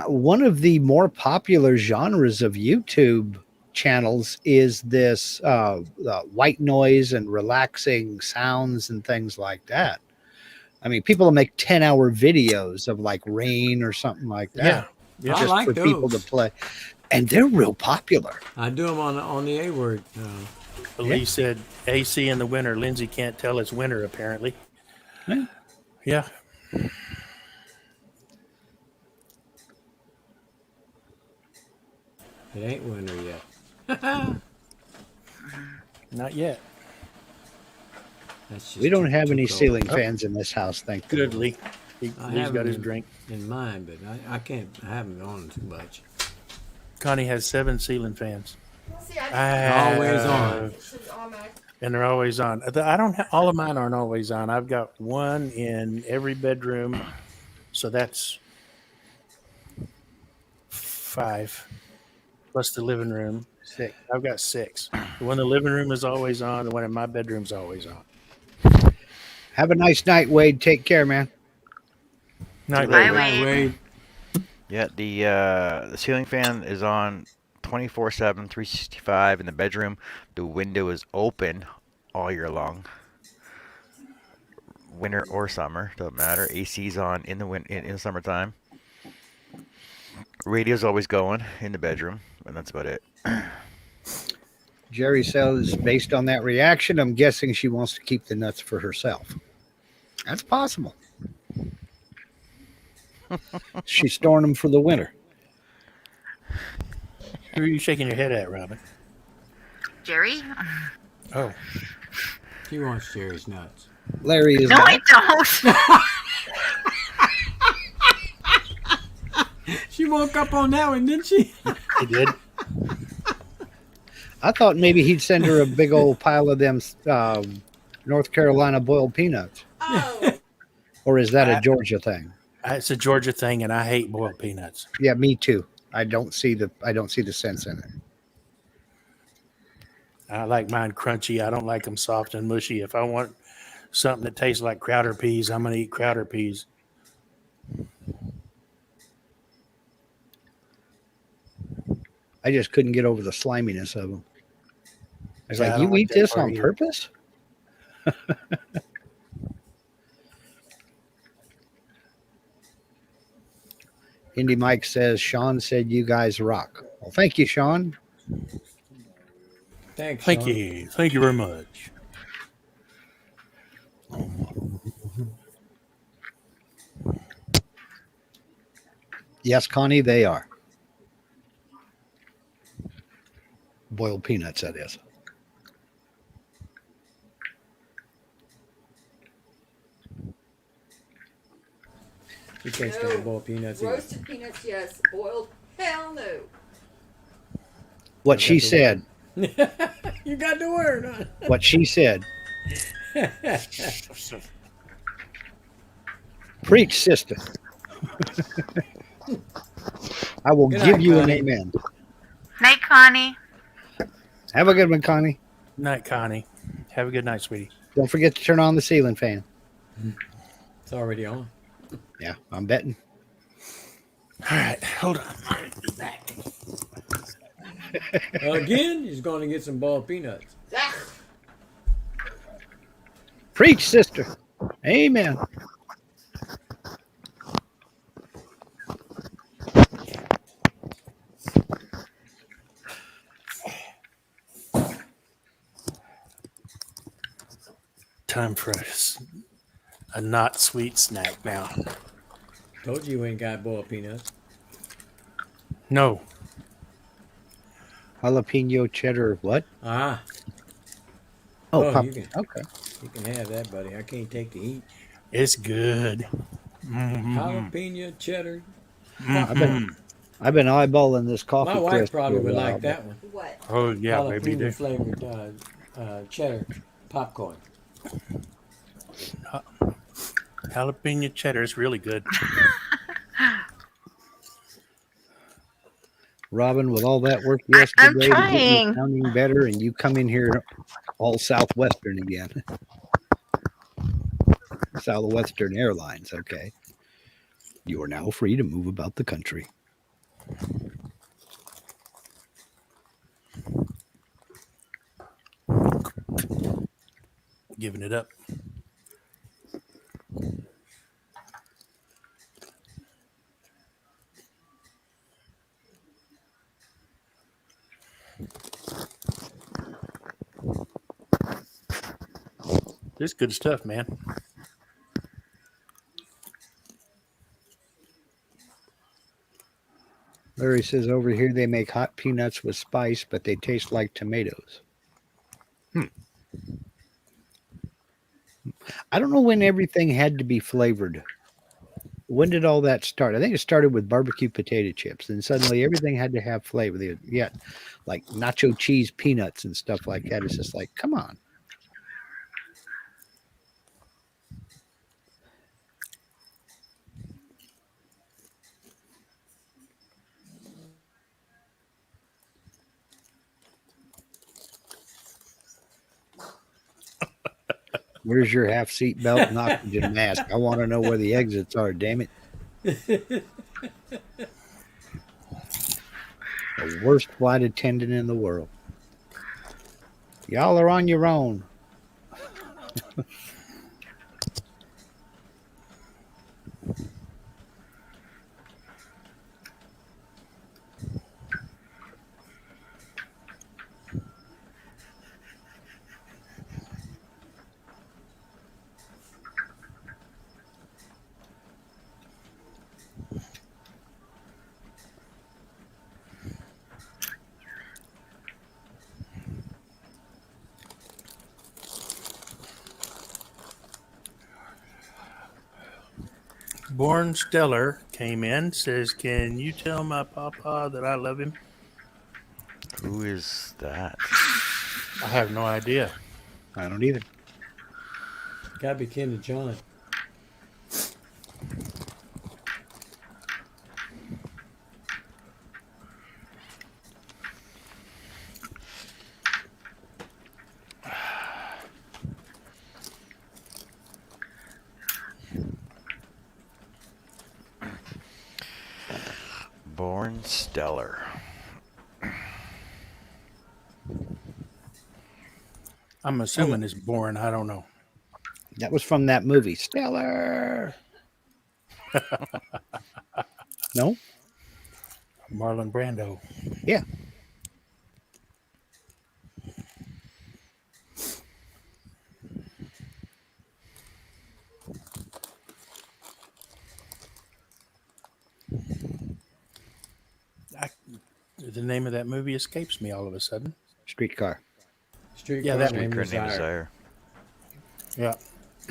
Speaker 4: One of the more popular genres of YouTube channels is this white noise and relaxing sounds and things like that. I mean, people will make 10-hour videos of like rain or something like that.
Speaker 7: I
Speaker 4: just
Speaker 7: like
Speaker 4: for people to
Speaker 7: those.
Speaker 4: play, and they're real popular.
Speaker 7: I do them on the A word.
Speaker 3: Elise said AC in the winter. Lindsay can't tell it's winter, apparently.
Speaker 4: Yeah.
Speaker 3: Yeah.
Speaker 7: It ain't winter yet.
Speaker 3: Not yet.
Speaker 7: That's just
Speaker 4: We don't
Speaker 7: too-
Speaker 4: have
Speaker 7: too
Speaker 4: any
Speaker 7: cold.
Speaker 4: ceiling fans in this house, thank
Speaker 3: Good,
Speaker 4: God.
Speaker 3: Lee.
Speaker 7: I
Speaker 3: Lee's
Speaker 7: have
Speaker 3: got his
Speaker 7: them
Speaker 3: drink.
Speaker 7: in mine, but I can't. I haven't on too much.
Speaker 3: Connie has 7 ceiling fans.
Speaker 8: Well, see, I
Speaker 7: Always on.
Speaker 8: it should automatic.
Speaker 3: And they're always on. I don't. All of mine aren't always on. I've got one in every bedroom, so that's 5 plus the living room.
Speaker 4: 6.
Speaker 3: I've got 6. The one in the living room is always on. The one in my bedroom's always on.
Speaker 4: Have a nice night, Wade. Take care, man.
Speaker 3: Night,
Speaker 2: Bye,
Speaker 3: Wade.
Speaker 7: Right,
Speaker 2: Wade.
Speaker 1: Yeah, the ceiling fan is on 24/7, 365 in the bedroom. The window is open all year long. Winter or summer, doesn't matter. AC's on in the summertime. Radio's always going in the bedroom, and that's about it.
Speaker 4: Jerry says, based on that reaction, I'm guessing she wants to keep the nuts for herself. That's possible. She's storing them for the winter.
Speaker 3: Who are you shaking your head at, Robin?
Speaker 2: Jerry?
Speaker 3: Oh,
Speaker 7: She wants Jerry's nuts.
Speaker 4: Larry is
Speaker 2: No,
Speaker 4: back.
Speaker 2: I don't.
Speaker 7: She woke up on that one, didn't she?
Speaker 3: he did.
Speaker 4: I thought maybe he'd send her a big old pile of them North Carolina boiled peanuts.
Speaker 8: Oh,
Speaker 4: Or is that a Georgia thing?
Speaker 3: It's a Georgia thing, and I hate boiled peanuts.
Speaker 4: Yeah, me too. I don't see the sense in it.
Speaker 3: I like mine crunchy. I don't like them soft and mushy. If I want something that tastes like Crowder peas, I'm going to eat Crowder peas.
Speaker 4: I just couldn't get over the sliminess of them. I was
Speaker 3: Yeah, I
Speaker 4: like,
Speaker 3: don't
Speaker 4: you
Speaker 3: like
Speaker 4: eat
Speaker 3: that
Speaker 4: this
Speaker 3: part
Speaker 4: on
Speaker 3: either.
Speaker 4: purpose? Indy Mike says, Sean said you guys rock. Well, thank you, Sean.
Speaker 7: Thanks.
Speaker 3: Thank
Speaker 7: Sean.
Speaker 3: you. Thank you very much.
Speaker 4: Yes, Connie, they are. Boiled peanuts, that is.
Speaker 7: She can't
Speaker 8: No.
Speaker 7: stand boiled peanuts either.
Speaker 8: roasted peanuts, yes. Boiled, hell no.
Speaker 4: What she said.
Speaker 7: You got the word, huh?
Speaker 4: What she said. Preach, sister. I will
Speaker 7: Good
Speaker 4: give
Speaker 7: night,
Speaker 4: you an
Speaker 7: Connie.
Speaker 4: amen.
Speaker 2: Night, Connie.
Speaker 4: Have a good one, Connie.
Speaker 3: Night, Connie. Have a good night, sweetie.
Speaker 4: Don't forget to turn on the ceiling fan.
Speaker 7: It's already on.
Speaker 4: Yeah, I'm betting.
Speaker 3: All right, hold on.
Speaker 7: Again, he's going to get some boiled peanuts.
Speaker 8: Ah,
Speaker 4: Preach, sister. Amen.
Speaker 3: Time for a not sweet snack now.
Speaker 7: Told you ain't got boiled peanuts.
Speaker 3: No,
Speaker 4: Jalapeno cheddar, what?
Speaker 7: Ah,
Speaker 4: Oh,
Speaker 7: Oh,
Speaker 4: pumpkin.
Speaker 7: you can-
Speaker 4: Okay.
Speaker 7: you can have that, buddy. I can't take the heat.
Speaker 3: it's good.
Speaker 7: Jalapeno cheddar.
Speaker 4: I've been eyeballing this coffee.
Speaker 7: My wife
Speaker 4: crisp
Speaker 7: probably
Speaker 4: for a
Speaker 7: would
Speaker 4: while,
Speaker 7: like that one.
Speaker 8: what?
Speaker 3: Oh yeah, maybe
Speaker 7: Jalapeno
Speaker 3: do.
Speaker 7: flavored cheddar popcorn.
Speaker 3: Jalapeno cheddar is really good.
Speaker 4: Robin, with all that work
Speaker 2: I'm
Speaker 4: yesterday to get
Speaker 2: trying.
Speaker 4: me sounding better, and you come in here all Southwestern again. Southwestern Airlines, okay. You are now free to move about the country.
Speaker 3: Giving it up. This is good stuff, man.
Speaker 4: Larry says over here they make hot peanuts with spice, but they taste like tomatoes. I don't know when everything had to be flavored. When did all that start? I think it started with barbecue potato chips, and suddenly everything had to have flavor. Yeah, like nacho cheese peanuts and stuff like that. It's just like, come on. Where's your half seat belt and oxygen mask? I want to know where the exits are, damn it. The worst flight attendant in the world. Y'all are on your own.
Speaker 3: Born Stellar came in, says, "Can you tell my papa that I love him?"
Speaker 1: Who is that?
Speaker 3: I have no idea.
Speaker 4: I don't either.
Speaker 7: Gotta be kin to John.
Speaker 1: Born Stellar.
Speaker 3: I'm assuming it's born. I don't know.
Speaker 4: That was from that movie, Stellar. No?
Speaker 3: Marlon Brando.
Speaker 4: Yeah.
Speaker 3: The name of that movie escapes me all of a sudden.
Speaker 4: Streetcar.
Speaker 7: Street
Speaker 3: Yeah,
Speaker 7: car
Speaker 3: that
Speaker 7: named
Speaker 1: Secret name
Speaker 7: Desire.
Speaker 1: Desire.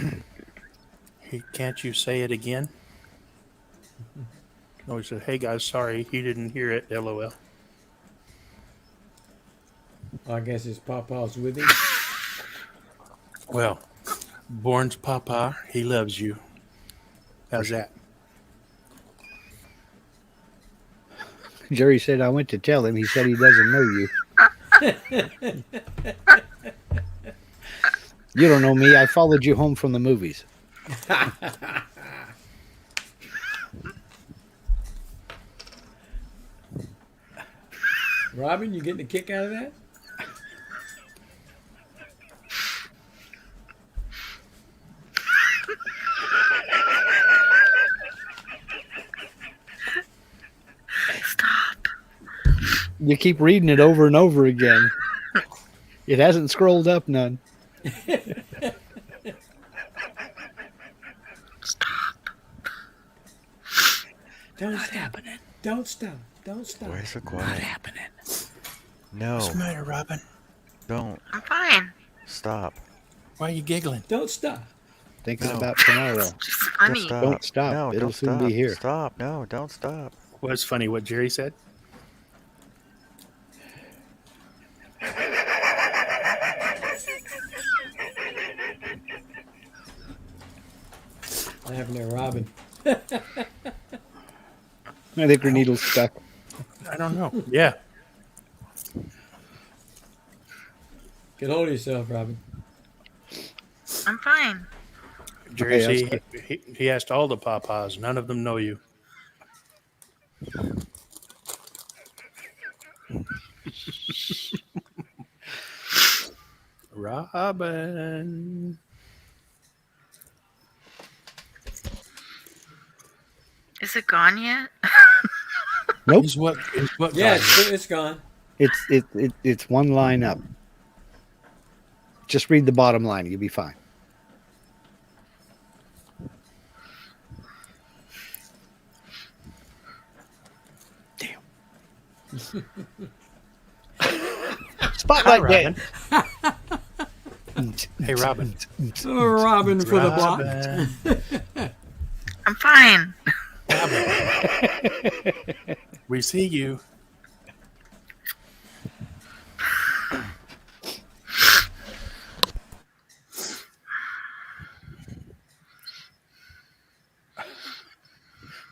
Speaker 3: Yeah. Can't you say it again? No, he said, "Hey guys, sorry, he didn't hear it. LOL."
Speaker 7: I guess his papa's with him.
Speaker 3: Well, Born's papa, he loves you. How's that?
Speaker 4: Jerry said I went to tell him. He said he doesn't know you. You don't know me. I followed you home from the movies.
Speaker 7: Robin, you getting a kick out of that?
Speaker 2: Stop.
Speaker 4: You keep reading it over and over again. It hasn't scrolled up none.
Speaker 2: Stop.
Speaker 7: Don't stop. Don't stop. Don't stop.
Speaker 1: Where's the
Speaker 3: Not
Speaker 1: quiet?
Speaker 3: happening.
Speaker 1: No,
Speaker 3: What's the matter, Robin?
Speaker 1: don't
Speaker 2: I'm fine.
Speaker 1: stop.
Speaker 3: Why are you giggling?
Speaker 7: Don't stop.
Speaker 4: Thinking
Speaker 1: No.
Speaker 4: about tomorrow.
Speaker 2: Just
Speaker 1: Don't
Speaker 2: funny.
Speaker 1: stop.
Speaker 4: Don't stop.
Speaker 1: No,
Speaker 4: It'll
Speaker 1: don't
Speaker 4: soon
Speaker 1: stop.
Speaker 4: be here.
Speaker 1: Stop. No, don't stop.
Speaker 3: Well, it's funny what Jerry said.
Speaker 7: What happened there, Robin?
Speaker 4: I think her needle's stuck.
Speaker 3: I don't know. Yeah.
Speaker 7: Get hold of yourself, Robin.
Speaker 2: I'm fine.
Speaker 3: Jerry,
Speaker 4: Okay,
Speaker 3: he asked all the papas. None of them know you. Robin.
Speaker 2: Is it gone yet?
Speaker 4: Nope.
Speaker 3: Is what
Speaker 7: Yeah,
Speaker 3: God-
Speaker 7: it's gone.
Speaker 4: It's one line up. Just read the bottom line. You'll be fine. Spotlight
Speaker 3: Hi,
Speaker 4: day.
Speaker 3: Robin. Hey, Robin.
Speaker 7: Robin for the block.
Speaker 3: Robin.
Speaker 2: I'm fine.
Speaker 3: We see you.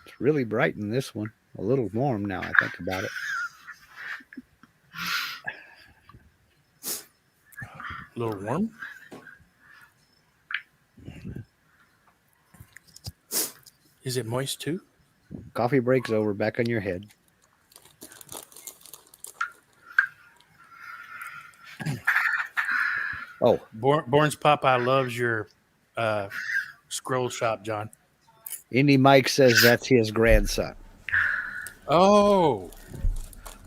Speaker 4: It's really bright in this one. A little warm now I think about it.
Speaker 3: A little warm. Is it moist too?
Speaker 4: Coffee break's over. Back on your head. Oh,
Speaker 3: Born's Popeye loves your scroll shop, John.
Speaker 4: Indy Mike says that's his grandson.
Speaker 3: Oh,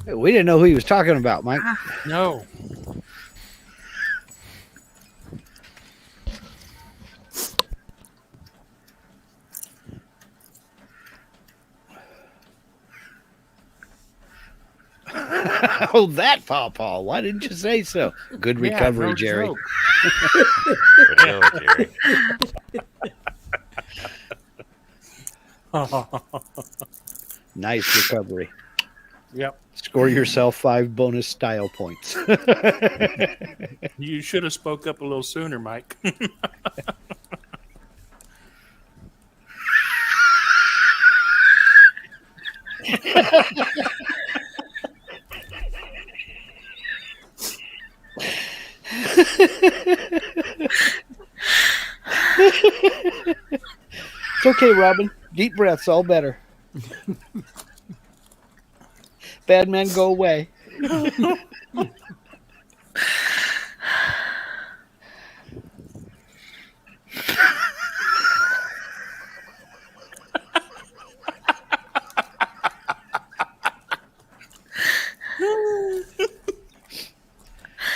Speaker 4: We didn't know who he was talking about, Mike.
Speaker 3: no.
Speaker 4: Oh, that Pawpaw. Why didn't you say so? Good recovery,
Speaker 3: Yeah, no
Speaker 4: Jerry.
Speaker 3: joke.
Speaker 1: Good deal, Jerry.
Speaker 4: Nice recovery.
Speaker 3: Yep.
Speaker 4: Score yourself 5 bonus style points.
Speaker 3: You should have spoke up a little sooner, Mike.
Speaker 4: It's okay, Robin. Deep breaths, all better. Bad men go away.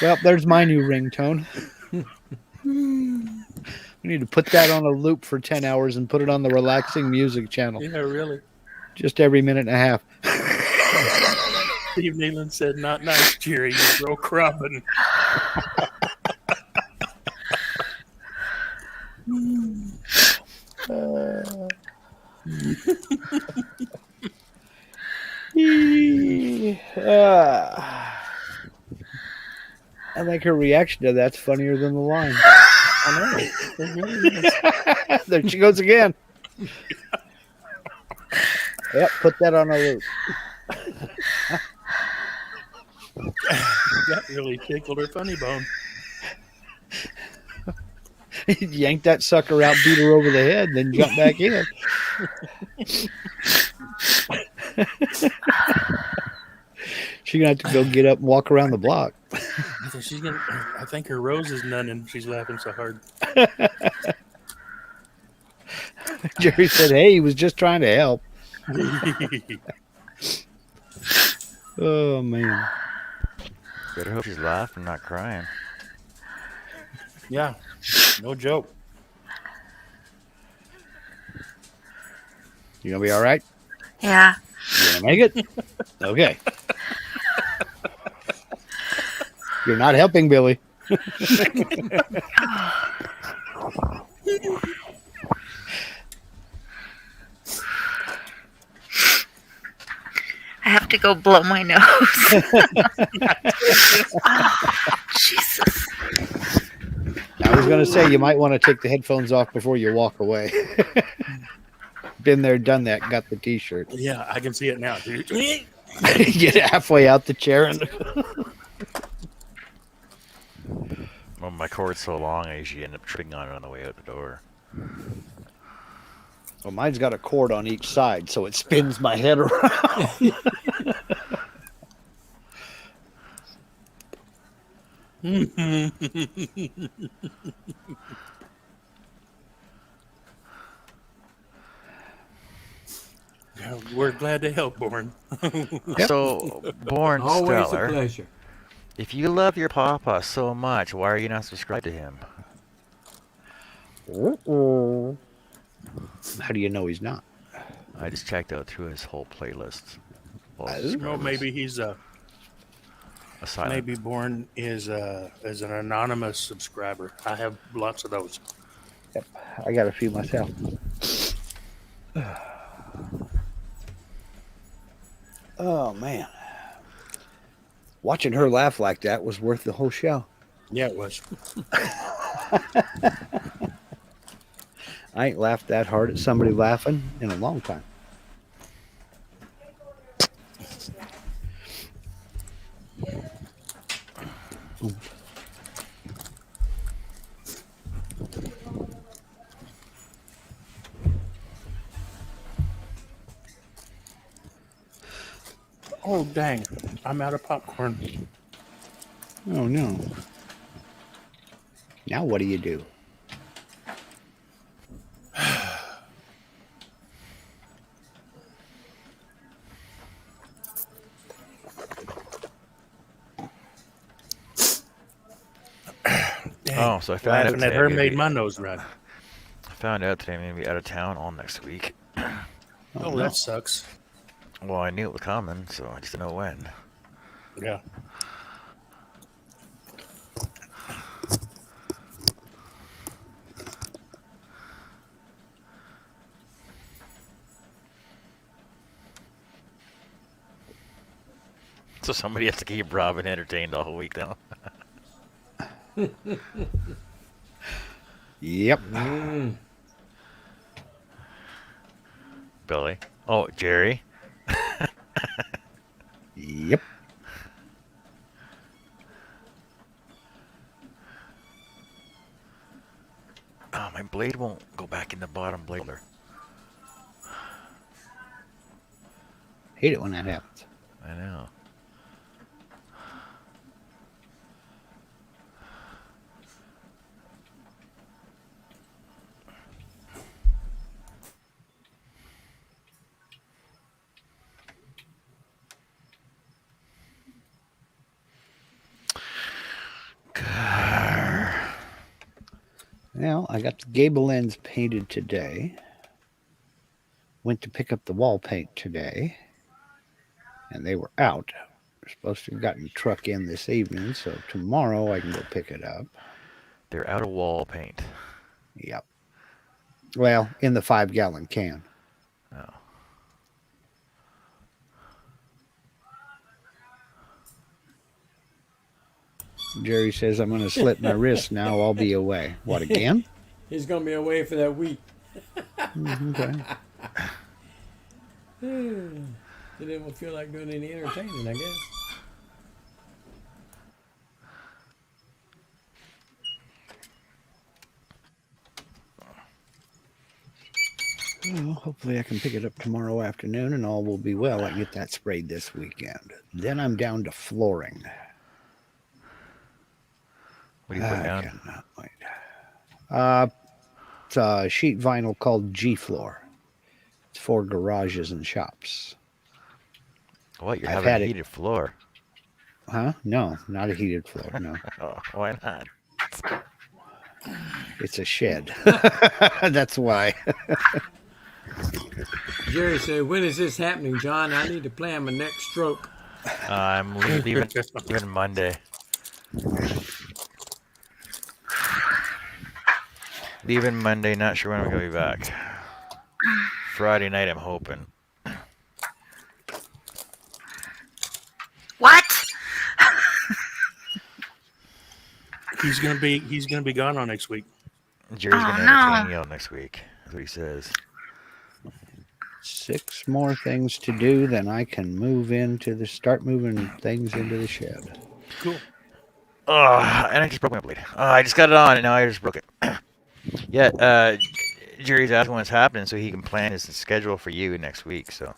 Speaker 4: Well, there's my new ringtone. We need to put that on a loop for 10 hours and put it on the relaxing music channel.
Speaker 3: Yeah, really.
Speaker 4: Just every minute and a half.
Speaker 3: Steve Nealon said, "Not nice, Jerry. You broke Robin."
Speaker 4: I think her reaction to that's funnier than the line.
Speaker 3: I know. It really is.
Speaker 4: There she goes again. Yep, put that on a loop.
Speaker 3: That really tickled her funny bone.
Speaker 4: Yank that sucker out, beat her over the head, then jump back in. She's gonna have to go get up and walk around the block.
Speaker 3: I think her rose is none, and she's laughing so hard.
Speaker 4: Jerry said, "Hey, he was just trying to help." Oh man.
Speaker 1: Better hope she's laughing, not crying.
Speaker 3: Yeah, no joke.
Speaker 4: You gonna be all right?
Speaker 2: Yeah.
Speaker 4: You gonna make it? Okay. You're not helping, Billy.
Speaker 2: I have to go blow my nose. Oh, Jesus.
Speaker 4: I was gonna say you might want to take the headphones off before you walk away. Been there, done that. Got the T-shirt.
Speaker 3: Yeah, I can see it now, dude.
Speaker 4: Get halfway out the chair and
Speaker 1: Well, my cord's so long, I usually end up tripping on it on the way out the door.
Speaker 4: well, mine's got a cord on each side, so it spins my head around.
Speaker 3: We're glad to help, Born.
Speaker 1: So, Born
Speaker 7: Always a
Speaker 1: Stellar,
Speaker 7: pleasure.
Speaker 1: if you love your papa so much, why are you not subscribed to him?
Speaker 4: How do you know he's not?
Speaker 1: I just checked out through his whole playlist. All
Speaker 4: Oh.
Speaker 3: Well,
Speaker 1: subscribers.
Speaker 3: maybe he's
Speaker 1: A silent.
Speaker 3: maybe born is as an anonymous subscriber. I have lots of those.
Speaker 4: Yep, I got a few myself. Oh man, watching her laugh like that was worth the whole show.
Speaker 3: Yeah, it was.
Speaker 4: I ain't laughed that hard at somebody laughing in a long time.
Speaker 3: Oh dang! I'm out of popcorn.
Speaker 4: Oh no. Now what do you do?
Speaker 3: Dang.
Speaker 1: Oh, so I found out
Speaker 3: Laughing at
Speaker 1: today
Speaker 3: her
Speaker 1: I'm gonna
Speaker 3: made
Speaker 1: be-
Speaker 3: my nose run.
Speaker 1: I found out today I'm gonna be out of town all next week.
Speaker 3: Oh,
Speaker 4: no.
Speaker 3: that sucks.
Speaker 1: Well, I knew it was coming, so I just didn't know when.
Speaker 3: Yeah.
Speaker 1: So somebody has to keep Robin entertained all week now.
Speaker 4: Yep.
Speaker 1: Billy. Oh, Jerry.
Speaker 4: Yep.
Speaker 1: Oh, my blade won't go back in the bottom blade holder.
Speaker 4: Hate it when that happens.
Speaker 1: I know.
Speaker 4: Well, I got the gable ends painted today. Went to pick up the wall paint today, and they were out. We're supposed to have gotten the truck in this evening, so tomorrow I can go pick it up.
Speaker 1: They're out of wall paint.
Speaker 4: Yep. Well, in the 5-gallon can.
Speaker 1: Oh.
Speaker 4: Jerry says I'm going to slit my wrist now. I'll be away. What, again?
Speaker 7: He's gonna be away for that week.
Speaker 4: Okay.
Speaker 7: They didn't feel like doing any entertaining, I guess.
Speaker 4: Well, hopefully I can pick it up tomorrow afternoon and all will be well. I can get that sprayed this weekend. Then I'm down to flooring.
Speaker 1: What are you putting
Speaker 4: I
Speaker 1: down?
Speaker 4: cannot wait. It's a sheet vinyl called G-Floor. It's for garages and shops.
Speaker 1: What? You're
Speaker 4: I've
Speaker 1: having
Speaker 4: had
Speaker 1: a
Speaker 4: it-
Speaker 1: heated floor.
Speaker 4: Huh? No, not a heated floor. No,
Speaker 1: Oh, why not?
Speaker 4: it's a shed. That's why.
Speaker 7: Jerry said, "When is this happening, John? I need to plan my next stroke."
Speaker 1: I'm leaving Monday. Leaving Monday, not sure when I'm going to be back. Friday night, I'm hoping.
Speaker 2: What?
Speaker 3: He's gonna be gone on next week.
Speaker 1: Jerry's
Speaker 2: Oh,
Speaker 1: going to
Speaker 2: no.
Speaker 1: entertain you all next week. That's what he says.
Speaker 4: 6 more things to do, then I can start moving things into the shed.
Speaker 3: Cool.
Speaker 1: Oh, and I just broke my blade. Oh, I just got it on, and now I just broke it. Yeah, Jerry's asking what's happening so he can plan his schedule for you next week. So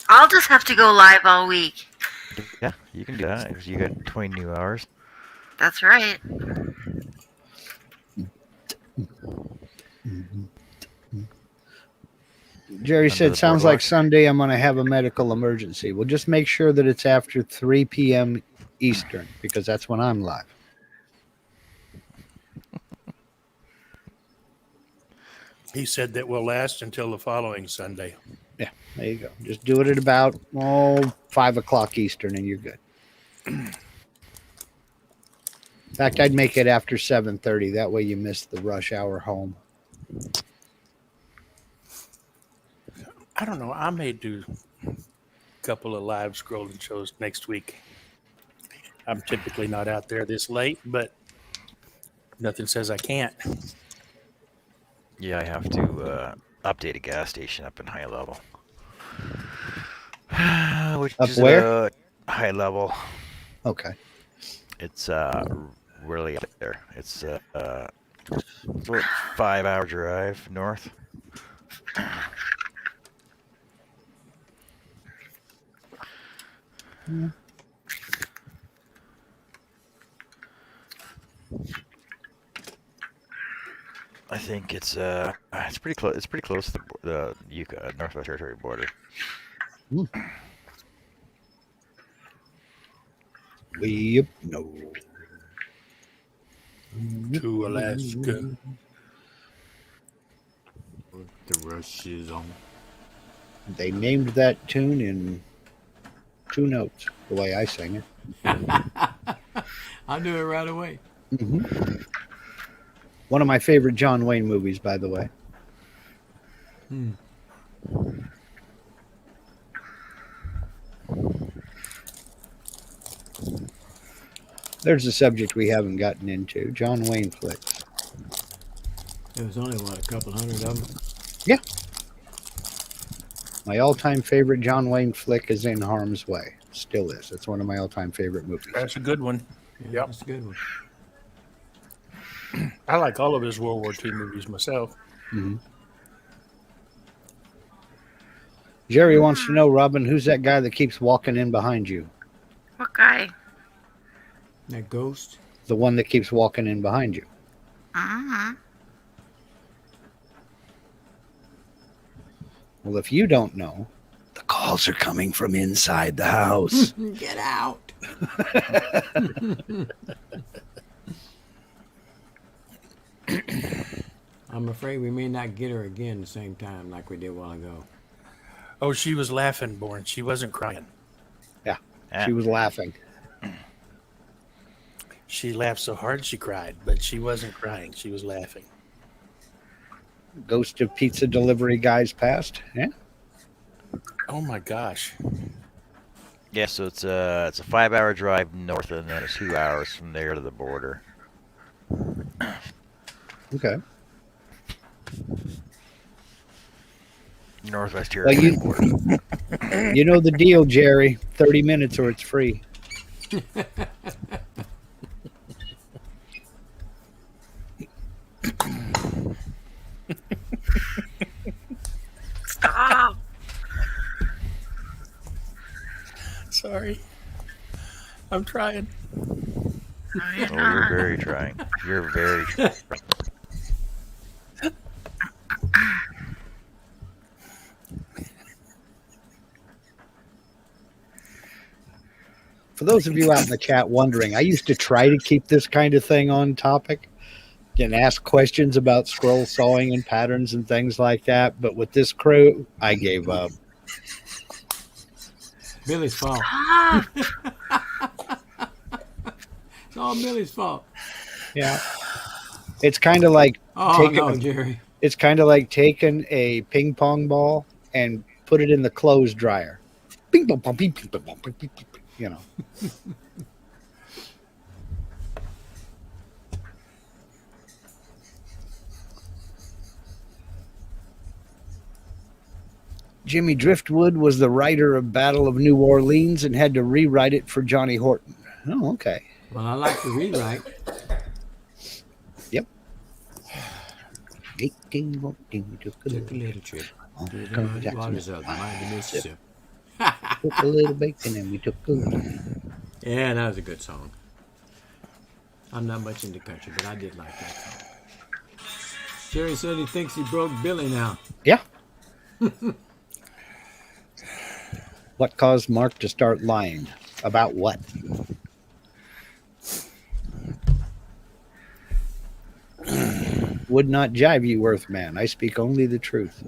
Speaker 2: I'll just have to go live all week.
Speaker 1: yeah, you can do that because you got 20 new hours.
Speaker 2: That's right.
Speaker 4: Jerry
Speaker 1: Under
Speaker 4: said,
Speaker 1: the
Speaker 4: sounds
Speaker 1: boardwalk."
Speaker 4: like Sunday I'm going to have a medical emergency. Well, just make sure that it's after 3 p.m. Eastern, because that's when I'm live.
Speaker 3: He said that will last until the following Sunday.
Speaker 4: Yeah, there you go. Just do it at about 5 o'clock Eastern, and you're good. In fact, I'd make it after 7:30. That way, you miss the rush hour home.
Speaker 3: I don't know. I may do a couple of live scrolling shows next week. I'm typically not out there this late, but nothing says I can't.
Speaker 1: Yeah, I have to update a gas station up in high level. Which
Speaker 4: Up
Speaker 1: is
Speaker 4: where?
Speaker 1: High level.
Speaker 4: Okay.
Speaker 1: It's really up there. It's about 5-hour drive north. I think it's pretty close. It's pretty close to the Yukon Northwest Territory border.
Speaker 4: Yep. No.
Speaker 3: To Alaska.
Speaker 7: The rush is on.
Speaker 4: They named that tune in 2 notes, the way I sing it.
Speaker 7: I'll do it right away.
Speaker 4: Mm-hmm. One of my favorite John Wayne movies, by the way. There's a subject we haven't gotten into. John Wayne flicks.
Speaker 7: There was only, a couple hundred of them?
Speaker 4: Yeah. My all-time favorite John Wayne flick is In Harm's Way. Still is. It's one of my all-time favorite movies.
Speaker 3: That's a good one.
Speaker 7: Yeah,
Speaker 3: Yep.
Speaker 7: that's a good one.
Speaker 3: I like all of his World War II movies myself.
Speaker 4: Mm-hmm. Jerry wants to know, Robin, who's that guy that keeps walking in behind you?
Speaker 2: What guy?
Speaker 7: That ghost?
Speaker 4: The one that keeps walking in behind you.
Speaker 2: Mm-hmm.
Speaker 4: Well, if you don't know, the calls are coming from inside the house.
Speaker 7: Get out. I'm afraid we may not get her again the same time like we did a while ago.
Speaker 3: Oh, she was laughing, Born. She wasn't crying.
Speaker 4: She was laughing.
Speaker 3: She laughed so hard she cried, but she wasn't crying. She was laughing.
Speaker 4: Ghost of pizza delivery guys passed. Yeah.
Speaker 3: Oh my gosh.
Speaker 1: Yeah, so it's a 5-hour drive north, and then it's 2 hours from there to the border.
Speaker 4: Okay.
Speaker 1: Northwest
Speaker 4: Well,
Speaker 1: Territory border.
Speaker 4: you know the deal, Jerry. 30 minutes or it's free.
Speaker 2: Stop.
Speaker 3: Sorry. I'm trying.
Speaker 2: No, you're
Speaker 1: Oh, you're
Speaker 2: not.
Speaker 1: very trying. You're very trying.
Speaker 4: For those of you out in the chat wondering, I used to try to keep this kind of thing on topic and ask questions about scroll sawing and patterns and things like that. But with this crew, I gave up.
Speaker 7: Billy's fault.
Speaker 2: Stop.
Speaker 7: It's all Billy's fault.
Speaker 4: Yeah. It's kind of like
Speaker 7: Oh, no, Jerry.
Speaker 4: it's kind of like taking a ping pong ball and put it in the clothes dryer. Ping pong pong, ping pong pong, ping, ping, ping, ping, you know. Jimmy Driftwood was the writer of Battle of New Orleans and had to rewrite it for Johnny Horton. Oh, okay.
Speaker 7: Well, I like to rewrite.
Speaker 4: Yep.
Speaker 7: Took a little trip through the muddy waters of the mighty Mississippi.
Speaker 4: Took a little bacon and we took a little.
Speaker 7: Yeah, that was a good song. I'm not much into country, but I did like that song. Jerry said he thinks he broke Billy now.
Speaker 4: Yeah. What caused Mark to start lying? About what? would not jive you, Earthman. I speak only the truth.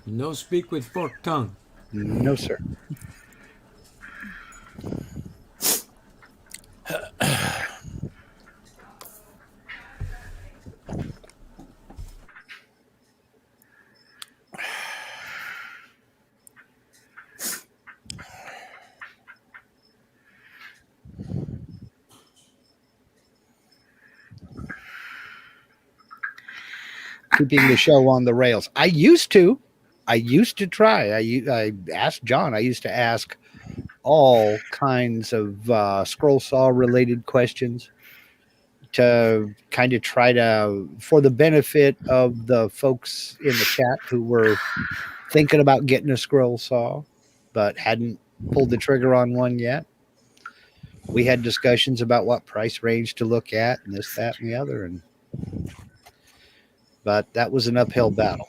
Speaker 7: No speak with forked tongue.
Speaker 4: No, sir. Keeping the show on the rails. I used to try. I asked John. I used to ask all kinds of scroll saw related questions to kind of try to, for the benefit of the folks in the chat who were thinking about getting a scroll saw, but hadn't pulled the trigger on one yet. We had discussions about what price range to look at and this, that, and the other. But that was an uphill battle.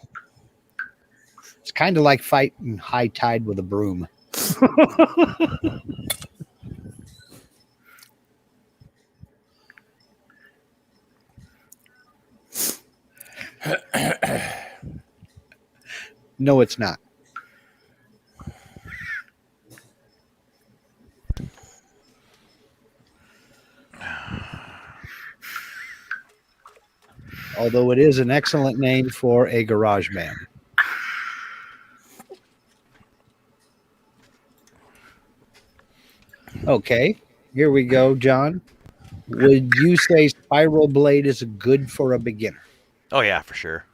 Speaker 4: It's kind of like fighting high tide with a broom. No, it's not. Although it is an excellent name for a garage band. Okay, here we go, John. Would you say Spiral Blade is good for a beginner?
Speaker 1: Oh yeah, for sure.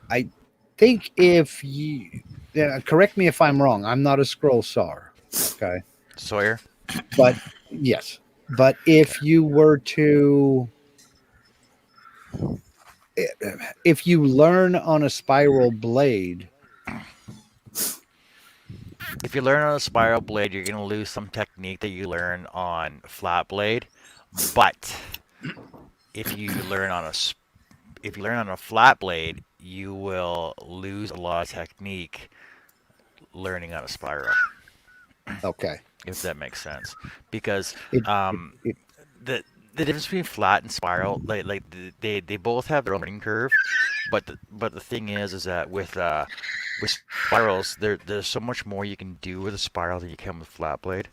Speaker 4: I think if you correct me if I'm wrong, I'm not a scroll sawer. Okay.
Speaker 1: Sawyer.
Speaker 4: But yes. But if you were to if you learn on a spiral blade,
Speaker 1: If you learn on a spiral blade, you're gonna lose some technique that you learn on flat blade. But if you learn on a flat blade, you will lose a lot of technique learning on a spiral.
Speaker 4: okay.
Speaker 1: If that makes sense, because
Speaker 4: It,
Speaker 1: um,
Speaker 4: it,
Speaker 1: the difference between flat and spiral, they both have their own learning curve, but the thing is that with spirals, there's so much more you can do with a spiral than you can with flat blade.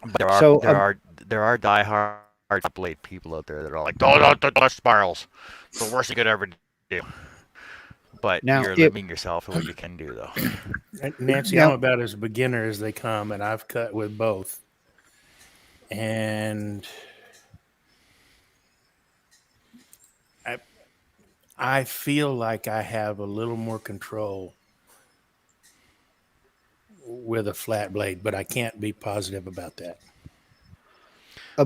Speaker 1: But
Speaker 4: so
Speaker 1: there are diehard flat blade people out there that are like, don't touch spirals, it's the worst you could ever do. But
Speaker 4: now
Speaker 1: you're
Speaker 4: it,
Speaker 1: limiting yourself in what you can do, though.
Speaker 3: Nancy,
Speaker 4: now
Speaker 3: I'm about as a beginner as they come, and I've cut with both. And I feel like I have a little more control with a flat blade, but I can't be positive about that.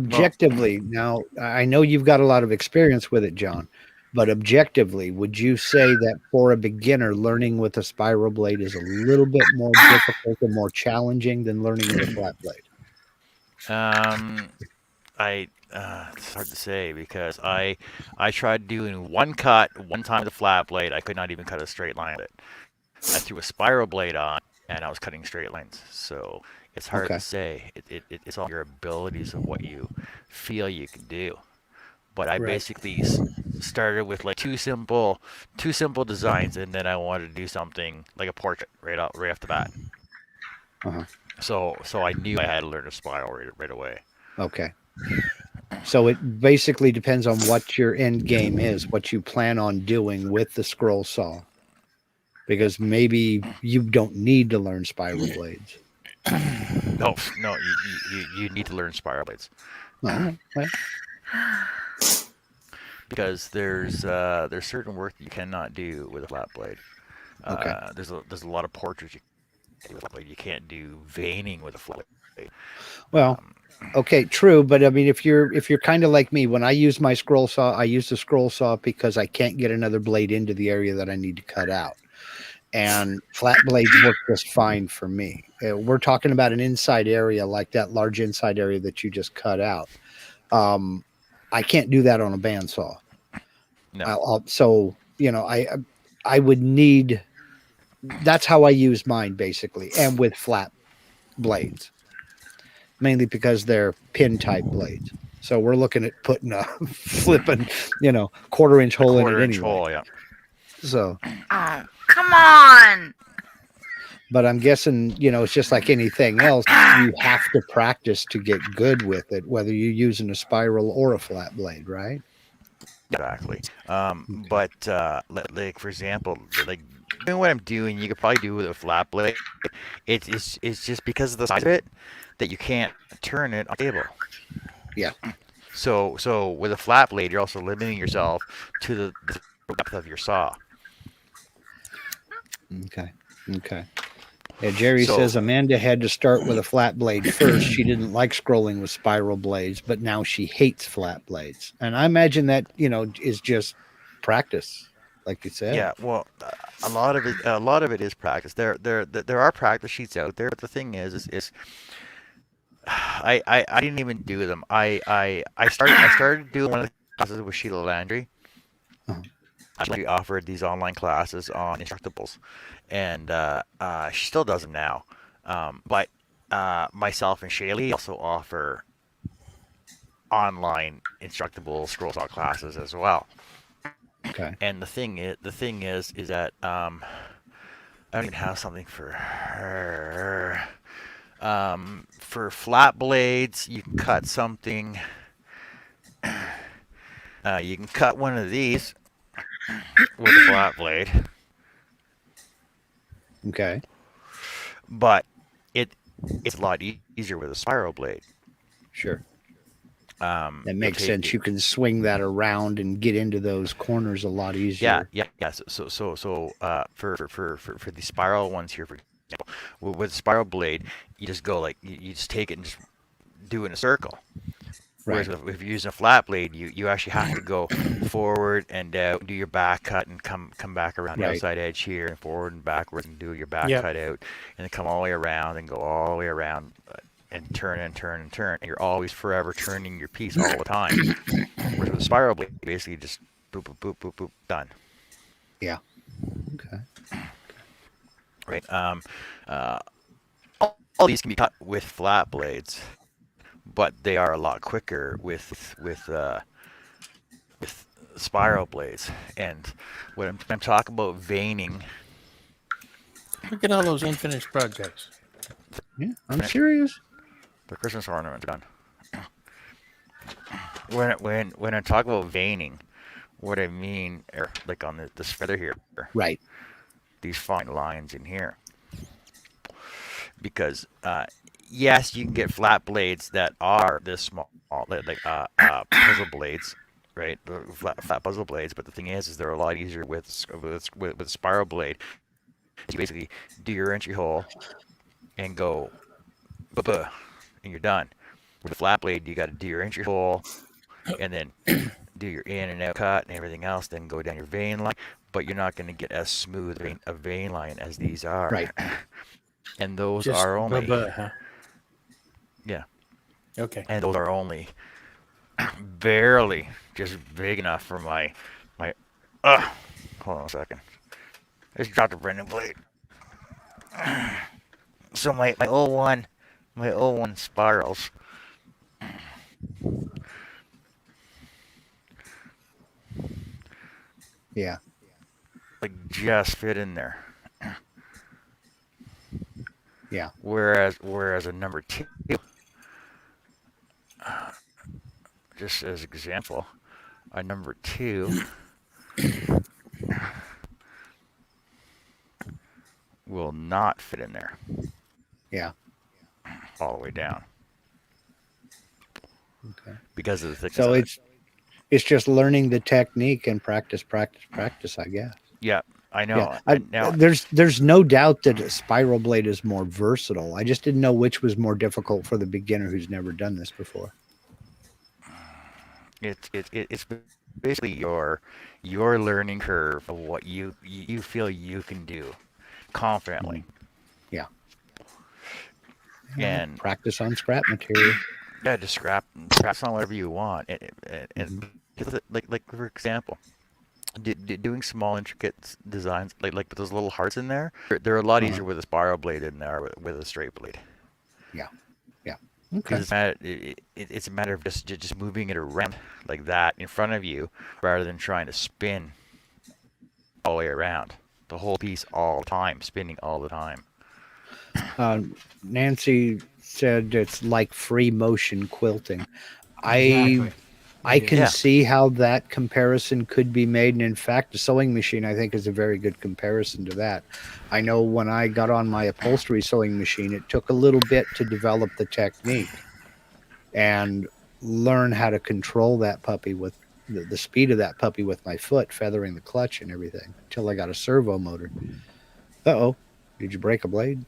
Speaker 1: Well,
Speaker 4: objectively, now I know you've got a lot of experience with it, John, but objectively, would you say that for a beginner, learning with a spiral blade is a little bit more difficult and more challenging than learning with a flat blade?
Speaker 1: um, it's hard to say because I tried doing one cut one time with a flat blade. I could not even cut a straight line with it. I threw a spiral blade on and I was cutting straight lines. So it's hard to
Speaker 4: Okay.
Speaker 1: say. It's all your abilities of what you feel you can do. But I
Speaker 3: Right.
Speaker 1: basically started with like two simple designs, and then I wanted to do something like a portrait right off the bat.
Speaker 4: Uh-huh.
Speaker 1: So I knew I had to learn a spiral right away.
Speaker 4: Okay. So it basically depends on what your end game is, what you plan on doing with the scroll saw. Because maybe you don't need to learn spiral blades.
Speaker 1: No, you need to learn spiral blades
Speaker 4: Oh, well,
Speaker 1: because there's certain work that you cannot do with a flat blade.
Speaker 4: okay.
Speaker 1: There's a lot of portraits you can do with a flat blade. You can't do veining with a flat blade.
Speaker 4: Well,
Speaker 1: Um,
Speaker 4: okay, true, but I mean, if you're kind of like me, when I use my scroll saw, I use the scroll saw because I can't get another blade into the area that I need to cut out, and flat blades work just fine for me. We're talking about an inside area like that large inside area that you just cut out. I can't do that on a bandsaw.
Speaker 1: no.
Speaker 4: So I would need. That's how I use mine basically, and with flat blades. mainly because they're pin type blades. So we're looking at putting a flipping, quarter-inch
Speaker 1: A
Speaker 4: hole in it
Speaker 1: quarter-inch
Speaker 4: anyway.
Speaker 1: hole, yeah.
Speaker 4: So,
Speaker 2: Oh, come on.
Speaker 4: but I'm guessing, it's just like anything else. You have to practice to get good with it, whether you're using a spiral or a flat blade, right?
Speaker 1: Exactly. But like for example, like doing what I'm doing, you could probably do with a flat blade. It's just because of the size of it that you can't turn it on the table.
Speaker 4: Yeah.
Speaker 1: So with a flat blade, you're also limiting yourself to the depth of your saw.
Speaker 4: Okay. Okay. Yeah, Jerry
Speaker 1: So
Speaker 4: says Amanda had to start with a flat blade first. She didn't like scrolling with spiral blades, but now she hates flat blades. And I imagine that, is just practice, like you said.
Speaker 1: yeah, well, a lot of it is practice. There are practice sheets out there, but the thing is I didn't even do them. I started doing one of the classes with Sheila Landry.
Speaker 4: Uh-huh.
Speaker 1: She offered these online classes on instructables, and she still does them now. But myself and Shaylee also offer online instructable scroll saw classes as well.
Speaker 4: Okay.
Speaker 1: And the thing is that I don't even have something for her. For flat blades, you can cut something. You can cut one of these with a flat blade,
Speaker 4: Okay.
Speaker 1: but it it's a lot easier with a spiral blade.
Speaker 4: Sure. That
Speaker 1: You'll
Speaker 4: makes
Speaker 1: take
Speaker 4: sense.
Speaker 1: it.
Speaker 4: You can swing that around and get into those corners a lot
Speaker 1: Yeah,
Speaker 4: easier.
Speaker 1: yeah, yeah. So for the spiral ones here, for example, with spiral blade, you just go like you just take it and just do it in a circle. Whereas
Speaker 4: Right.
Speaker 1: if you're using a flat blade, you actually have to go forward and out, do your back cut, and come back around the
Speaker 4: Right.
Speaker 1: outside edge here, and forward and backwards, and do your back
Speaker 3: Yep.
Speaker 1: cut out, and then come all the way around and go all the way around, and turn and turn and turn, and you're always forever turning your piece all the time. Whereas with a spiral blade, basically just boop boop boop boop boop, done.
Speaker 4: Yeah. Okay.
Speaker 1: Right. Uh, all these can be cut with flat blades, but they are a lot quicker with spiral blades. And when I'm talking about veining,
Speaker 3: Look at all those unfinished projects.
Speaker 4: Yeah. I'm serious.
Speaker 1: the Christmas ornaments are done. When I talk about veining, what I mean are like on this feather here,
Speaker 4: Right.
Speaker 1: these fine lines in here, because yes, you can get flat blades that are this small, like puzzle blades, right? The flat puzzle blades. But the thing is they're a lot easier with spiral blade. You basically do your entry hole and go, buh, and you're done. With a flat blade, you got to do your entry hole and then do your in and out cut and everything else, then go down your vein line. But you're not going to get as smooth a vein line as these are.
Speaker 4: Right.
Speaker 1: And those
Speaker 3: Just
Speaker 1: are only,
Speaker 3: huh?
Speaker 1: yeah,
Speaker 3: Okay.
Speaker 1: and those are only barely just big enough for my. Hold on a second. I just dropped a brand new blade. So my O1 spirals.
Speaker 4: Yeah.
Speaker 1: Like just fit in there.
Speaker 4: Yeah.
Speaker 1: Whereas a number two, just as example, a number two will not fit in there
Speaker 4: Yeah.
Speaker 1: all the way down
Speaker 4: Okay.
Speaker 1: because of the thickness
Speaker 4: So
Speaker 1: of it.
Speaker 4: it's just learning the technique and practice, I guess.
Speaker 1: Yeah, I know.
Speaker 4: Yeah.
Speaker 1: And now,
Speaker 4: There's no doubt that a spiral blade is more versatile. I just didn't know which was more difficult for the beginner who's never done this before.
Speaker 1: it's basically your learning curve of what you feel you can do confidently.
Speaker 4: Yeah.
Speaker 1: And
Speaker 4: Practice on scrap material.
Speaker 1: yeah, just scrap on whatever you want. And like for example, doing small intricate designs like with those little hearts in there, they're a lot
Speaker 4: Uh-huh.
Speaker 1: easier with a spiral blade than they are with a straight blade.
Speaker 4: Yeah. Yeah.
Speaker 1: because
Speaker 4: Okay.
Speaker 1: it's a matter of just moving it around like that in front of you, rather than trying to spin all the way around the whole piece all the time, spinning all the time.
Speaker 4: Nancy said it's like free motion quilting. I
Speaker 7: Exactly.
Speaker 4: I
Speaker 7: It is.
Speaker 4: can
Speaker 1: Yeah.
Speaker 4: see how that comparison could be made, and in fact, a sewing machine I think is a very good comparison to that. I know when I got on my upholstery sewing machine, it took a little bit to develop the technique and learn how to control that puppy with the speed of that puppy with my foot, feathering the clutch and everything until I got a servo motor. Uh-oh, did you break a blade?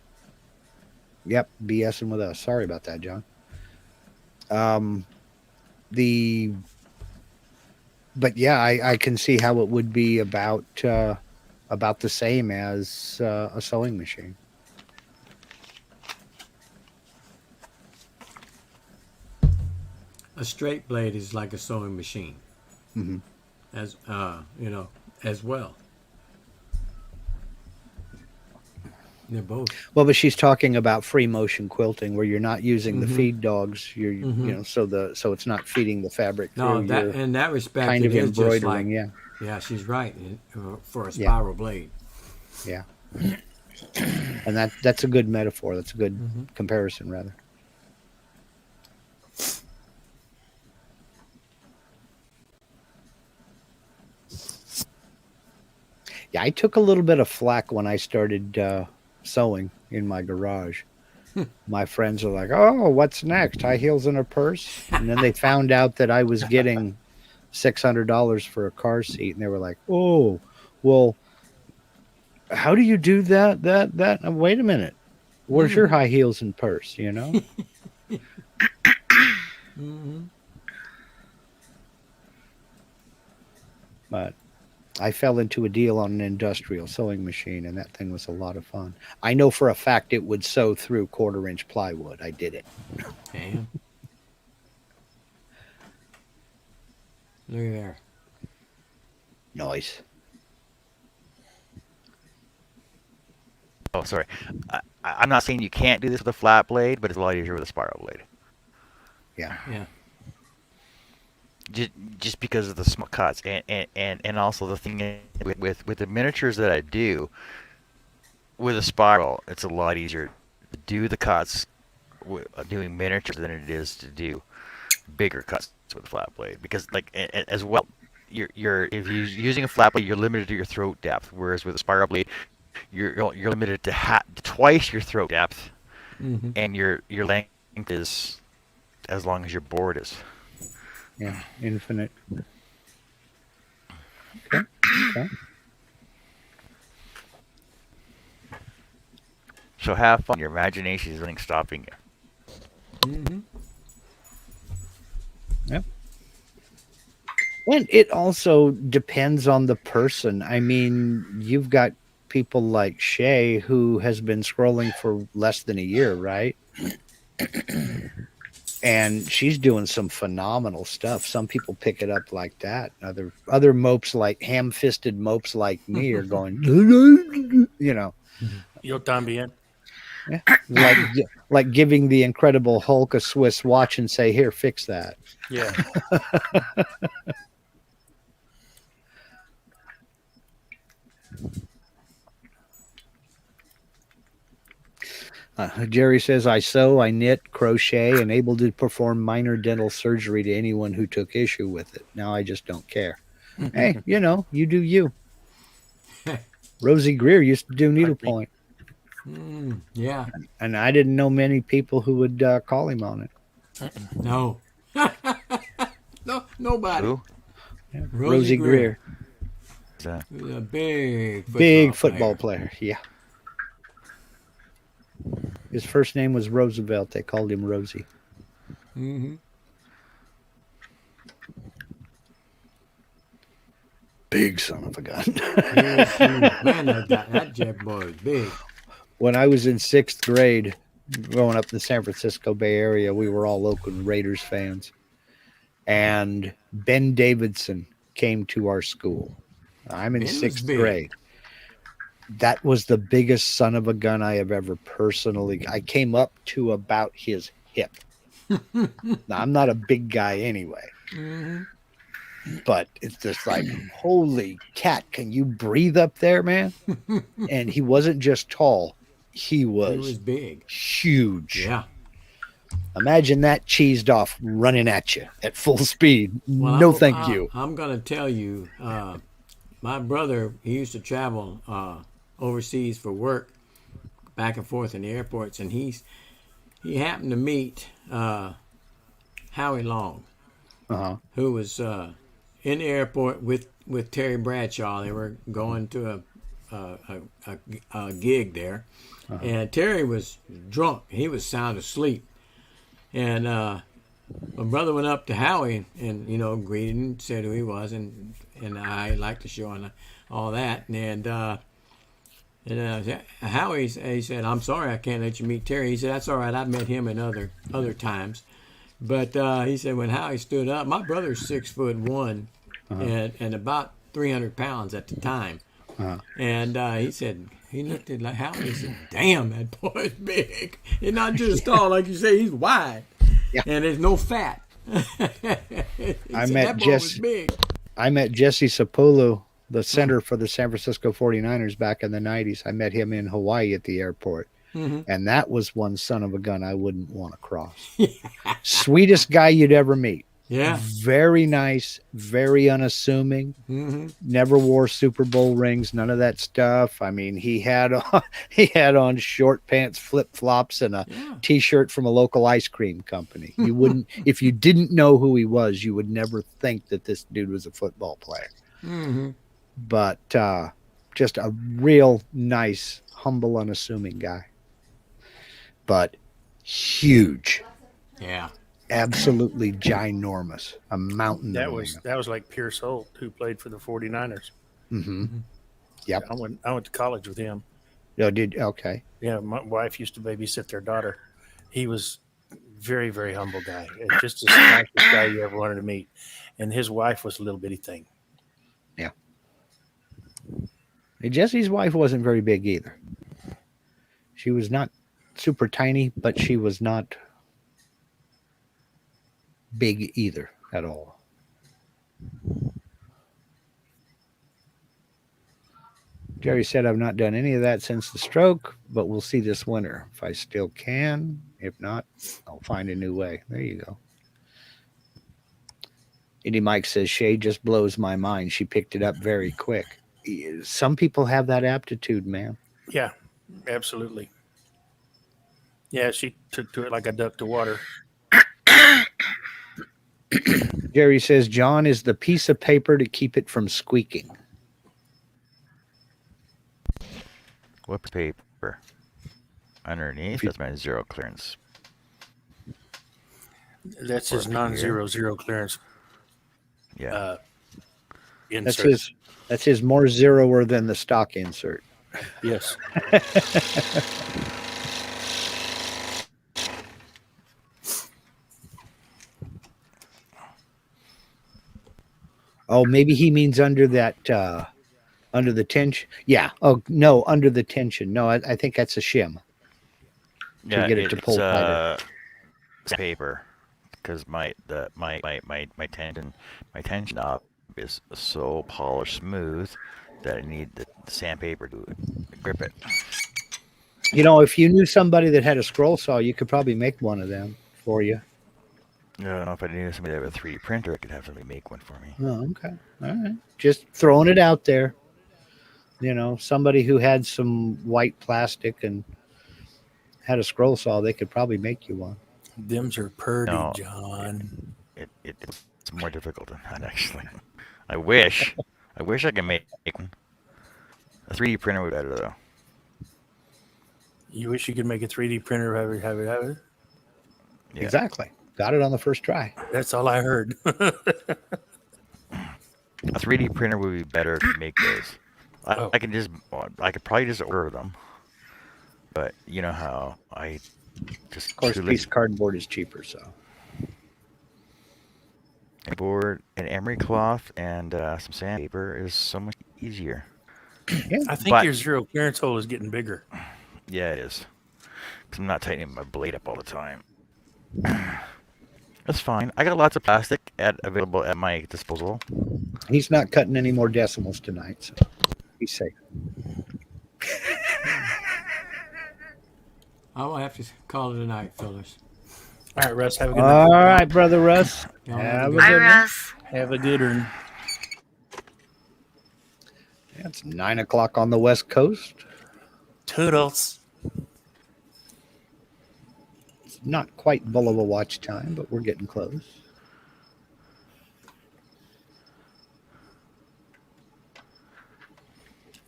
Speaker 4: Yep, BSing with us. Sorry about that, John. Um, the but yeah, I can see how it would be about the same as a sewing machine.
Speaker 7: A straight blade is like a sewing machine,
Speaker 4: Hmm.
Speaker 7: as as well. They're both.
Speaker 4: Well, but she's talking about free motion quilting, where you're not using the
Speaker 7: Mhm.
Speaker 4: feed dogs. You're
Speaker 7: Mhm.
Speaker 4: so it's not feeding the fabric
Speaker 7: No,
Speaker 4: through.
Speaker 7: that
Speaker 4: You're
Speaker 7: in that respect,
Speaker 4: kind
Speaker 7: it
Speaker 4: of
Speaker 7: is just like.
Speaker 4: embroidering. Yeah,
Speaker 7: Yeah, she's right. For a
Speaker 4: Yeah.
Speaker 7: spiral blade.
Speaker 4: yeah. And that's a good metaphor. That's a good
Speaker 7: Mhm.
Speaker 4: comparison, rather. Yeah, I took a little bit of flack when I started sewing in my garage. My friends are like, "Oh, what's next? High heels and a purse?" And then they found out that I was getting $600 for a car seat, and they were like, "Oh, well, how do you do that? Wait a minute, where's your high heels and purse? You know?"
Speaker 7: Mm-hmm.
Speaker 4: But I fell into a deal on an industrial sewing machine, and that thing was a lot of fun. I know for a fact it would sew through quarter-inch plywood. I did it.
Speaker 7: Damn. Look at there.
Speaker 4: Nice.
Speaker 1: Oh, sorry. I'm not saying you can't do this with a flat blade, but it's a lot easier with a spiral blade.
Speaker 4: Yeah.
Speaker 7: Yeah.
Speaker 1: Just because of the small cuts, and also the thing is, with the miniatures that I do with a spiral, it's a lot easier to do the cuts doing miniatures than it is to do bigger cuts with a flat blade, because like as well, you're if you're using a flat blade, you're limited to your throat depth, whereas with a spiral blade, you're limited to twice your throat depth,
Speaker 7: Mm-hmm.
Speaker 1: and your length is as long as your board is.
Speaker 4: Yeah. Infinite. Okay. Okay.
Speaker 1: So have fun. Your imagination is nothing stopping you.
Speaker 7: Mm-hmm.
Speaker 4: Yep. And it also depends on the person. I mean, you've got people like Shay who has been scrolling for less than a year, right? And she's doing some phenomenal stuff. Some people pick it up like that. Other mopes, like ham-fisted mopes like me, are going, you know,
Speaker 3: Yo también.
Speaker 4: yeah, like giving the Incredible Hulk a Swiss watch and say, "Here, fix that."
Speaker 3: Yeah.
Speaker 4: Jerry says, "I sew, I knit, crochet, and able to perform minor dental surgery to anyone who took issue with it. Now I just don't care." Hey, you do you. Rosie Greer used to do needlepoint,
Speaker 7: Yeah.
Speaker 4: and I didn't know many people who would call him on it.
Speaker 7: No. No. Nobody.
Speaker 1: Who?
Speaker 4: Yeah,
Speaker 7: Rosie Greer.
Speaker 1: Is that?
Speaker 7: Who's a big
Speaker 4: big
Speaker 7: football
Speaker 4: football player. Yeah. His first name was Roosevelt. They called him Rosie.
Speaker 7: Mm-hmm.
Speaker 4: Big son of a gun.
Speaker 7: Man, that jet boy is big.
Speaker 4: When I was in 6th grade, growing up in the San Francisco Bay Area, we were all Oakland Raiders fans. And Ben Davidson came to our school. I'm in
Speaker 7: Ben was
Speaker 4: 6th
Speaker 7: big.
Speaker 4: grade. That was the biggest son of a gun I have ever personally. I came up to about his hip. Now, I'm not a big guy anyway, but it's just like, holy cat, can you breathe up there, man? And he wasn't just tall, he
Speaker 7: He
Speaker 4: was
Speaker 7: was big.
Speaker 4: huge.
Speaker 7: Yeah.
Speaker 4: Imagine that cheesed off running at you at full speed.
Speaker 7: Well,
Speaker 4: No, thank you.
Speaker 7: I'm gonna tell you, my brother, he used to travel overseas for work, back and forth in the airports, and he happened to meet Howie Long,
Speaker 4: Uh-huh.
Speaker 7: who was in the airport with Terry Bradshaw. They were going to a gig there, and Terry was drunk. He was sound asleep, and my brother went up to Howie and greeted him, said who he was, and I liked the show and all that, and Howie, he said, "I'm sorry, I can't let you meet Terry." He said, "That's all right. I've met him in other times." But he said when Howie stood up, my brother's 6'1" and about 300 pounds at the time. And he said, he looked at Howie and said, "Damn, that boy's big. He's not just tall, like you say, he's wide.
Speaker 4: Yeah.
Speaker 7: And there's no fat."
Speaker 4: met
Speaker 7: that boy
Speaker 4: Jess-
Speaker 7: was big.
Speaker 4: I met Jesse Sapolu, the center for the San Francisco 49ers back in the 90s. I met him in Hawaii at the airport. And that was one son of a gun I wouldn't want to cross. Sweetest guy you'd ever meet.
Speaker 7: Yeah.
Speaker 4: Very nice, very unassuming. Never wore Super Bowl rings, none of that stuff. I mean, he had on short pants, flip flops, and a T-shirt from a local ice cream company. You wouldn't, if you didn't know who he was, you would never think that this dude was a football player. But just a real nice, humble, unassuming guy. But huge.
Speaker 7: Yeah.
Speaker 4: Absolutely ginormous, a mountain.
Speaker 3: That was like Pierce Holt, who played for the 49ers.
Speaker 4: Yep.
Speaker 3: I went to college with him.
Speaker 4: Oh, okay.
Speaker 3: Yeah, my wife used to babysit their daughter. He was very, very humble guy. Just the nicest guy you ever wanted to meet. And his wife was a little bitty thing.
Speaker 4: Yeah. Jesse's wife wasn't very big either. She was not super tiny, but she was not big either at all. Jerry said, "I've not done any of that since the stroke, but we'll see this winter if I still can. If not, I'll find a new way." There you go. Indy Mike says, "Shay just blows my mind. She picked it up very quick." Some people have that aptitude, man.
Speaker 3: Yeah, absolutely. Yeah, she took to it like a duck to water.
Speaker 4: Jerry says, "John is the piece of paper to keep it from squeaking."
Speaker 1: What paper? Underneath, that's my zero clearance.
Speaker 3: That's his non-zero zero clearance
Speaker 1: Yeah.
Speaker 3: insert.
Speaker 4: That's his more zeroer than the stock insert.
Speaker 3: Yes.
Speaker 4: Oh, maybe he means under that, under the tension. Yeah. Oh, no, under the tension. No, I think that's a shim.
Speaker 1: Yeah,
Speaker 4: get it to pull tighter.
Speaker 1: It's paper, because my tension knob is so polished smooth that I need the sandpaper to grip it.
Speaker 4: You know, if you knew somebody that had a scroll saw, you could probably make one of them for you.
Speaker 1: I don't know if I knew somebody that had a 3D printer, I could have somebody make one for me.
Speaker 4: Oh, okay. All right. Just throwing it out there. You know, somebody who had some white plastic and had a scroll saw, they could probably make you one.
Speaker 3: Them's are purdy,
Speaker 1: No.
Speaker 3: John.
Speaker 1: It's more difficult than that, actually. I wish I could make one. A 3D printer would be better, though.
Speaker 3: You wish you could make a 3D printer have it?
Speaker 1: Yeah.
Speaker 4: Exactly. Got it on the first try.
Speaker 3: That's all I heard.
Speaker 1: A 3D printer would be better to make those. I could probably just order them. But you know how I just...
Speaker 4: Of course, a piece of cardboard is cheaper, so.
Speaker 1: Board, an emery cloth, and some sandpaper is so much easier.
Speaker 4: Yeah.
Speaker 3: I think
Speaker 1: But-
Speaker 3: your zero clearance hole is getting bigger.
Speaker 1: Yeah, it is. Because I'm not tightening my blade up all the time. That's fine. I got lots of plastic available at my disposal.
Speaker 4: He's not cutting any more decimals tonight, so he's safe.
Speaker 7: I will have to call it a night, fellas.
Speaker 3: All right, Russ, have a good
Speaker 4: All
Speaker 3: night.
Speaker 4: right, brother Russ.
Speaker 7: Y'all
Speaker 4: Have a
Speaker 7: good
Speaker 2: Bye,
Speaker 4: good one.
Speaker 2: Russ.
Speaker 3: Have a good one.
Speaker 4: It's 9 o'clock on the West Coast.
Speaker 3: Toodles.
Speaker 4: It's not quite Bulova watch time, but we're getting close.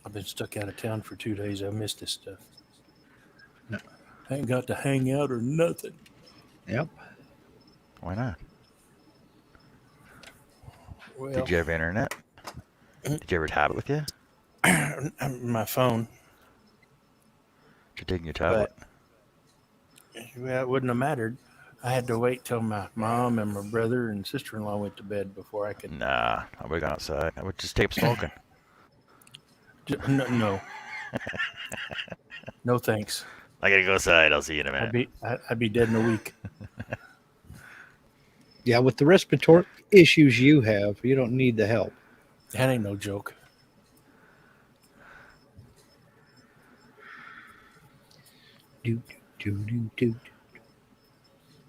Speaker 3: I've been stuck out of town for 2 days. I missed this stuff. I ain't got to hang out or nothing.
Speaker 4: Yep.
Speaker 1: Why not?
Speaker 3: Well,
Speaker 1: Did you have internet? Did you ever have it with you?
Speaker 3: my phone.
Speaker 1: You're taking your tablet.
Speaker 3: Well, it wouldn't have mattered. I had to wait till my mom and my brother and sister-in-law went to bed before I could.
Speaker 1: Nah, I would have gone outside. I would just take up smoking.
Speaker 3: No. No thanks.
Speaker 1: I gotta go outside. I'll see you in a minute.
Speaker 3: I'd be dead in a week.
Speaker 4: Yeah, with the respiratory issues you have, you don't need the help.
Speaker 3: That ain't no joke.
Speaker 4: Do, do, do, do.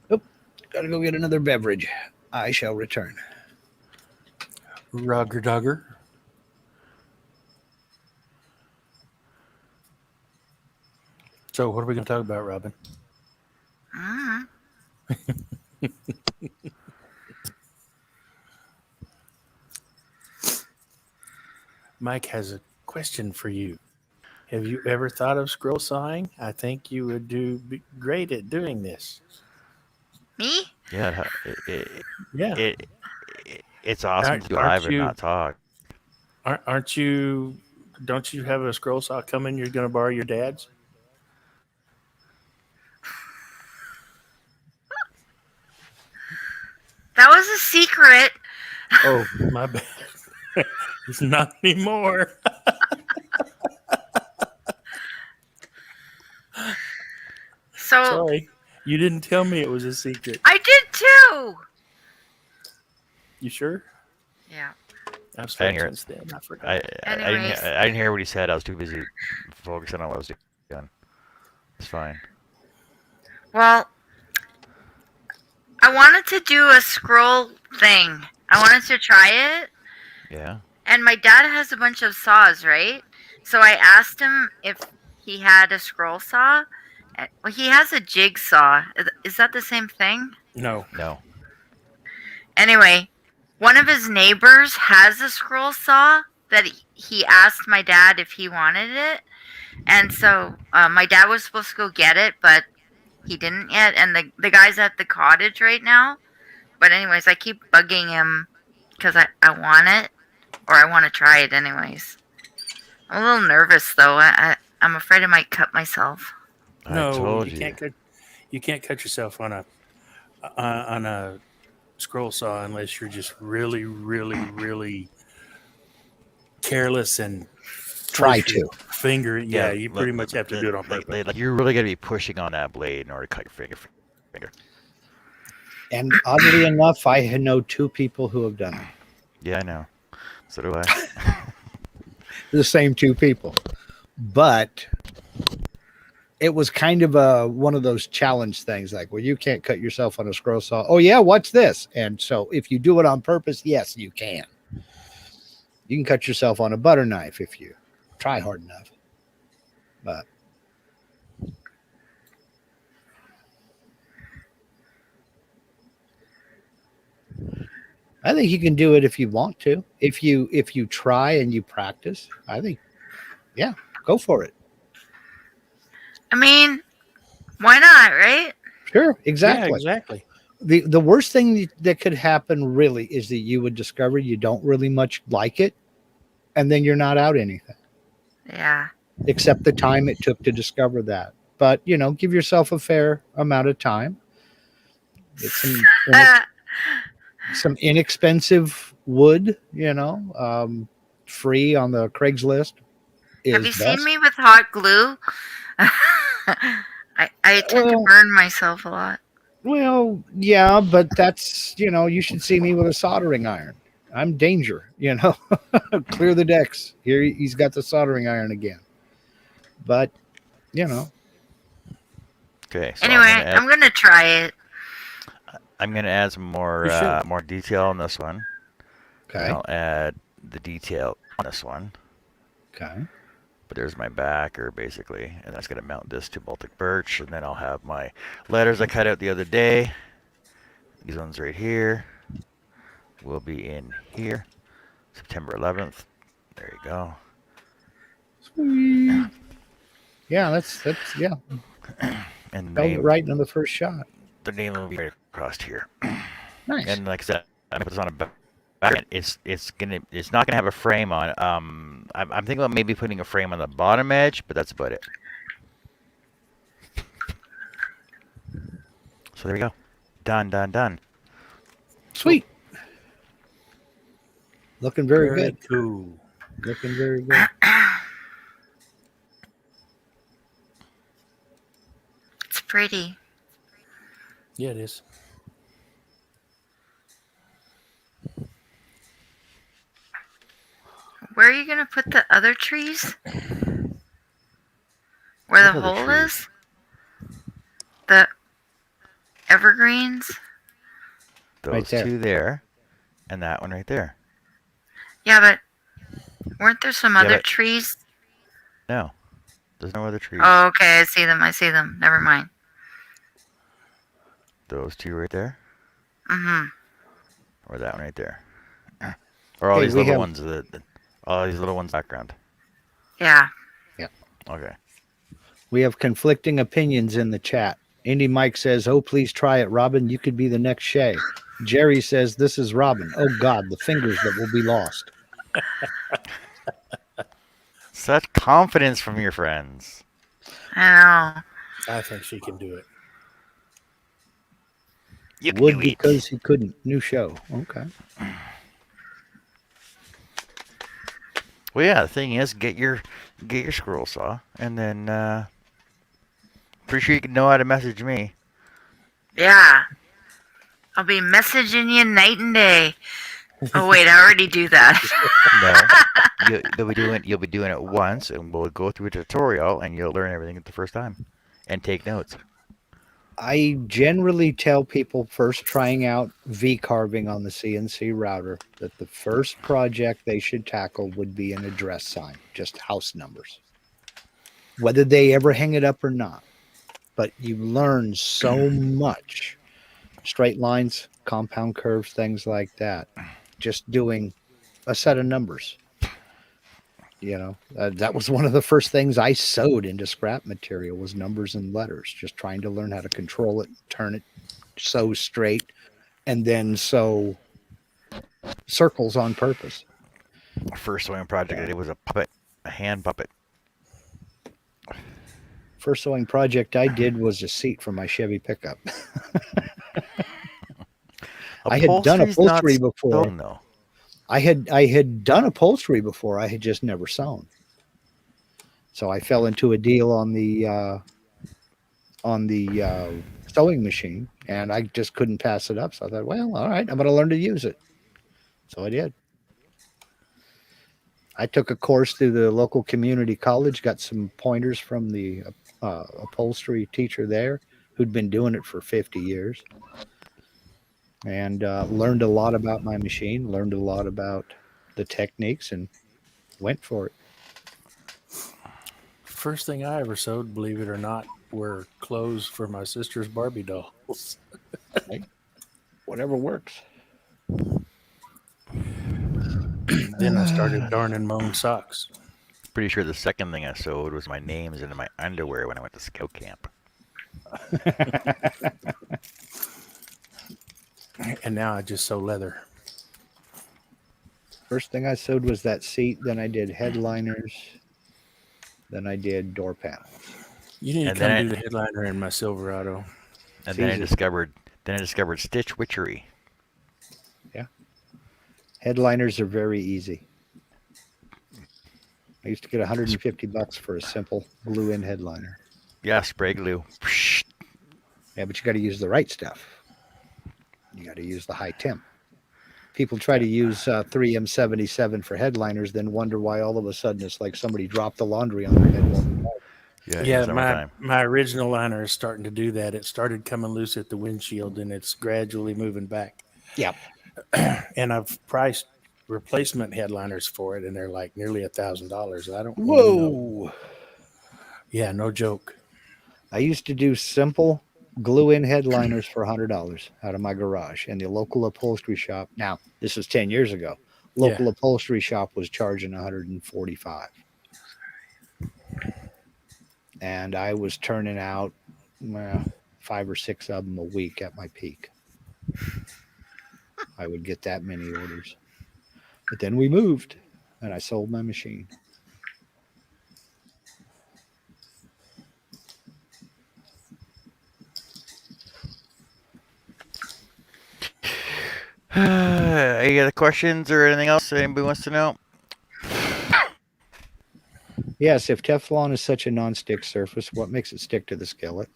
Speaker 4: Oh, gotta go get another beverage. I shall return.
Speaker 3: Rugger dugger. So, what are we going to talk about, Robin?
Speaker 2: Mm.
Speaker 3: Mike has a question for you. Have you ever thought of scroll sawing? I think you would be great at doing this.
Speaker 2: Me?
Speaker 1: Yeah,
Speaker 3: Yeah.
Speaker 1: it's awesome
Speaker 3: Aren't-
Speaker 1: to do
Speaker 3: aren't
Speaker 1: live and
Speaker 3: you-
Speaker 1: not talk.
Speaker 3: Aren't you? Don't you have a scroll saw coming? You're going to borrow your dad's?
Speaker 2: That was a secret.
Speaker 3: Oh, my bad. It's not anymore.
Speaker 2: So
Speaker 3: Sorry. You didn't tell me it was a secret.
Speaker 2: I did too.
Speaker 3: You sure?
Speaker 2: Yeah.
Speaker 3: I've
Speaker 1: I didn't
Speaker 3: slept
Speaker 1: hear it.
Speaker 3: since then. I forgot.
Speaker 2: Anyways.
Speaker 1: I didn't hear what he said. I was too busy focusing on what I was doing. It's fine.
Speaker 2: Well, I wanted to do a scroll thing. I wanted to try it.
Speaker 1: Yeah.
Speaker 2: And my dad has a bunch of saws, right? So I asked him if he had a scroll saw. Well, he has a jigsaw. Is that the same thing?
Speaker 3: No.
Speaker 1: No.
Speaker 2: Anyway, one of his neighbors has a scroll saw that he asked my dad if he wanted it. And so my dad was supposed to go get it, but he didn't yet. And the guy's at the cottage right now. But anyways, I keep bugging him because I want it, or I want to try it anyways. I'm a little nervous, though. I'm afraid I might cut myself.
Speaker 3: No,
Speaker 1: I told
Speaker 3: you
Speaker 1: you.
Speaker 3: can't cut. You can't cut yourself on a scroll saw unless you're just really, really, really careless and
Speaker 4: Try
Speaker 3: twist your
Speaker 4: to.
Speaker 3: finger. Yeah, you
Speaker 1: look,
Speaker 3: pretty much have to do it on
Speaker 1: like,
Speaker 3: purpose.
Speaker 1: like you're really gonna be pushing on that blade in order to cut your finger.
Speaker 4: And oddly enough, I know 2 people who have done it.
Speaker 1: Yeah, I know. So do I.
Speaker 4: The same 2 people. But it was kind of one of those challenge things like, well, you can't cut yourself on a scroll saw. Oh, yeah, what's this? And so if you do it on purpose, yes, you can. You can cut yourself on a butter knife if you try hard enough. But I think you can do it if you want to. If you try and you practice, I think, yeah, go for it.
Speaker 2: I mean, why not, right?
Speaker 4: Sure, exactly.
Speaker 3: Yeah, exactly.
Speaker 4: The worst thing that could happen really is that you would discover you don't really much like it, and then you're not out anything
Speaker 2: Yeah.
Speaker 4: except the time it took to discover that. But give yourself a fair amount of time. Get some inexpensive wood, free on the Craigslist.
Speaker 2: Have
Speaker 4: is
Speaker 2: you
Speaker 4: best.
Speaker 2: seen me with hot glue? I tend to burn myself a lot.
Speaker 4: Well, yeah, but that's, you should see me with a soldering iron. I'm danger. Clear the decks. Here he's got the soldering iron again. But, you know,
Speaker 1: Okay, so
Speaker 2: Anyway, I'm gonna try it.
Speaker 1: I'm gonna add some more
Speaker 7: You should.
Speaker 1: more detail on this one, and
Speaker 4: okay.
Speaker 1: I'll add the detail on this one.
Speaker 4: Okay.
Speaker 1: But there's my backer basically, and that's gonna mount this to Baltic birch, and then I'll have my letters I cut out the other day. These ones right here will be in here, September 11th. There you go.
Speaker 4: Sweet. Yeah, that's yeah.
Speaker 1: And
Speaker 4: Held it right on the first shot.
Speaker 1: the name will be right across here.
Speaker 4: Nice.
Speaker 1: And like I said, I'm gonna put this on a back. It's not gonna have a frame on. I'm thinking about maybe putting a frame on the bottom edge, but that's about it. So there we go. Done.
Speaker 4: Sweet. Looking very good.
Speaker 3: Cool.
Speaker 4: Looking very good.
Speaker 2: It's pretty.
Speaker 3: Yeah, it is.
Speaker 2: Where are you gonna put the other trees? Where
Speaker 1: What
Speaker 2: the
Speaker 1: other
Speaker 2: hole
Speaker 1: trees?
Speaker 2: is? The evergreens?
Speaker 1: Those
Speaker 4: Right there.
Speaker 1: two there, and that one right there.
Speaker 2: Yeah, but weren't there some
Speaker 1: Yeah,
Speaker 2: other
Speaker 1: but-
Speaker 2: trees?
Speaker 1: No, there's no other trees.
Speaker 2: Oh, okay, I see them. Never mind.
Speaker 1: Those two right there,
Speaker 2: Mm-hmm.
Speaker 1: or that one right there, or all
Speaker 4: Hey,
Speaker 1: these
Speaker 4: we
Speaker 1: little
Speaker 4: have-
Speaker 1: ones. All these little ones background.
Speaker 2: Yeah.
Speaker 1: Okay.
Speaker 4: We have conflicting opinions in the chat. Indy Mike says, "Oh, please try it, Robin. You could be the next Shay." Jerry says, "This is Robin. Oh God, the fingers that will be lost."
Speaker 1: Such confidence from your friends.
Speaker 2: I know.
Speaker 3: I think she can do it.
Speaker 1: You can
Speaker 4: Would
Speaker 1: do it.
Speaker 4: because he couldn't. New show. Okay.
Speaker 1: Well, yeah. The thing is, get your scroll saw, and then pretty sure you can know how to message me.
Speaker 2: Yeah. I'll be messaging you night and day. Oh wait, I already do that.
Speaker 1: No, you'll be doing it once, and we'll go through a tutorial, and you'll learn everything at the first time, and take notes.
Speaker 4: I generally tell people first trying out V carving on the CNC router that the first project they should tackle would be an address sign, just house numbers, whether they ever hang it up or not. But you learn so much. Straight lines, compound curves, things like that. Just doing a set of numbers. That was one of the first things I sewed into scrap material was numbers and letters, just trying to learn how to control it, turn it, sew straight, and then sew circles on purpose.
Speaker 1: First sewing project I did was a hand puppet.
Speaker 4: First sewing project I did was a seat for my Chevy pickup. I had done
Speaker 1: Upholstery's not
Speaker 4: upholstery before.
Speaker 1: sewn, though.
Speaker 4: I had done upholstery before. I had just never sewn. So I fell into a deal on the sewing machine, and I just couldn't pass it up. So I thought, well, all right, I'm going to learn to use it. So I did. I took a course through the local community college, got some pointers from the upholstery teacher there who'd been doing it for 50 years. And learned a lot about my machine, learned a lot about the techniques, and went for it.
Speaker 3: First thing I ever sewed, believe it or not, were clothes for my sister's Barbie dolls.
Speaker 4: Whatever works.
Speaker 3: Then I started darning my own socks.
Speaker 1: Pretty sure the second thing I sewed was my names into my underwear when I went to scout camp.
Speaker 3: And now I just sew leather.
Speaker 4: First thing I sewed was that seat. Then I did headliners. Then I did door panels.
Speaker 3: You need to
Speaker 1: And
Speaker 3: come
Speaker 1: then
Speaker 3: do the headliner in my Silverado.
Speaker 1: And then I
Speaker 4: easy.
Speaker 1: discovered stitch witchery.
Speaker 4: Headliners are very easy. I used to get $150 for a simple glue-in headliner.
Speaker 1: Yeah, spray glue.
Speaker 4: Yeah, but you got to use the right stuff. You got to use the high temp. People try to use 3M77 for headliners, then wonder why all of a sudden it's like somebody dropped the laundry on their head.
Speaker 1: Yeah, in
Speaker 3: Yeah,
Speaker 1: the summertime.
Speaker 3: my original liner is starting to do that. It started coming loose at the windshield, and it's gradually moving back.
Speaker 4: Yeah.
Speaker 3: And I've priced replacement headliners for it, and they're like nearly $1,000. I don't,
Speaker 4: Whoa.
Speaker 3: Yeah, no joke.
Speaker 4: I used to do simple glue-in headliners for $100 out of my garage, and the local upholstery shop. Now, this was 10 years ago. Local upholstery shop was charging 145, and I was turning out 5 or 6 of them a week at my peak. I would get that many orders, but then we moved, and I sold my machine.
Speaker 1: Any other questions or anything else anybody wants to know?
Speaker 4: Yes, if Teflon is such a non-stick surface, what makes it stick to the skillet?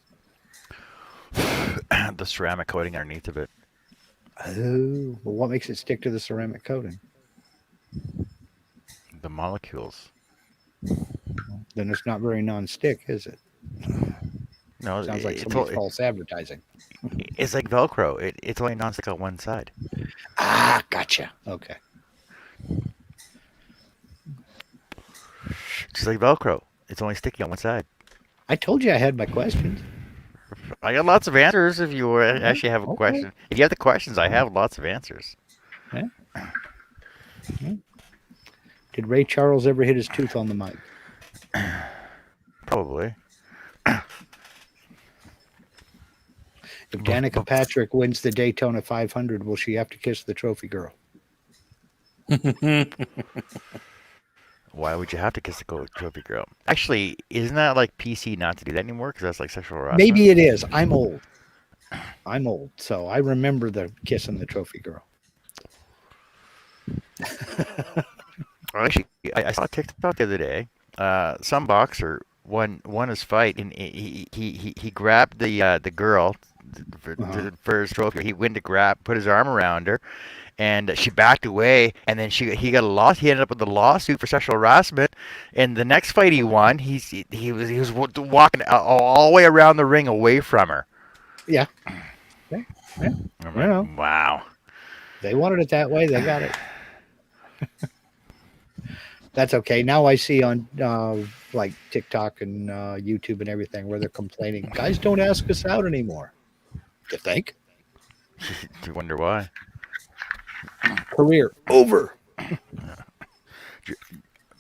Speaker 1: The ceramic coating underneath of it.
Speaker 4: Oh, well, what makes it stick to the ceramic coating?
Speaker 1: The molecules.
Speaker 4: Then it's not very non-stick, is it?
Speaker 1: No,
Speaker 4: Sounds like
Speaker 1: it's,
Speaker 4: somebody's false advertising.
Speaker 1: it's like Velcro. It's only non-stick on one side.
Speaker 4: Ah, gotcha. Okay.
Speaker 1: Just like Velcro. It's only sticky on one side.
Speaker 4: I told you I had my questions.
Speaker 1: I got lots of answers if you actually have a
Speaker 4: Okay.
Speaker 1: question. If you have the questions, I have lots of answers.
Speaker 4: Did Ray Charles ever hit his tooth on the mic?
Speaker 1: Probably.
Speaker 4: If Danica Patrick wins the Daytona 500, will she have to kiss the trophy girl?
Speaker 1: Why would you have to kiss the trophy girl? Actually, isn't that like PC not to do that anymore? Because that's like sexual harassment.
Speaker 4: Maybe it is. I'm old. So I remember the kissing the trophy girl.
Speaker 1: Actually, I saw a TikTok the other day. Some boxer won his fight, and he grabbed the girl for his trophy. He went to put his arm around her, and she backed away. And then he got a loss. He ended up with a lawsuit for sexual harassment. And the next fight he won, he was walking all the way around the ring away from her.
Speaker 4: Yeah.
Speaker 1: I'm like,
Speaker 4: Well.
Speaker 1: wow.
Speaker 4: They wanted it that way. They got it. That's okay. Now I see on like TikTok and YouTube and everything where they're complaining. Guys don't ask us out anymore. You think?
Speaker 1: You wonder why?
Speaker 4: Career over.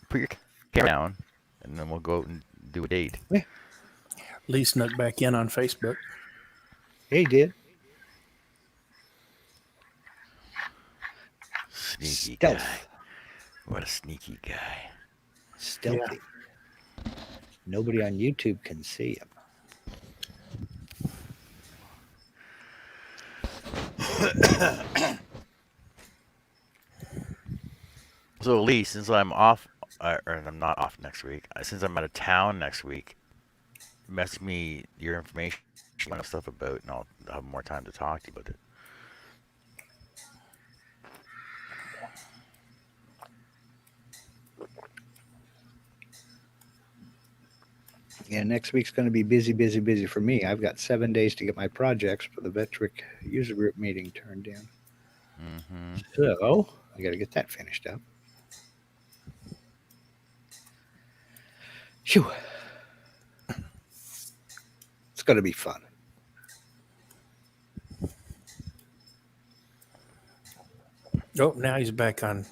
Speaker 1: Put your camera down, and then we'll go out and do a date.
Speaker 3: Lee snuck back in on Facebook.
Speaker 4: He did.
Speaker 1: Sneaky
Speaker 4: Stealth.
Speaker 1: guy. What a sneaky guy.
Speaker 4: Stealthy. Nobody on YouTube can see him.
Speaker 1: So Lee, since I'm off, or I'm not off next week, since I'm out of town next week, message me your information and stuff about, and I'll have more time to talk to you about it.
Speaker 4: Yeah, next week's going to be busy for me. I've got 7 days to get my projects for the Vetric user group meeting turned in.
Speaker 1: Mm-hmm.
Speaker 4: So I got to get that finished up. Phew. It's going to be fun.
Speaker 3: Oh, now he's back on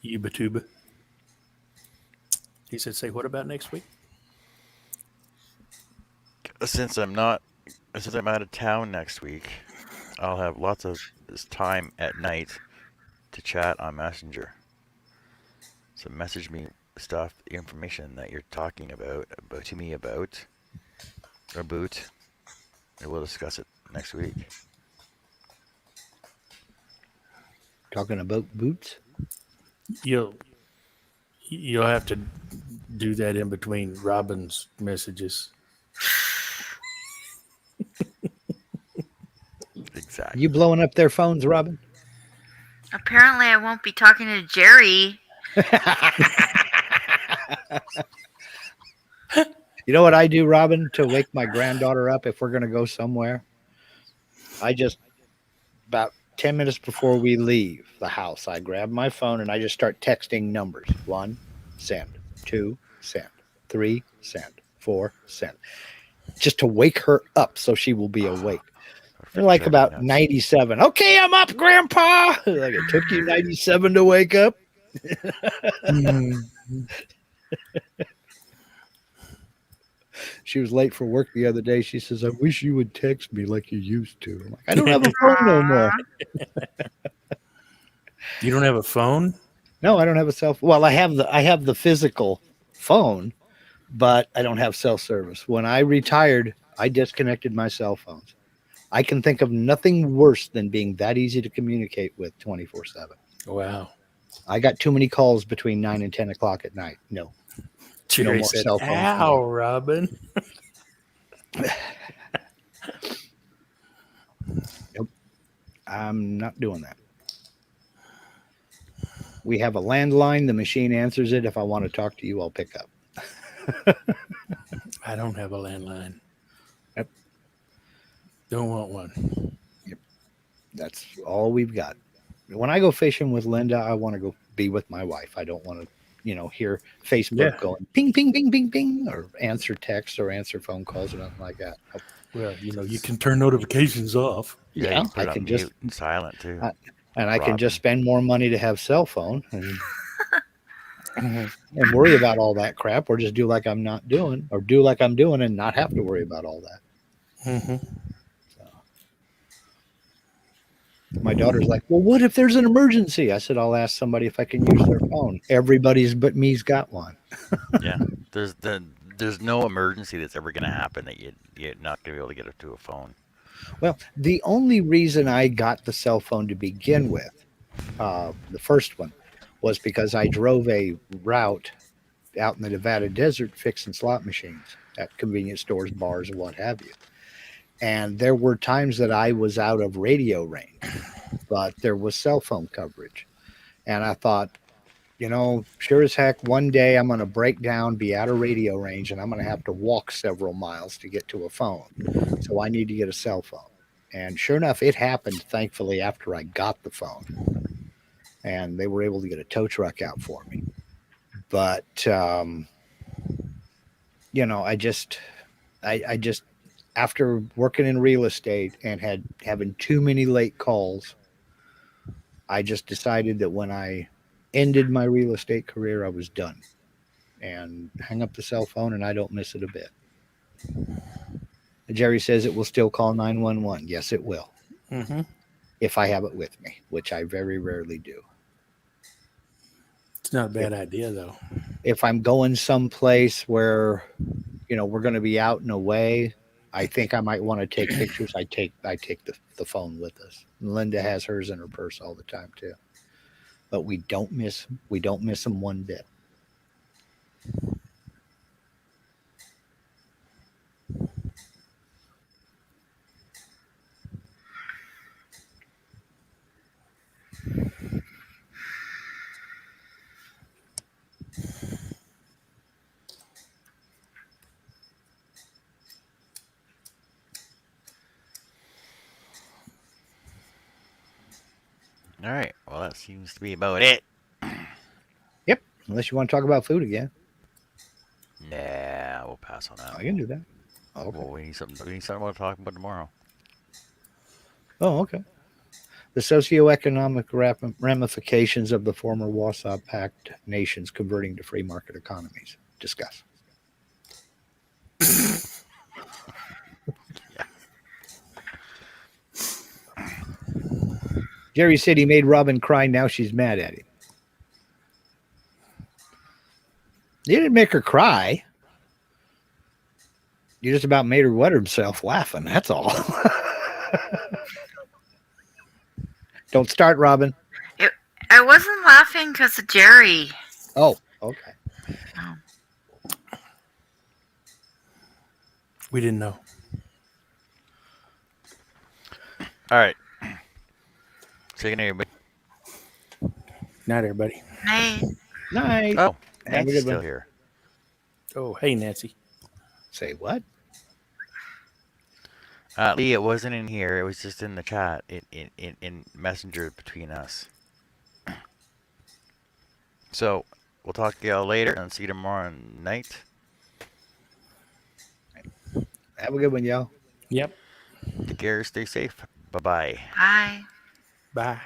Speaker 3: YouTube. He said, "Say what about next week?"
Speaker 1: Since I'm out of town next week, I'll have lots of time at night to chat on Messenger. So message me stuff, information that you're talking about to me about, and we'll discuss it next week.
Speaker 4: Talking about boots?
Speaker 3: You'll have to do that in between Robin's messages.
Speaker 4: You blowing up their phones, Robin?
Speaker 2: Apparently, I won't be talking to Jerry.
Speaker 4: You know what I do, Robin, to wake my granddaughter up if we're going to go somewhere? I just, about 10 minutes before we leave the house, I grab my phone and I just start texting numbers. 1, send. 2, send. 3, send. 4, send. Just to wake her up so she will be awake. They're like about 97. Okay, I'm up, Grandpa. Like, it took you 97 to wake up. She was late for work the other day. She says, I wish you would text me like you used to. I'm like, I don't have a phone no more.
Speaker 3: You don't have a phone?
Speaker 4: No, I don't have a cell phone. Well, I have the physical phone, but I don't have cell service. When I retired, I disconnected my cell phones. I can think of nothing worse than being that easy to communicate with 24/7.
Speaker 3: Wow.
Speaker 4: I got too many calls between 9 and 10 o'clock at night. No.
Speaker 3: Jerry
Speaker 4: more
Speaker 3: said,
Speaker 4: cell phones.
Speaker 3: ow, Robin.
Speaker 4: Nope. I'm not doing that. We have a landline. The machine answers it. If I want to talk to you, I'll pick up.
Speaker 3: I don't have a landline.
Speaker 4: Yep.
Speaker 3: Don't want one.
Speaker 4: That's all we've got. When I go fishing with Linda, I want to go be with my wife. I don't want to, hear Facebook going ping, ping, ping, ping, ping, or answer texts or answer phone calls or nothing like that. Nope.
Speaker 3: Well, you can turn notifications off.
Speaker 1: Yeah, you can put it on mute and silent too.
Speaker 4: I can just spend more money to have cell phone and worry about all that crap, or just do like I'm not doing, or do like I'm doing and not have to worry about all that.
Speaker 3: Mm-hmm.
Speaker 4: My daughter's like, well, what if there's an emergency? I said, I'll ask somebody if I can use their phone. Everybody's but me's got one.
Speaker 1: Yeah, there's no emergency that's ever going to happen that you're not going to be able to get to a phone.
Speaker 4: Well, the only reason I got the cell phone to begin with, the first one, was because I drove a route out in the Nevada desert fixing slot machines at convenience stores, bars, and what have you. And there were times that I was out of radio range, but there was cell phone coverage. And I thought, sure as heck, one day I'm going to break down, be out of radio range, and I'm going to have to walk several miles to get to a phone. So I need to get a cell phone. And sure enough, it happened, thankfully, after I got the phone. And they were able to get a tow truck out for me. But, I just after working in real estate and having too many late calls, I just decided that when I ended my real estate career, I was done, and hang up the cell phone, and I don't miss it a bit. Jerry says it will still call 911. Yes, it will.
Speaker 3: Mm-hmm.
Speaker 4: If I have it with me, which I very rarely do.
Speaker 3: It's not a bad idea, though.
Speaker 4: If I'm going someplace where, we're going to be out and away, I think I might want to take pictures. I take the phone with us. Linda has hers in her purse all the time too. But we don't miss them one bit.
Speaker 1: All right. Well, that seems to be about it.
Speaker 4: Yep. Unless you want to talk about food again.
Speaker 1: Nah, we'll pass on that.
Speaker 4: I can do that.
Speaker 1: Okay. Well, we need something to talk about tomorrow.
Speaker 4: Oh, okay. The socioeconomic ramifications of the former Warsaw Pact nations converting to free market economies. Discuss. Jerry said he made Robin cry. Now she's mad at him. You didn't make her cry. You just about made her wet herself laughing. That's all. Don't start, Robin.
Speaker 2: I wasn't laughing because of Jerry.
Speaker 4: Oh, okay.
Speaker 2: Oh.
Speaker 3: We didn't know.
Speaker 1: All right. Say good night, everybody.
Speaker 3: Night, everybody.
Speaker 2: Night.
Speaker 4: Night.
Speaker 1: Oh,
Speaker 4: Have a
Speaker 1: Nancy's
Speaker 4: good
Speaker 1: still
Speaker 4: one.
Speaker 1: here.
Speaker 3: Oh, hey, Nancy.
Speaker 4: Say what?
Speaker 1: Lee, it wasn't in here. It was just in the chat, in Messenger between us. So we'll talk to y'all later and see you tomorrow night.
Speaker 4: Have a good one, y'all.
Speaker 3: Yep.
Speaker 1: Take care. Stay safe. Bye-bye.
Speaker 2: Bye.
Speaker 3: Bye.